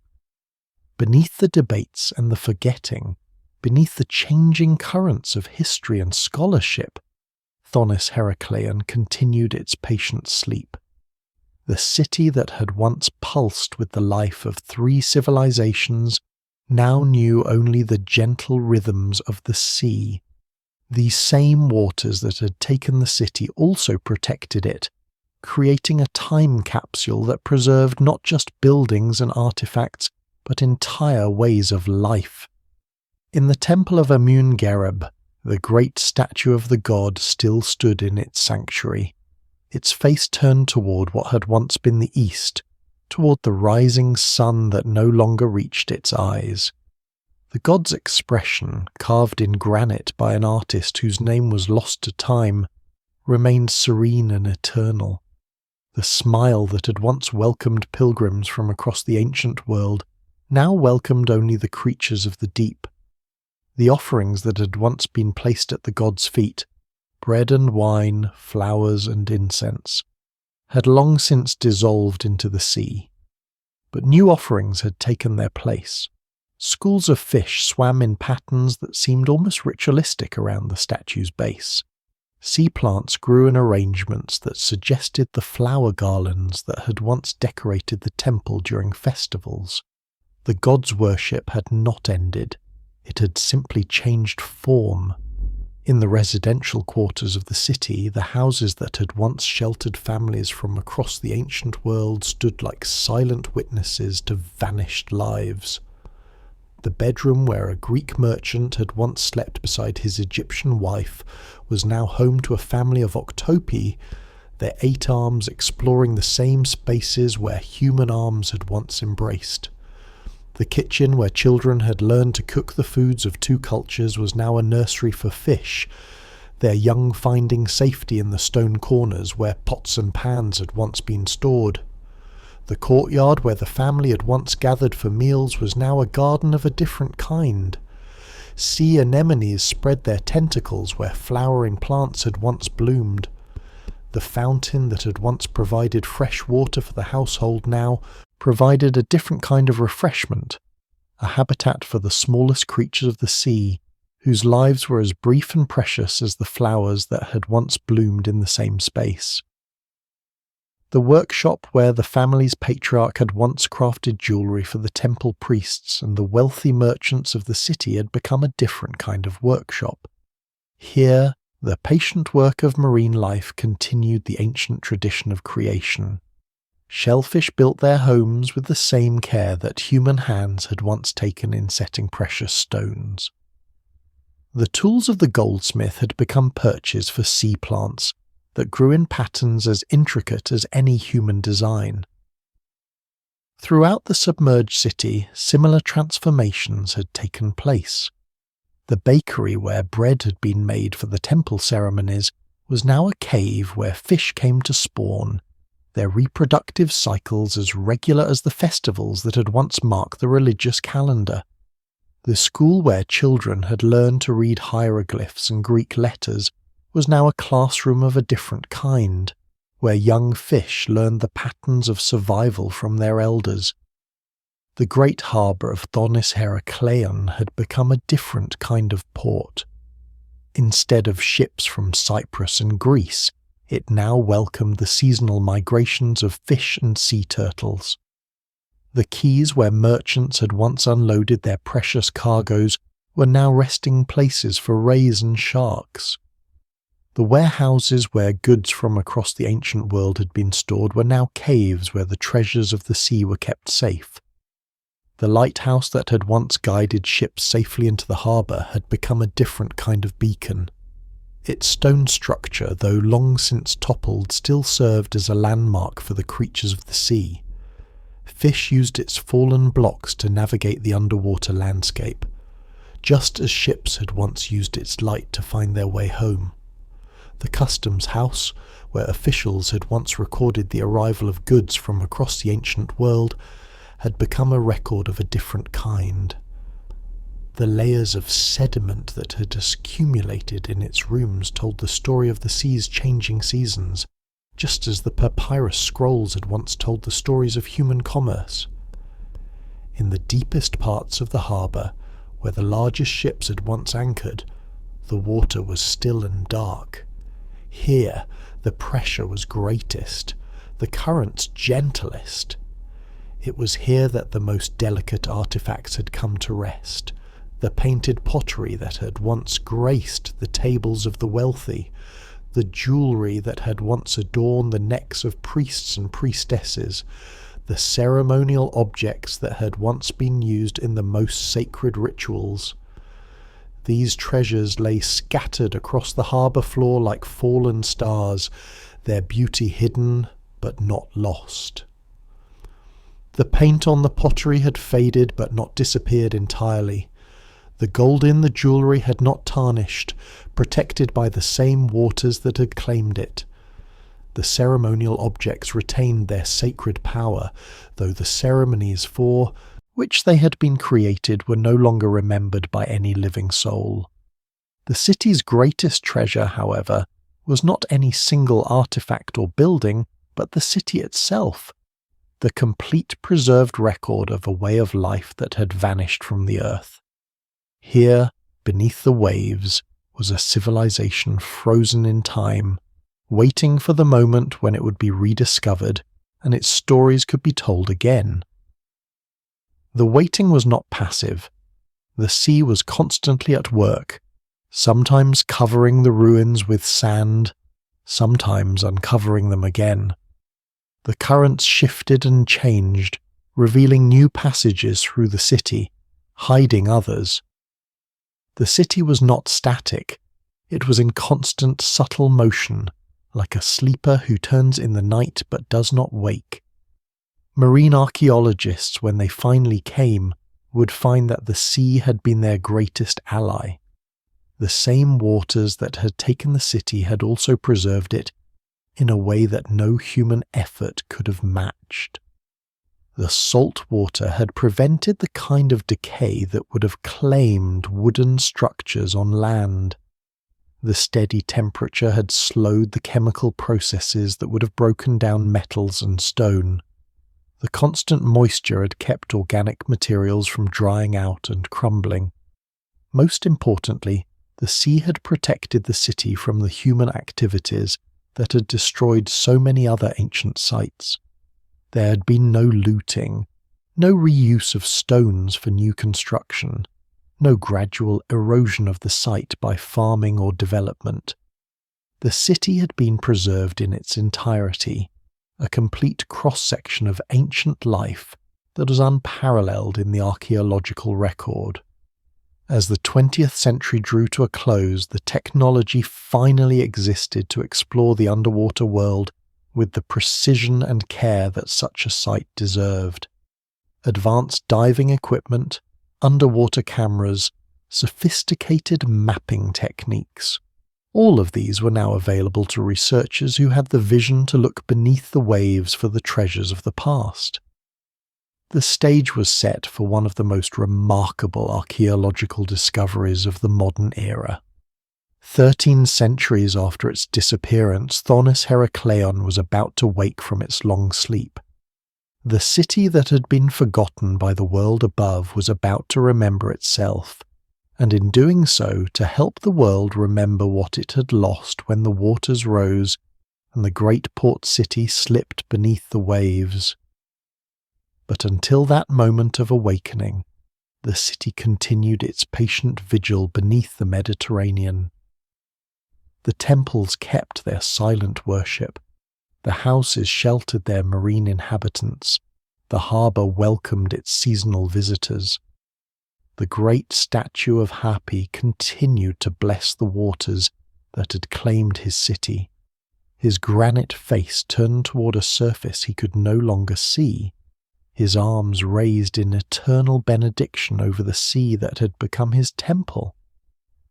Beneath the debates and the forgetting, beneath the changing currents of history and scholarship, Thonis-Heracleion continued its patient sleep. The city that had once pulsed with the life of 3 civilizations now knew only the gentle rhythms of the sea, These same waters that had taken the city also protected it, creating a time capsule that preserved not just buildings and artifacts, but entire ways of life. In the temple of Amun, the great statue of the god still stood in its sanctuary, its face turned toward what had once been the east, toward the rising sun that no longer reached its eyes. The god's expression, carved in granite by an artist whose name was lost to time, remained serene and eternal. The smile that had once welcomed pilgrims from across the ancient world now welcomed only the creatures of the deep. The offerings that had once been placed at the god's feet, bread and wine, flowers and incense, had long since dissolved into the sea. But new offerings had taken their place. Schools of fish swam in patterns that seemed almost ritualistic around the statue's base. Sea plants grew in arrangements that suggested the flower garlands that had once decorated the temple during festivals. The god's worship had not ended. It had simply changed form. In the residential quarters of the city, the houses that had once sheltered families from across the ancient world stood like silent witnesses to vanished lives. The bedroom where a Greek merchant had once slept beside his Egyptian wife was now home to a family of octopi, their 8 arms exploring the same spaces where human arms had once embraced. The kitchen where children had learned to cook the foods of 2 cultures was now a nursery for fish, their young finding safety in the stone corners where pots and pans had once been stored. The courtyard where the family had once gathered for meals was now a garden of a different kind. Sea anemones spread their tentacles where flowering plants had once bloomed. The fountain that had once provided fresh water for the household now provided a different kind of refreshment, a habitat for the smallest creatures of the sea, whose lives were as brief and precious as the flowers that had once bloomed in the same space. The workshop where the family's patriarch had once crafted jewellery for the temple priests and the wealthy merchants of the city had become a different kind of workshop. Here, the patient work of marine life continued the ancient tradition of creation. Shellfish built their homes with the same care that human hands had once taken in setting precious stones. The tools of the goldsmith had become perches for sea plants that grew in patterns as intricate as any human design. Throughout the submerged city, similar transformations had taken place. The bakery where bread had been made for the temple ceremonies was now a cave where fish came to spawn, their reproductive cycles as regular as the festivals that had once marked the religious calendar. The school where children had learned to read hieroglyphs and Greek letters was now a classroom of a different kind, where young fish learned the patterns of survival from their elders. The great harbour of Thonis-Heracleion had become a different kind of port. Instead of ships from Cyprus and Greece, it now welcomed the seasonal migrations of fish and sea turtles. The quays where merchants had once unloaded their precious cargoes were now resting places for rays and sharks. The warehouses where goods from across the ancient world had been stored were now caves where the treasures of the sea were kept safe. The lighthouse that had once guided ships safely into the harbour had become a different kind of beacon. Its stone structure, though long since toppled, still served as a landmark for the creatures of the sea. Fish used its fallen blocks to navigate the underwater landscape, just as ships had once used its light to find their way home. The customs house, where officials had once recorded the arrival of goods from across the ancient world, had become a record of a different kind. The layers of sediment that had accumulated in its rooms told the story of the sea's changing seasons, just as the papyrus scrolls had once told the stories of human commerce. In the deepest parts of the harbour, where the largest ships had once anchored, the water was still and dark. Here, the pressure was greatest, the currents gentlest. It was here that the most delicate artifacts had come to rest, The painted pottery that had once graced the tables of the wealthy, the jewellery that had once adorned the necks of priests and priestesses, the ceremonial objects that had once been used in the most sacred rituals. These treasures lay scattered across the harbour floor like fallen stars, their beauty hidden but not lost. The paint on the pottery had faded but not disappeared entirely. The gold in the jewellery had not tarnished, protected by the same waters that had claimed it. The ceremonial objects retained their sacred power, though the ceremonies for which they had been created were no longer remembered by any living soul. The city's greatest treasure, however, was not any single artifact or building, but the city itself, the complete preserved record of a way of life that had vanished from the earth. Here, beneath the waves, was a civilization frozen in time, waiting for the moment when it would be rediscovered and its stories could be told again. The waiting was not passive. The sea was constantly at work, sometimes covering the ruins with sand, sometimes uncovering them again. The currents shifted and changed, revealing new passages through the city, hiding others. The city was not static. It was in constant, subtle motion, like a sleeper who turns in the night but does not wake. Marine archaeologists, when they finally came, would find that the sea had been their greatest ally. The same waters that had taken the city had also preserved it in a way that no human effort could have matched. The salt water had prevented the kind of decay that would have claimed wooden structures on land. The steady temperature had slowed the chemical processes that would have broken down metals and stone. The constant moisture had kept organic materials from drying out and crumbling. Most importantly, the sea had protected the city from the human activities that had destroyed so many other ancient sites. There had been no looting, no reuse of stones for new construction, no gradual erosion of the site by farming or development. The city had been preserved in its entirety, a complete cross-section of ancient life that was unparalleled in the archaeological record. As the 20th century drew to a close, the technology finally existed to explore the underwater world with the precision and care that such a site deserved. Advanced diving equipment, underwater cameras, sophisticated mapping techniques. All of these were now available to researchers who had the vision to look beneath the waves for the treasures of the past. The stage was set for one of the most remarkable archaeological discoveries of the modern era. 13 centuries after its disappearance, Thonis-Heracleion was about to wake from its long sleep. The city that had been forgotten by the world above was about to remember itself, and in doing so to help the world remember what it had lost when the waters rose and the great port city slipped beneath the waves. But until that moment of awakening, the city continued its patient vigil beneath the Mediterranean. The temples kept their silent worship, the houses sheltered their marine inhabitants, the harbour welcomed its seasonal visitors. The great statue of Hapi continued to bless the waters that had claimed his city, his granite face turned toward a surface he could no longer see, his arms raised in eternal benediction over the sea that had become his temple.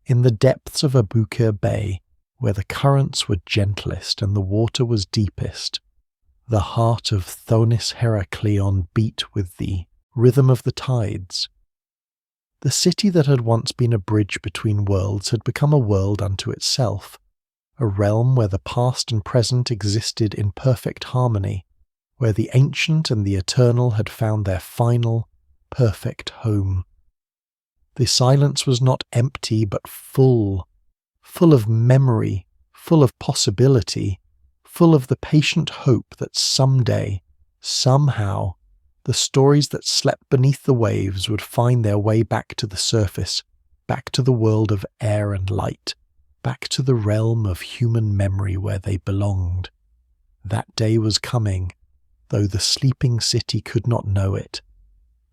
In the depths of Abukir Bay, where the currents were gentlest and the water was deepest, the heart of Thonis-Heracleion beat with the rhythm of the tides. The city that had once been a bridge between worlds had become a world unto itself, a realm where the past and present existed in perfect harmony, where the ancient and the eternal had found their final, perfect home. The silence was not empty but full of memory, full of possibility, full of the patient hope that someday, somehow, the stories that slept beneath the waves would find their way back to the surface, back to the world of air and light, back to the realm of human memory where they belonged. That day was coming, though the sleeping city could not know it.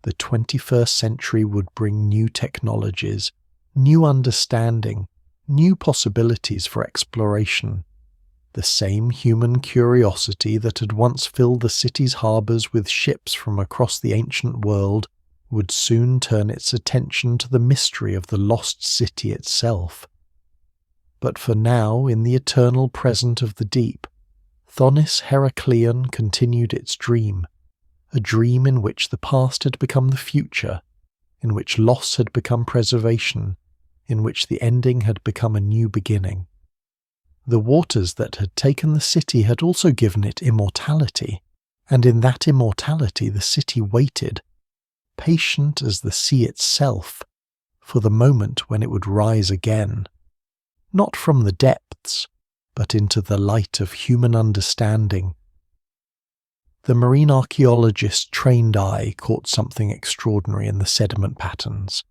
The 21st century would bring new technologies, new understanding, new possibilities for exploration. The same human curiosity that had once filled the city's harbours with ships from across the ancient world would soon turn its attention to the mystery of the lost city itself. But for now, in the eternal present of the deep, Thonis-Heracleion continued its dream, a dream in which the past had become the future, in which loss had become preservation, in which the ending had become a new beginning. The waters that had taken the city had also given it immortality, and in that immortality the city waited, patient as the sea itself, for the moment when it would rise again, not from the depths, but into the light of human understanding. The marine archaeologist's trained eye caught something extraordinary in the sediment patterns.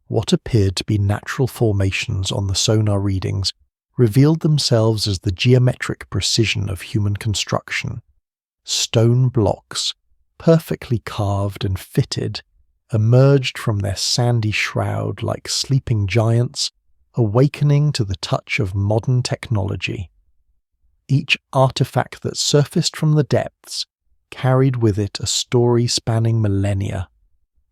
What appeared to be natural formations on the sonar readings revealed themselves as the geometric precision of human construction. Stone blocks, perfectly carved and fitted, emerged from their sandy shroud like sleeping giants, awakening to the touch of modern technology. Each artifact that surfaced from the depths carried with it a story spanning millennia.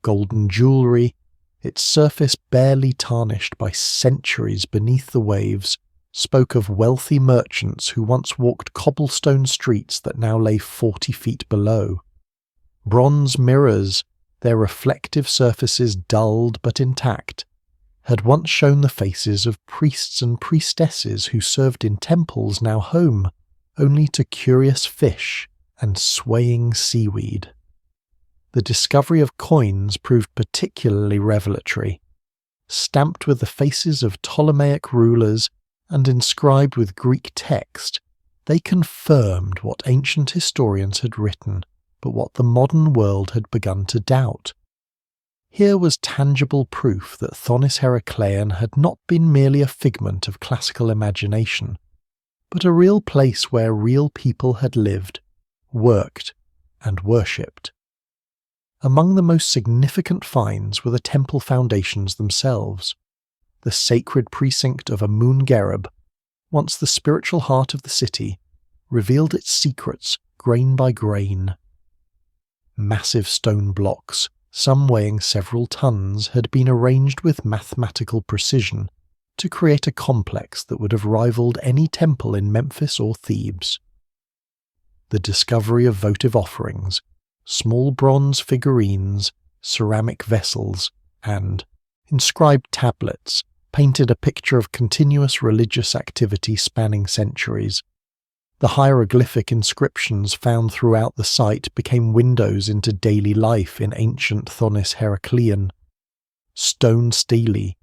Golden jewellery, its surface barely tarnished by centuries beneath the waves, spoke of wealthy merchants who once walked cobblestone streets that now lay 40 feet below. Bronze mirrors, their reflective surfaces dulled but intact, had once shown the faces of priests and priestesses who served in temples now home only to curious fish and swaying seaweed. The discovery of coins proved particularly revelatory. Stamped with the faces of Ptolemaic rulers and inscribed with Greek text, they confirmed what ancient historians had written, but what the modern world had begun to doubt. Here was tangible proof that Thonis-Heracleion had not been merely a figment of classical imagination, but a real place where real people had lived, worked, and worshipped. Among the most significant finds were the temple foundations themselves. The sacred precinct of Amun, once the spiritual heart of the city, revealed its secrets grain by grain. Massive stone blocks, some weighing several tons, had been arranged with mathematical precision to create a complex that would have rivaled any temple in Memphis or Thebes. The discovery of votive offerings, small bronze figurines, ceramic vessels, and inscribed tablets painted a picture of continuous religious activity spanning centuries. The hieroglyphic inscriptions found throughout the site became windows into daily life in ancient Thonis-Heracleion. Stone stelae,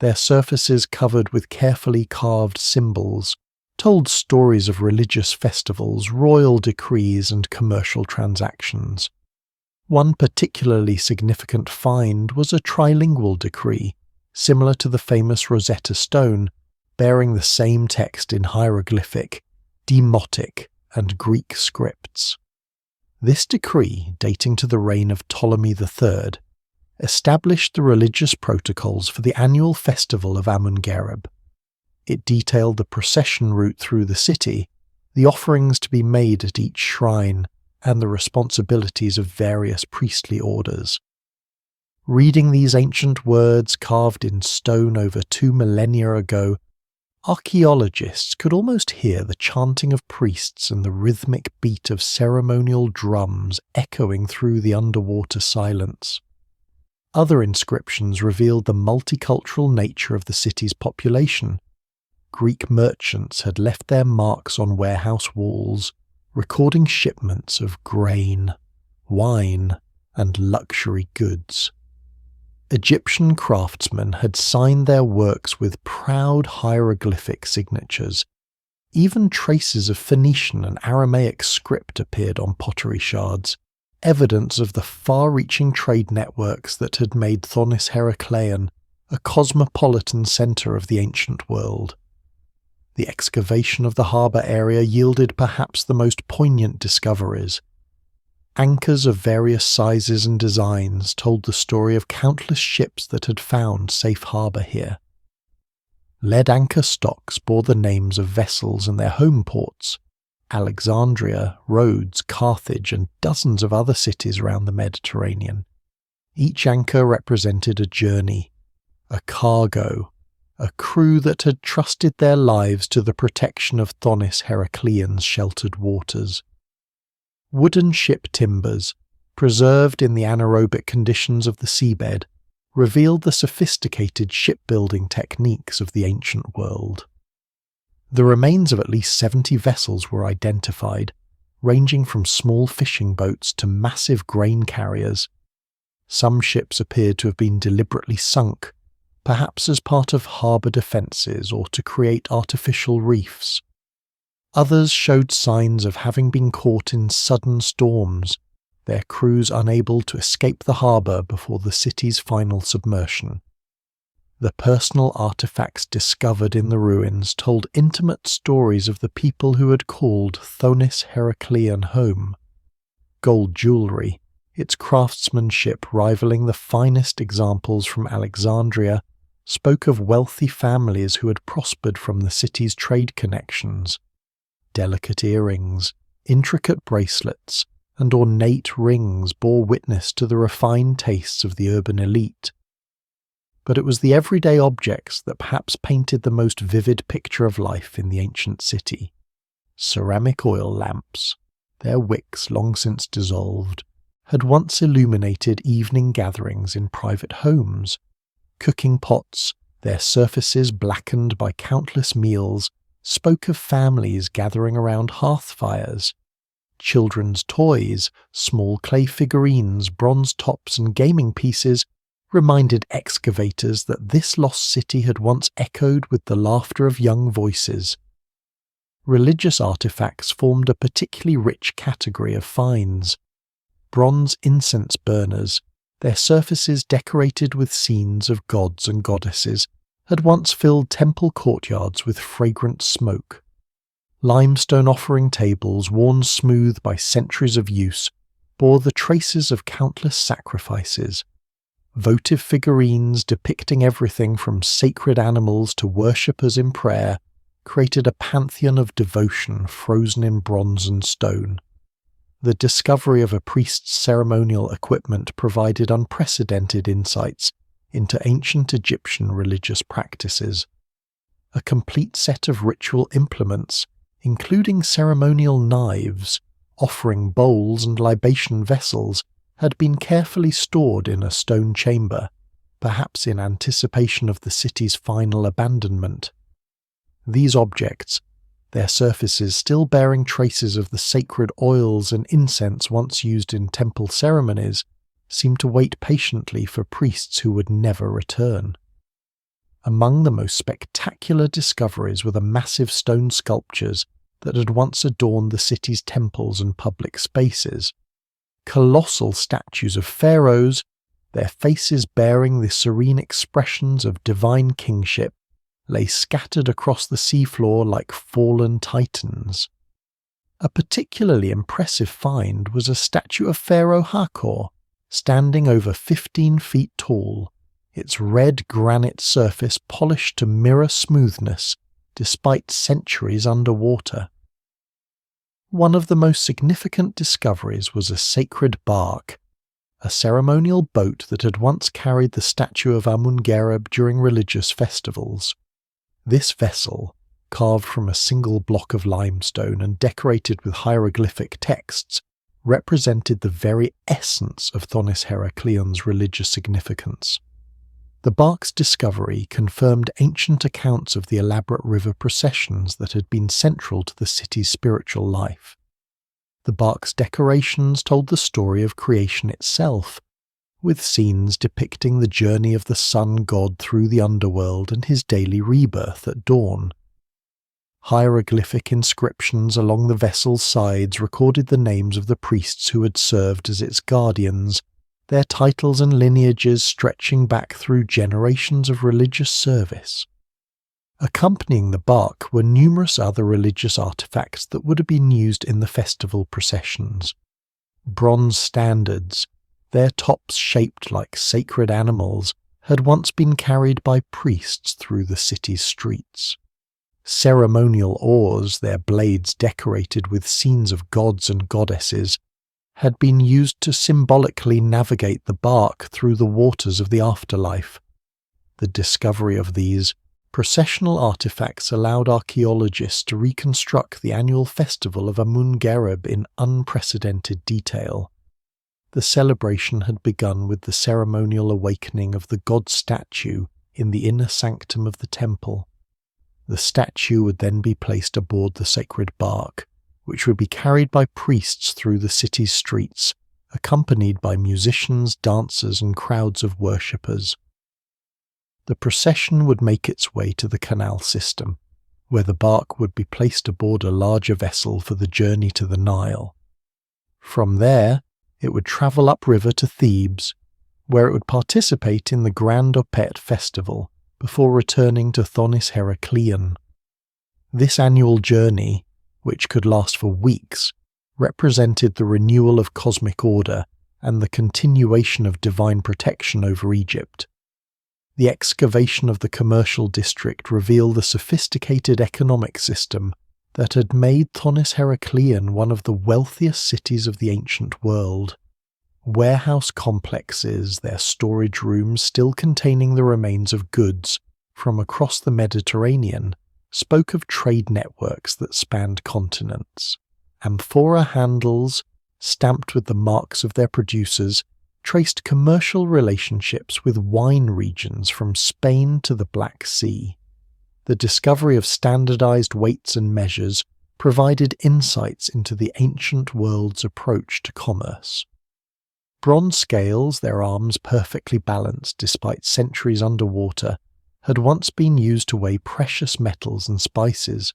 their surfaces covered with carefully carved symbols, told stories of religious festivals, royal decrees, and commercial transactions. One particularly significant find was a trilingual decree, similar to the famous Rosetta Stone, bearing the same text in hieroglyphic, Demotic, and Greek scripts. This decree, dating to the reign of Ptolemy III, established the religious protocols for the annual festival of Amun. It detailed the procession route through the city, the offerings to be made at each shrine, and the responsibilities of various priestly orders. Reading these ancient words carved in stone over 2 millennia ago, archaeologists could almost hear the chanting of priests and the rhythmic beat of ceremonial drums echoing through the underwater silence. Other inscriptions revealed the multicultural nature of the city's population. Greek merchants had left their marks on warehouse walls, recording shipments of grain, wine, and luxury goods. Egyptian craftsmen had signed their works with proud hieroglyphic signatures. Even traces of Phoenician and Aramaic script appeared on pottery shards, evidence of the far-reaching trade networks that had made Thonis-Heracleion a cosmopolitan centre of the ancient world. The excavation of the harbour area yielded perhaps the most poignant discoveries. Anchors of various sizes and designs told the story of countless ships that had found safe harbour here. Lead anchor stocks bore the names of vessels and their home ports: Alexandria, Rhodes, Carthage, and dozens of other cities around the Mediterranean. Each anchor represented a journey, a cargo, a crew that had trusted their lives to the protection of Thonis-Heracleion's sheltered waters. Wooden ship timbers, preserved in the anaerobic conditions of the seabed, revealed the sophisticated shipbuilding techniques of the ancient world. The remains of at least 70 vessels were identified, ranging from small fishing boats to massive grain carriers. Some ships appeared to have been deliberately sunk, perhaps as part of harbour defences or to create artificial reefs. Others showed signs of having been caught in sudden storms, their crews unable to escape the harbour before the city's final submersion. The personal artefacts discovered in the ruins told intimate stories of the people who had called Thonis-Heracleion home. Gold jewellery, its craftsmanship rivaling the finest examples from Alexandria, spoke of wealthy families who had prospered from the city's trade connections. Delicate earrings, intricate bracelets, and ornate rings bore witness to the refined tastes of the urban elite. But it was the everyday objects that perhaps painted the most vivid picture of life in the ancient city. Ceramic oil lamps, their wicks long since dissolved, had once illuminated evening gatherings in private homes. Cooking pots, their surfaces blackened by countless meals, spoke of families gathering around hearth fires. Children's toys, small clay figurines, bronze tops, and gaming pieces reminded excavators that this lost city had once echoed with the laughter of young voices. Religious artifacts formed a particularly rich category of finds. Bronze incense burners, their surfaces decorated with scenes of gods and goddesses, had once filled temple courtyards with fragrant smoke. Limestone offering tables, worn smooth by centuries of use, bore the traces of countless sacrifices. Votive figurines depicting everything from sacred animals to worshippers in prayer created a pantheon of devotion frozen in bronze and stone. The discovery of a priest's ceremonial equipment provided unprecedented insights into ancient Egyptian religious practices. A complete set of ritual implements, including ceremonial knives, offering bowls and libation vessels, had been carefully stored in a stone chamber, perhaps in anticipation of the city's final abandonment. These objects, their surfaces still bearing traces of the sacred oils and incense once used in temple ceremonies, seemed to wait patiently for priests who would never return. Among the most spectacular discoveries were the massive stone sculptures that had once adorned the city's temples and public spaces. Colossal statues of pharaohs, their faces bearing the serene expressions of divine kingship, lay scattered across the seafloor like fallen titans. A particularly impressive find was a statue of Pharaoh Hathor, standing over 15 feet tall, its red granite surface polished to mirror smoothness despite centuries underwater. One of the most significant discoveries was a sacred bark, a ceremonial boat that had once carried the statue of Amun during religious festivals. This vessel, carved from a single block of limestone and decorated with hieroglyphic texts, represented the very essence of Thonis-Heracleion's religious significance. The bark's discovery confirmed ancient accounts of the elaborate river processions that had been central to the city's spiritual life. The bark's decorations told the story of creation itself, with scenes depicting the journey of the sun god through the underworld and his daily rebirth at dawn. Hieroglyphic inscriptions along the vessel's sides recorded the names of the priests who had served as its guardians, their titles and lineages stretching back through generations of religious service. Accompanying the bark were numerous other religious artifacts that would have been used in the festival processions. Bronze standards, their tops shaped like sacred animals, had once been carried by priests through the city's streets. Ceremonial oars, their blades decorated with scenes of gods and goddesses, had been used to symbolically navigate the bark through the waters of the afterlife. The discovery of these processional artifacts allowed archaeologists to reconstruct the annual festival of Amun in unprecedented detail. The celebration had begun with the ceremonial awakening of the god statue in the inner sanctum of the temple. The statue would then be placed aboard the sacred bark, which would be carried by priests through the city's streets, accompanied by musicians, dancers, and crowds of worshippers. The procession would make its way to the canal system, where the bark would be placed aboard a larger vessel for the journey to the Nile. From there, it would travel upriver to Thebes, where it would participate in the grandeur festival before returning to Thonis-Heracleion. This annual journey, which could last for weeks, represented the renewal of cosmic order and the continuation of divine protection over Egypt. The excavation of the commercial district revealed the sophisticated economic system that had made Thonis-Heracleion one of the wealthiest cities of the ancient world. Warehouse complexes, their storage rooms still containing the remains of goods from across the Mediterranean, spoke of trade networks that spanned continents. Amphora handles, stamped with the marks of their producers, traced commercial relationships with wine regions from Spain to the Black Sea. The discovery of standardized weights and measures provided insights into the ancient world's approach to commerce. Bronze scales, their arms perfectly balanced despite centuries underwater, had once been used to weigh precious metals and spices.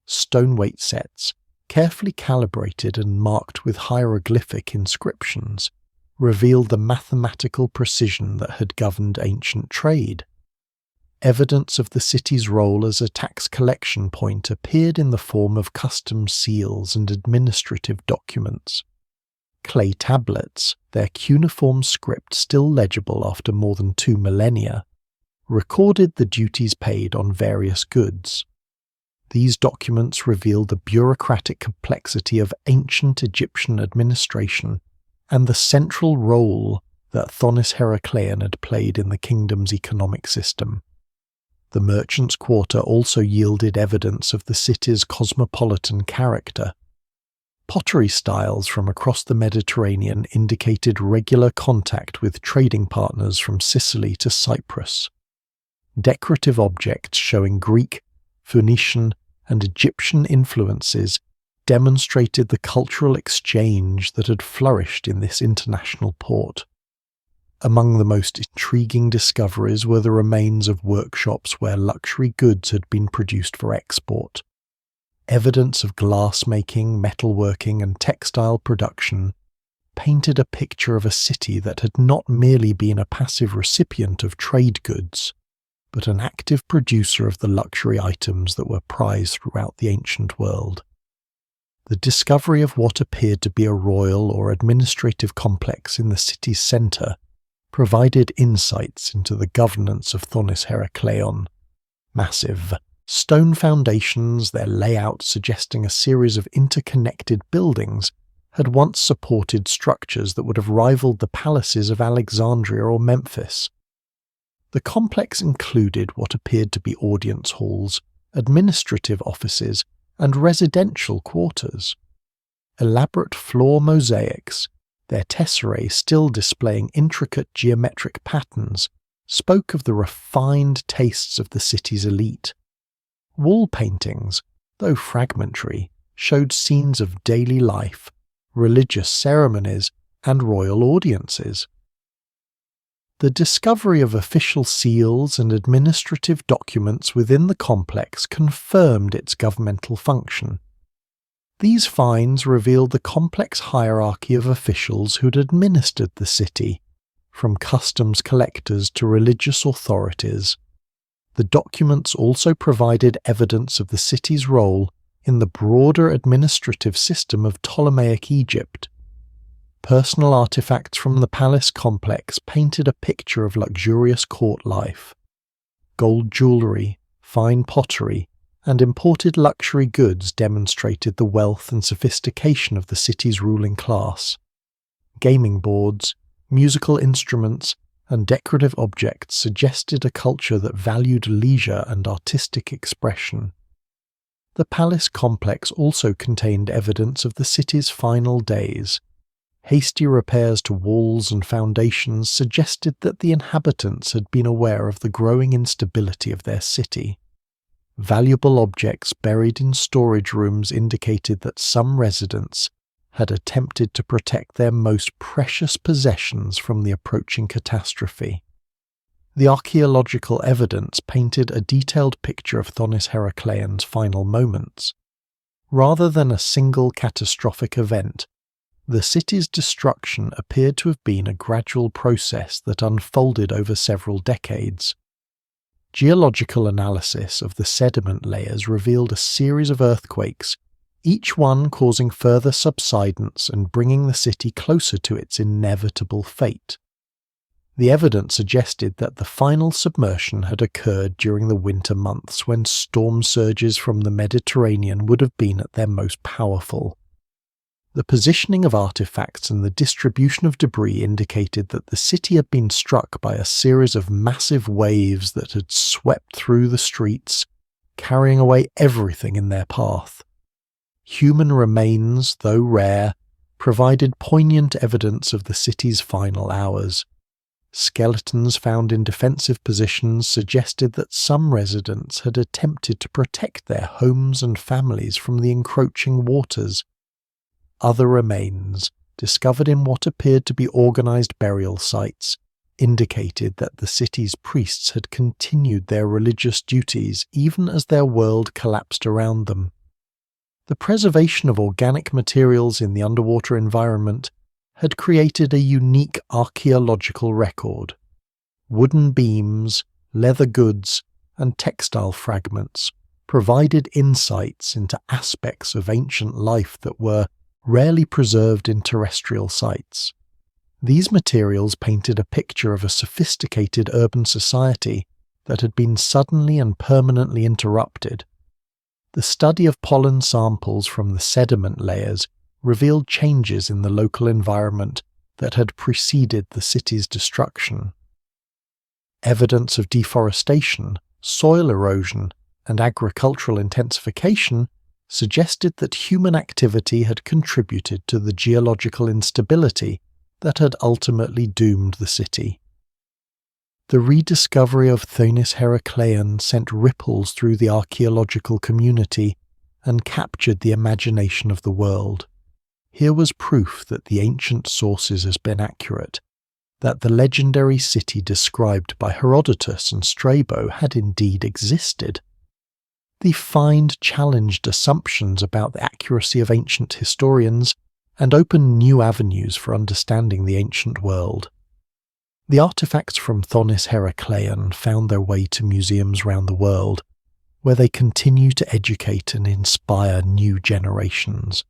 Stone weight sets, carefully calibrated and marked with hieroglyphic inscriptions, revealed the mathematical precision that had governed ancient trade. Evidence of the city's role as a tax collection point appeared in the form of customs seals and administrative documents. Clay tablets, their cuneiform script still legible after more than 2 millennia, recorded the duties paid on various goods. These documents revealed the bureaucratic complexity of ancient Egyptian administration and the central role that Thonis-Heracleion had played in the kingdom's economic system. The merchants' quarter also yielded evidence of the city's cosmopolitan character. Pottery styles from across the Mediterranean indicated regular contact with trading partners from Sicily to Cyprus. Decorative objects showing Greek, Phoenician, and Egyptian influences demonstrated the cultural exchange that had flourished in this international port. Among the most intriguing discoveries were the remains of workshops where luxury goods had been produced for export. Evidence of glass-making, metalworking, and textile production painted a picture of a city that had not merely been a passive recipient of trade goods, but an active producer of the luxury items that were prized throughout the ancient world. The discovery of what appeared to be a royal or administrative complex in the city's centre provided insights into the governance of Thonis-Heracleion. Massive stone foundations, their layout suggesting a series of interconnected buildings, had once supported structures that would have rivaled the palaces of Alexandria or Memphis. The complex included what appeared to be audience halls, administrative offices, and residential quarters. Elaborate floor mosaics, their tesserae still displaying intricate geometric patterns, spoke of the refined tastes of the city's elite. Wall paintings, though fragmentary, showed scenes of daily life, religious ceremonies, and royal audiences. The discovery of official seals and administrative documents within the complex confirmed its governmental function. These finds revealed the complex hierarchy of officials who'd administered the city, from customs collectors to religious authorities. The documents also provided evidence of the city's role in the broader administrative system of Ptolemaic Egypt. Personal artifacts from the palace complex painted a picture of luxurious court life. Gold jewellery, fine pottery, and imported luxury goods demonstrated the wealth and sophistication of the city's ruling class. Gaming boards, musical instruments, and decorative objects suggested a culture that valued leisure and artistic expression. The palace complex also contained evidence of the city's final days. Hasty repairs to walls and foundations suggested that the inhabitants had been aware of the growing instability of their city. Valuable objects buried in storage rooms indicated that some residents had attempted to protect their most precious possessions from the approaching catastrophe. The archaeological evidence painted a detailed picture of Thonis-Heracleion's final moments. Rather than a single catastrophic event, the city's destruction appeared to have been a gradual process that unfolded over several decades. Geological analysis of the sediment layers revealed a series of earthquakes, each one causing further subsidence and bringing the city closer to its inevitable fate. The evidence suggested that the final submersion had occurred during the winter months when storm surges from the Mediterranean would have been at their most powerful. The positioning of artifacts and the distribution of debris indicated that the city had been struck by a series of massive waves that had swept through the streets, carrying away everything in their path. Human remains, though rare, provided poignant evidence of the city's final hours. Skeletons found in defensive positions suggested that some residents had attempted to protect their homes and families from the encroaching waters. Other remains, discovered in what appeared to be organized burial sites, indicated that the city's priests had continued their religious duties even as their world collapsed around them. The preservation of organic materials in the underwater environment had created a unique archaeological record. Wooden beams, leather goods, and textile fragments provided insights into aspects of ancient life that were rarely preserved in terrestrial sites. These materials painted a picture of a sophisticated urban society that had been suddenly and permanently interrupted. The study of pollen samples from the sediment layers revealed changes in the local environment that had preceded the city's destruction. Evidence of deforestation, soil erosion, and agricultural intensification suggested that human activity had contributed to the geological instability that had ultimately doomed the city. The rediscovery of Thonis-Heracleion sent ripples through the archaeological community and captured the imagination of the world. Here was proof that the ancient sources had been accurate, that the legendary city described by Herodotus and Strabo had indeed existed. The find challenged assumptions about the accuracy of ancient historians and opened new avenues for understanding the ancient world. The artifacts from Thonis-Heracleion found their way to museums around the world, where they continue to educate and inspire new generations.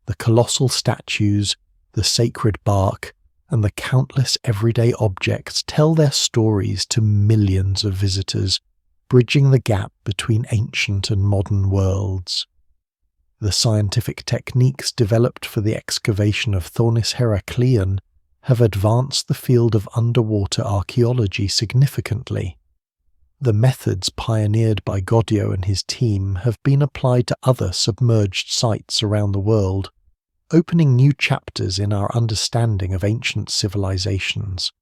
The colossal statues, the sacred bark, and the countless everyday objects tell their stories to millions of visitors, bridging the gap between ancient and modern worlds. The scientific techniques developed for the excavation of Thonis-Heracleion have advanced the field of underwater archaeology significantly. The methods pioneered by Gaudio and his team have been applied to other submerged sites around the world, opening new chapters in our understanding of ancient civilizations.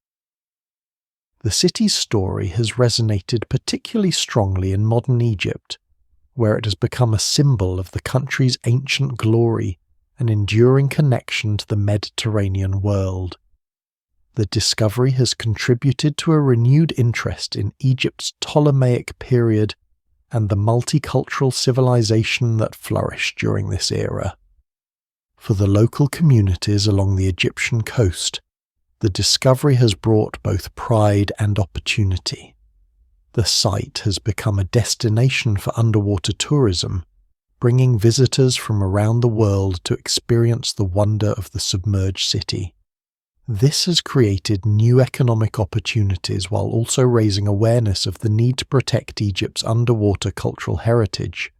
The city's story has resonated particularly strongly in modern Egypt, where it has become a symbol of the country's ancient glory and enduring connection to the Mediterranean world. the discovery has contributed to a renewed interest in Egypt's Ptolemaic period and the multicultural civilization that flourished during this era. For the local communities along the Egyptian coast, the discovery has brought both pride and opportunity. The site has become a destination for underwater tourism, bringing visitors from around the world to experience the wonder of the submerged city. This has created new economic opportunities while also raising awareness of the need to protect Egypt's underwater cultural heritage.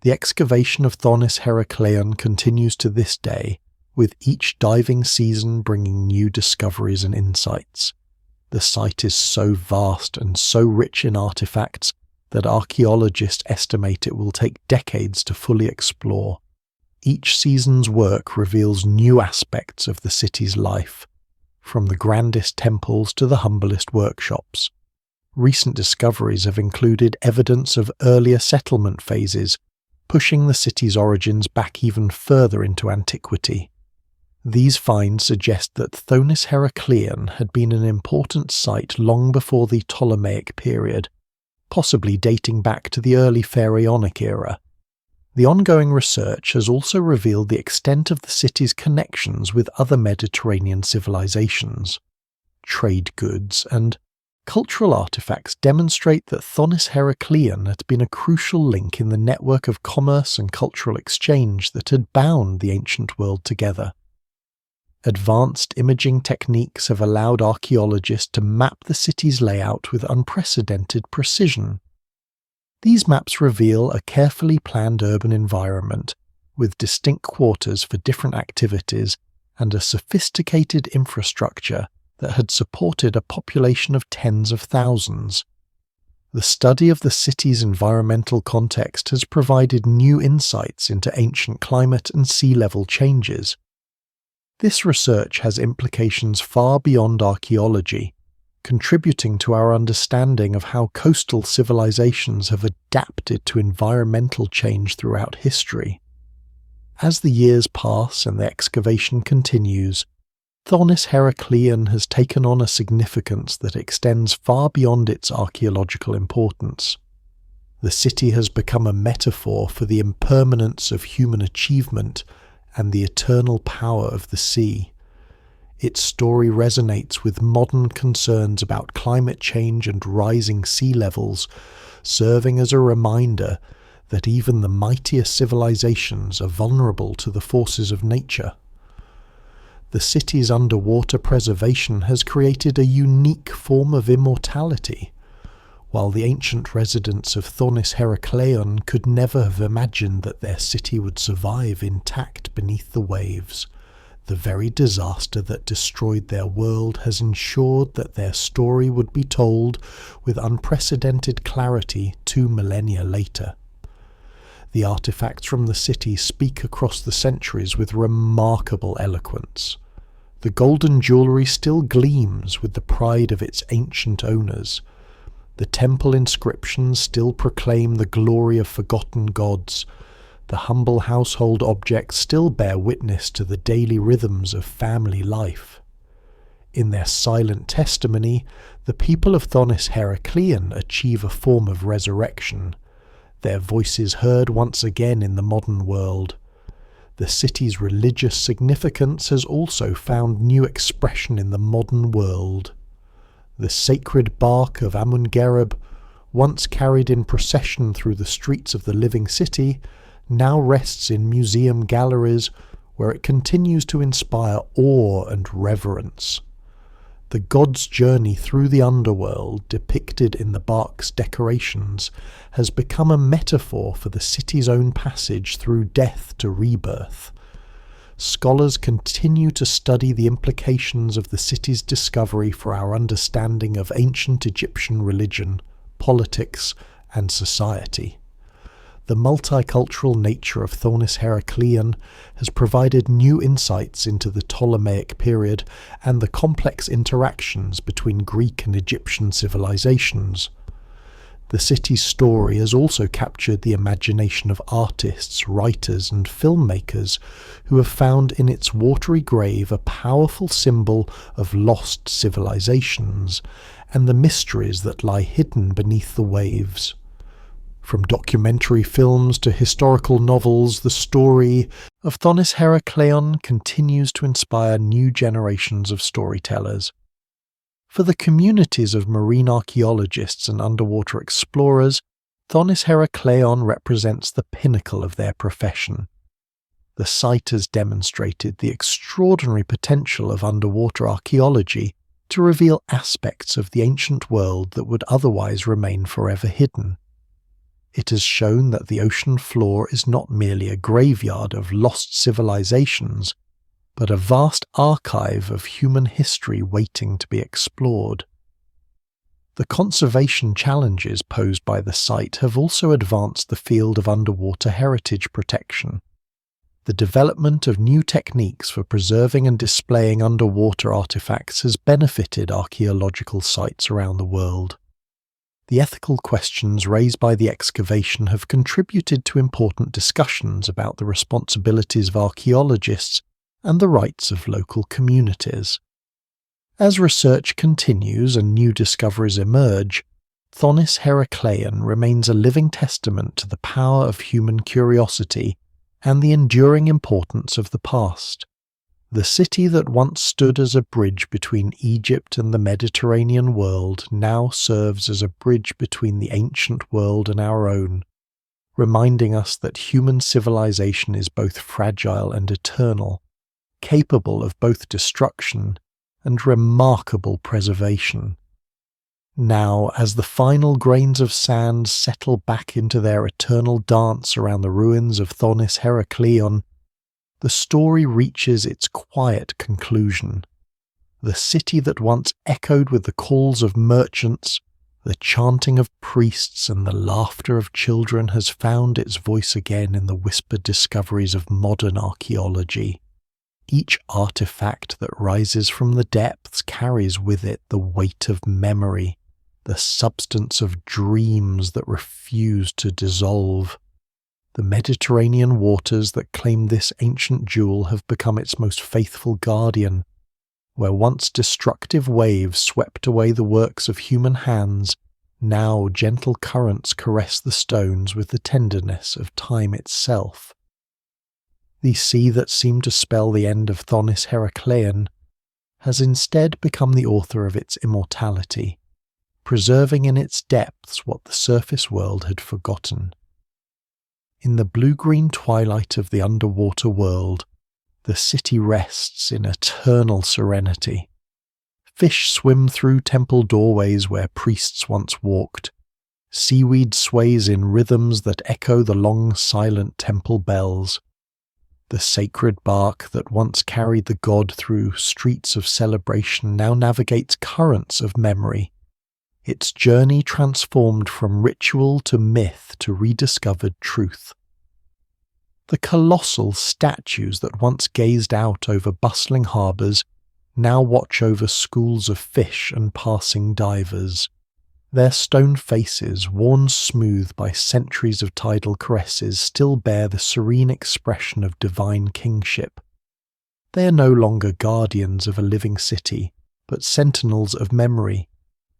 The excavation of Thonis-Heracleion continues to this day, with each diving season bringing new discoveries and insights. The site is so vast and so rich in artifacts that archaeologists estimate it will take decades to fully explore. Each season's work reveals new aspects of the city's life, from the grandest temples to the humblest workshops. Recent discoveries have included evidence of earlier settlement phases, pushing the city's origins back even further into antiquity. These finds suggest that Thonis-Heracleion had been an important site long before the Ptolemaic period, possibly dating back to the early Pharaonic era. The ongoing research has also revealed the extent of the city's connections with other Mediterranean civilizations. Trade goods and cultural artifacts demonstrate that Thonis-Heracleion had been a crucial link in the network of commerce and cultural exchange that had bound the ancient world together. Advanced imaging techniques have allowed archaeologists to map the city's layout with unprecedented precision. These maps reveal a carefully planned urban environment, with distinct quarters for different activities and a sophisticated infrastructure that had supported a population of tens of thousands. The study of the city's environmental context has provided new insights into ancient climate and sea level changes. This research has implications far beyond archaeology, contributing to our understanding of how coastal civilizations have adapted to environmental change throughout history. As the years pass and the excavation continues, Thonis-Heracleion has taken on a significance that extends far beyond its archaeological importance. The city has become a metaphor for the impermanence of human achievement and the eternal power of the sea. Its story resonates with modern concerns about climate change and rising sea levels, serving as a reminder that even the mightiest civilizations are vulnerable to the forces of nature. The city's underwater preservation has created a unique form of immortality. While the ancient residents of Thonis-Heracleion could never have imagined that their city would survive intact beneath the waves, the very disaster that destroyed their world has ensured that their story would be told with unprecedented clarity 2 millennia later. The artifacts from the city speak across the centuries with remarkable eloquence. The golden jewellery still gleams with the pride of its ancient owners. The temple inscriptions still proclaim the glory of forgotten gods. The humble household objects still bear witness to the daily rhythms of family life. In their silent testimony, the people of Thonis-Heracleion achieve a form of resurrection, their voices heard once again in the modern world. The city's religious significance has also found new expression in the modern world. The sacred bark of Amun, once carried in procession through the streets of the living city, now rests in museum galleries where it continues to inspire awe and reverence. The god's journey through the underworld, depicted in the bark's decorations, has become a metaphor for the city's own passage through death to rebirth. Scholars continue to study the implications of the city's discovery for our understanding of ancient Egyptian religion, politics, and society. The multicultural nature of Thonis-Heracleion has provided new insights into the Ptolemaic period and the complex interactions between Greek and Egyptian civilizations. The city's story has also captured the imagination of artists, writers, and filmmakers who have found in its watery grave a powerful symbol of lost civilizations and the mysteries that lie hidden beneath the waves. From documentary films to historical novels, the story of Thonis-Heracleion continues to inspire new generations of storytellers. For the communities of marine archaeologists and underwater explorers, Thonis-Heracleion represents the pinnacle of their profession. The site has demonstrated the extraordinary potential of underwater archaeology to reveal aspects of the ancient world that would otherwise remain forever hidden. It has shown that the ocean floor is not merely a graveyard of lost civilizations, but a vast archive of human history waiting to be explored. The conservation challenges posed by the site have also advanced the field of underwater heritage protection. The development of new techniques for preserving and displaying underwater artifacts has benefited archaeological sites around the world. The ethical questions raised by the excavation have contributed to important discussions about the responsibilities of archaeologists and the rights of local communities. As research continues and new discoveries emerge, Thonis-Heracleion remains a living testament to the power of human curiosity and the enduring importance of the past. The city that once stood as a bridge between Egypt and the Mediterranean world now serves as a bridge between the ancient world and our own, reminding us that human civilization is both fragile and eternal, capable of both destruction and remarkable preservation. Now, as the final grains of sand settle back into their eternal dance around the ruins of Thonis-Heracleion, the story reaches its quiet conclusion. The city that once echoed with the calls of merchants, the chanting of priests, and the laughter of children has found its voice again in the whispered discoveries of modern archaeology. Each artifact that rises from the depths carries with it the weight of memory, the substance of dreams that refuse to dissolve. The Mediterranean waters that claim this ancient jewel have become its most faithful guardian. Where once destructive waves swept away the works of human hands, now gentle currents caress the stones with the tenderness of time itself. The sea that seemed to spell the end of Thonis-Heracleion has instead become the author of its immortality, preserving in its depths what the surface world had forgotten. In the blue-green twilight of the underwater world, the city rests in eternal serenity. Fish swim through temple doorways where priests once walked. Seaweed sways in rhythms that echo the long silent temple bells. The sacred bark that once carried the god through streets of celebration now navigates currents of memory, its journey transformed from ritual to myth to rediscovered truth. The colossal statues that once gazed out over bustling harbours now watch over schools of fish and passing divers. Their stone faces, worn smooth by centuries of tidal caresses, still bear the serene expression of divine kingship. They are no longer guardians of a living city, but sentinels of memory,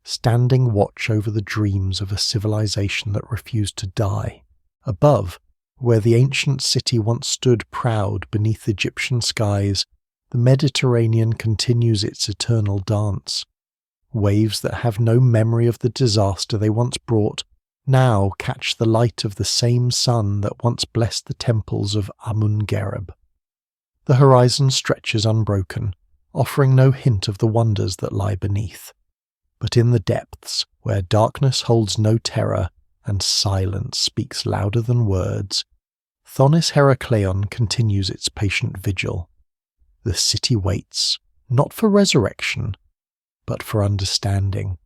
standing watch over the dreams of a civilization that refused to die. Above, where the ancient city once stood proud beneath Egyptian skies, the Mediterranean continues its eternal dance. Waves that have no memory of the disaster they once brought now catch the light of the same sun that once blessed the temples of Amun. The horizon stretches unbroken, offering no hint of the wonders that lie beneath. But in the depths, where darkness holds no terror and silence speaks louder than words, Thonis-Heracleion continues its patient vigil. The city waits, not for resurrection, but for understanding.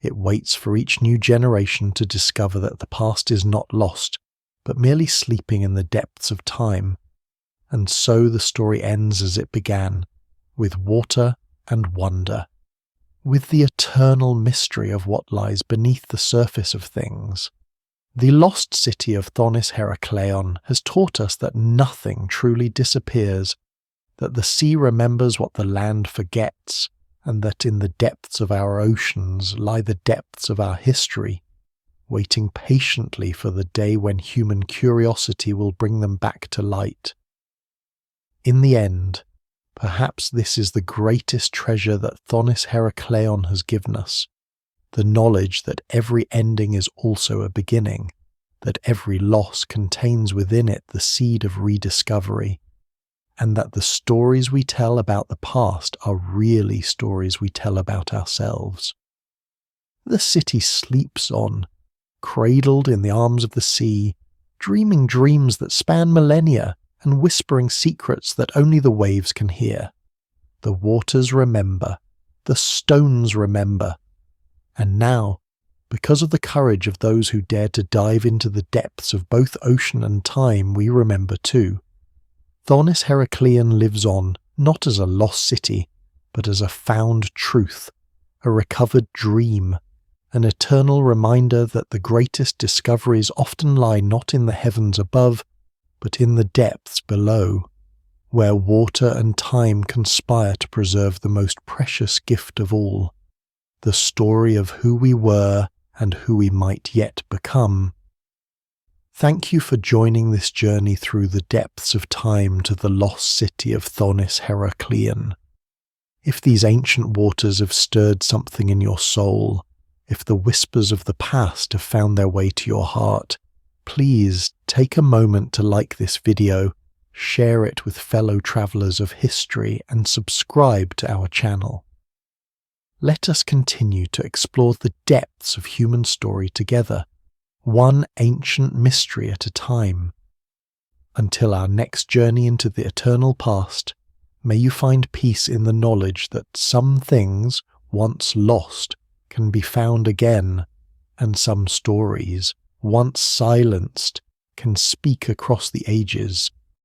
It waits for each new generation to discover that the past is not lost, but merely sleeping in the depths of time. And so the story ends as it began, with water and wonder, with the eternal mystery of what lies beneath the surface of things. The lost city of Thonis-Heracleion has taught us that nothing truly disappears, that the sea remembers what the land forgets, and that in the depths of our oceans lie the depths of our history, waiting patiently for the day when human curiosity will bring them back to light. In the end, perhaps this is the greatest treasure that Thonis-Heracleion has given us, the knowledge that every ending is also a beginning, that every loss contains within it the seed of rediscovery, and that the stories we tell about the past are really stories we tell about ourselves. The city sleeps on, cradled in the arms of the sea, dreaming dreams that span millennia and whispering secrets that only the waves can hear. The waters remember, the stones remember, and now, because of the courage of those who dared to dive into the depths of both ocean and time, we remember too. Thonis-Heracleion lives on, not as a lost city, but as a found truth, a recovered dream, an eternal reminder that the greatest discoveries often lie not in the heavens above, but in the depths below, where water and time conspire to preserve the most precious gift of all, the story of who we were and who we might yet become. Thank you for joining this journey through the depths of time to the lost city of Thonis-Heracleion. If these ancient waters have stirred something in your soul, if the whispers of the past have found their way to your heart, please take a moment to like this video, share it with fellow travelers of history, and subscribe to our channel. Let us continue to explore the depths of human story together, one ancient mystery at a time. Until our next journey into the eternal past, may you find peace in the knowledge that some things, once lost, can be found again, and some stories, once silenced, can speak across the ages.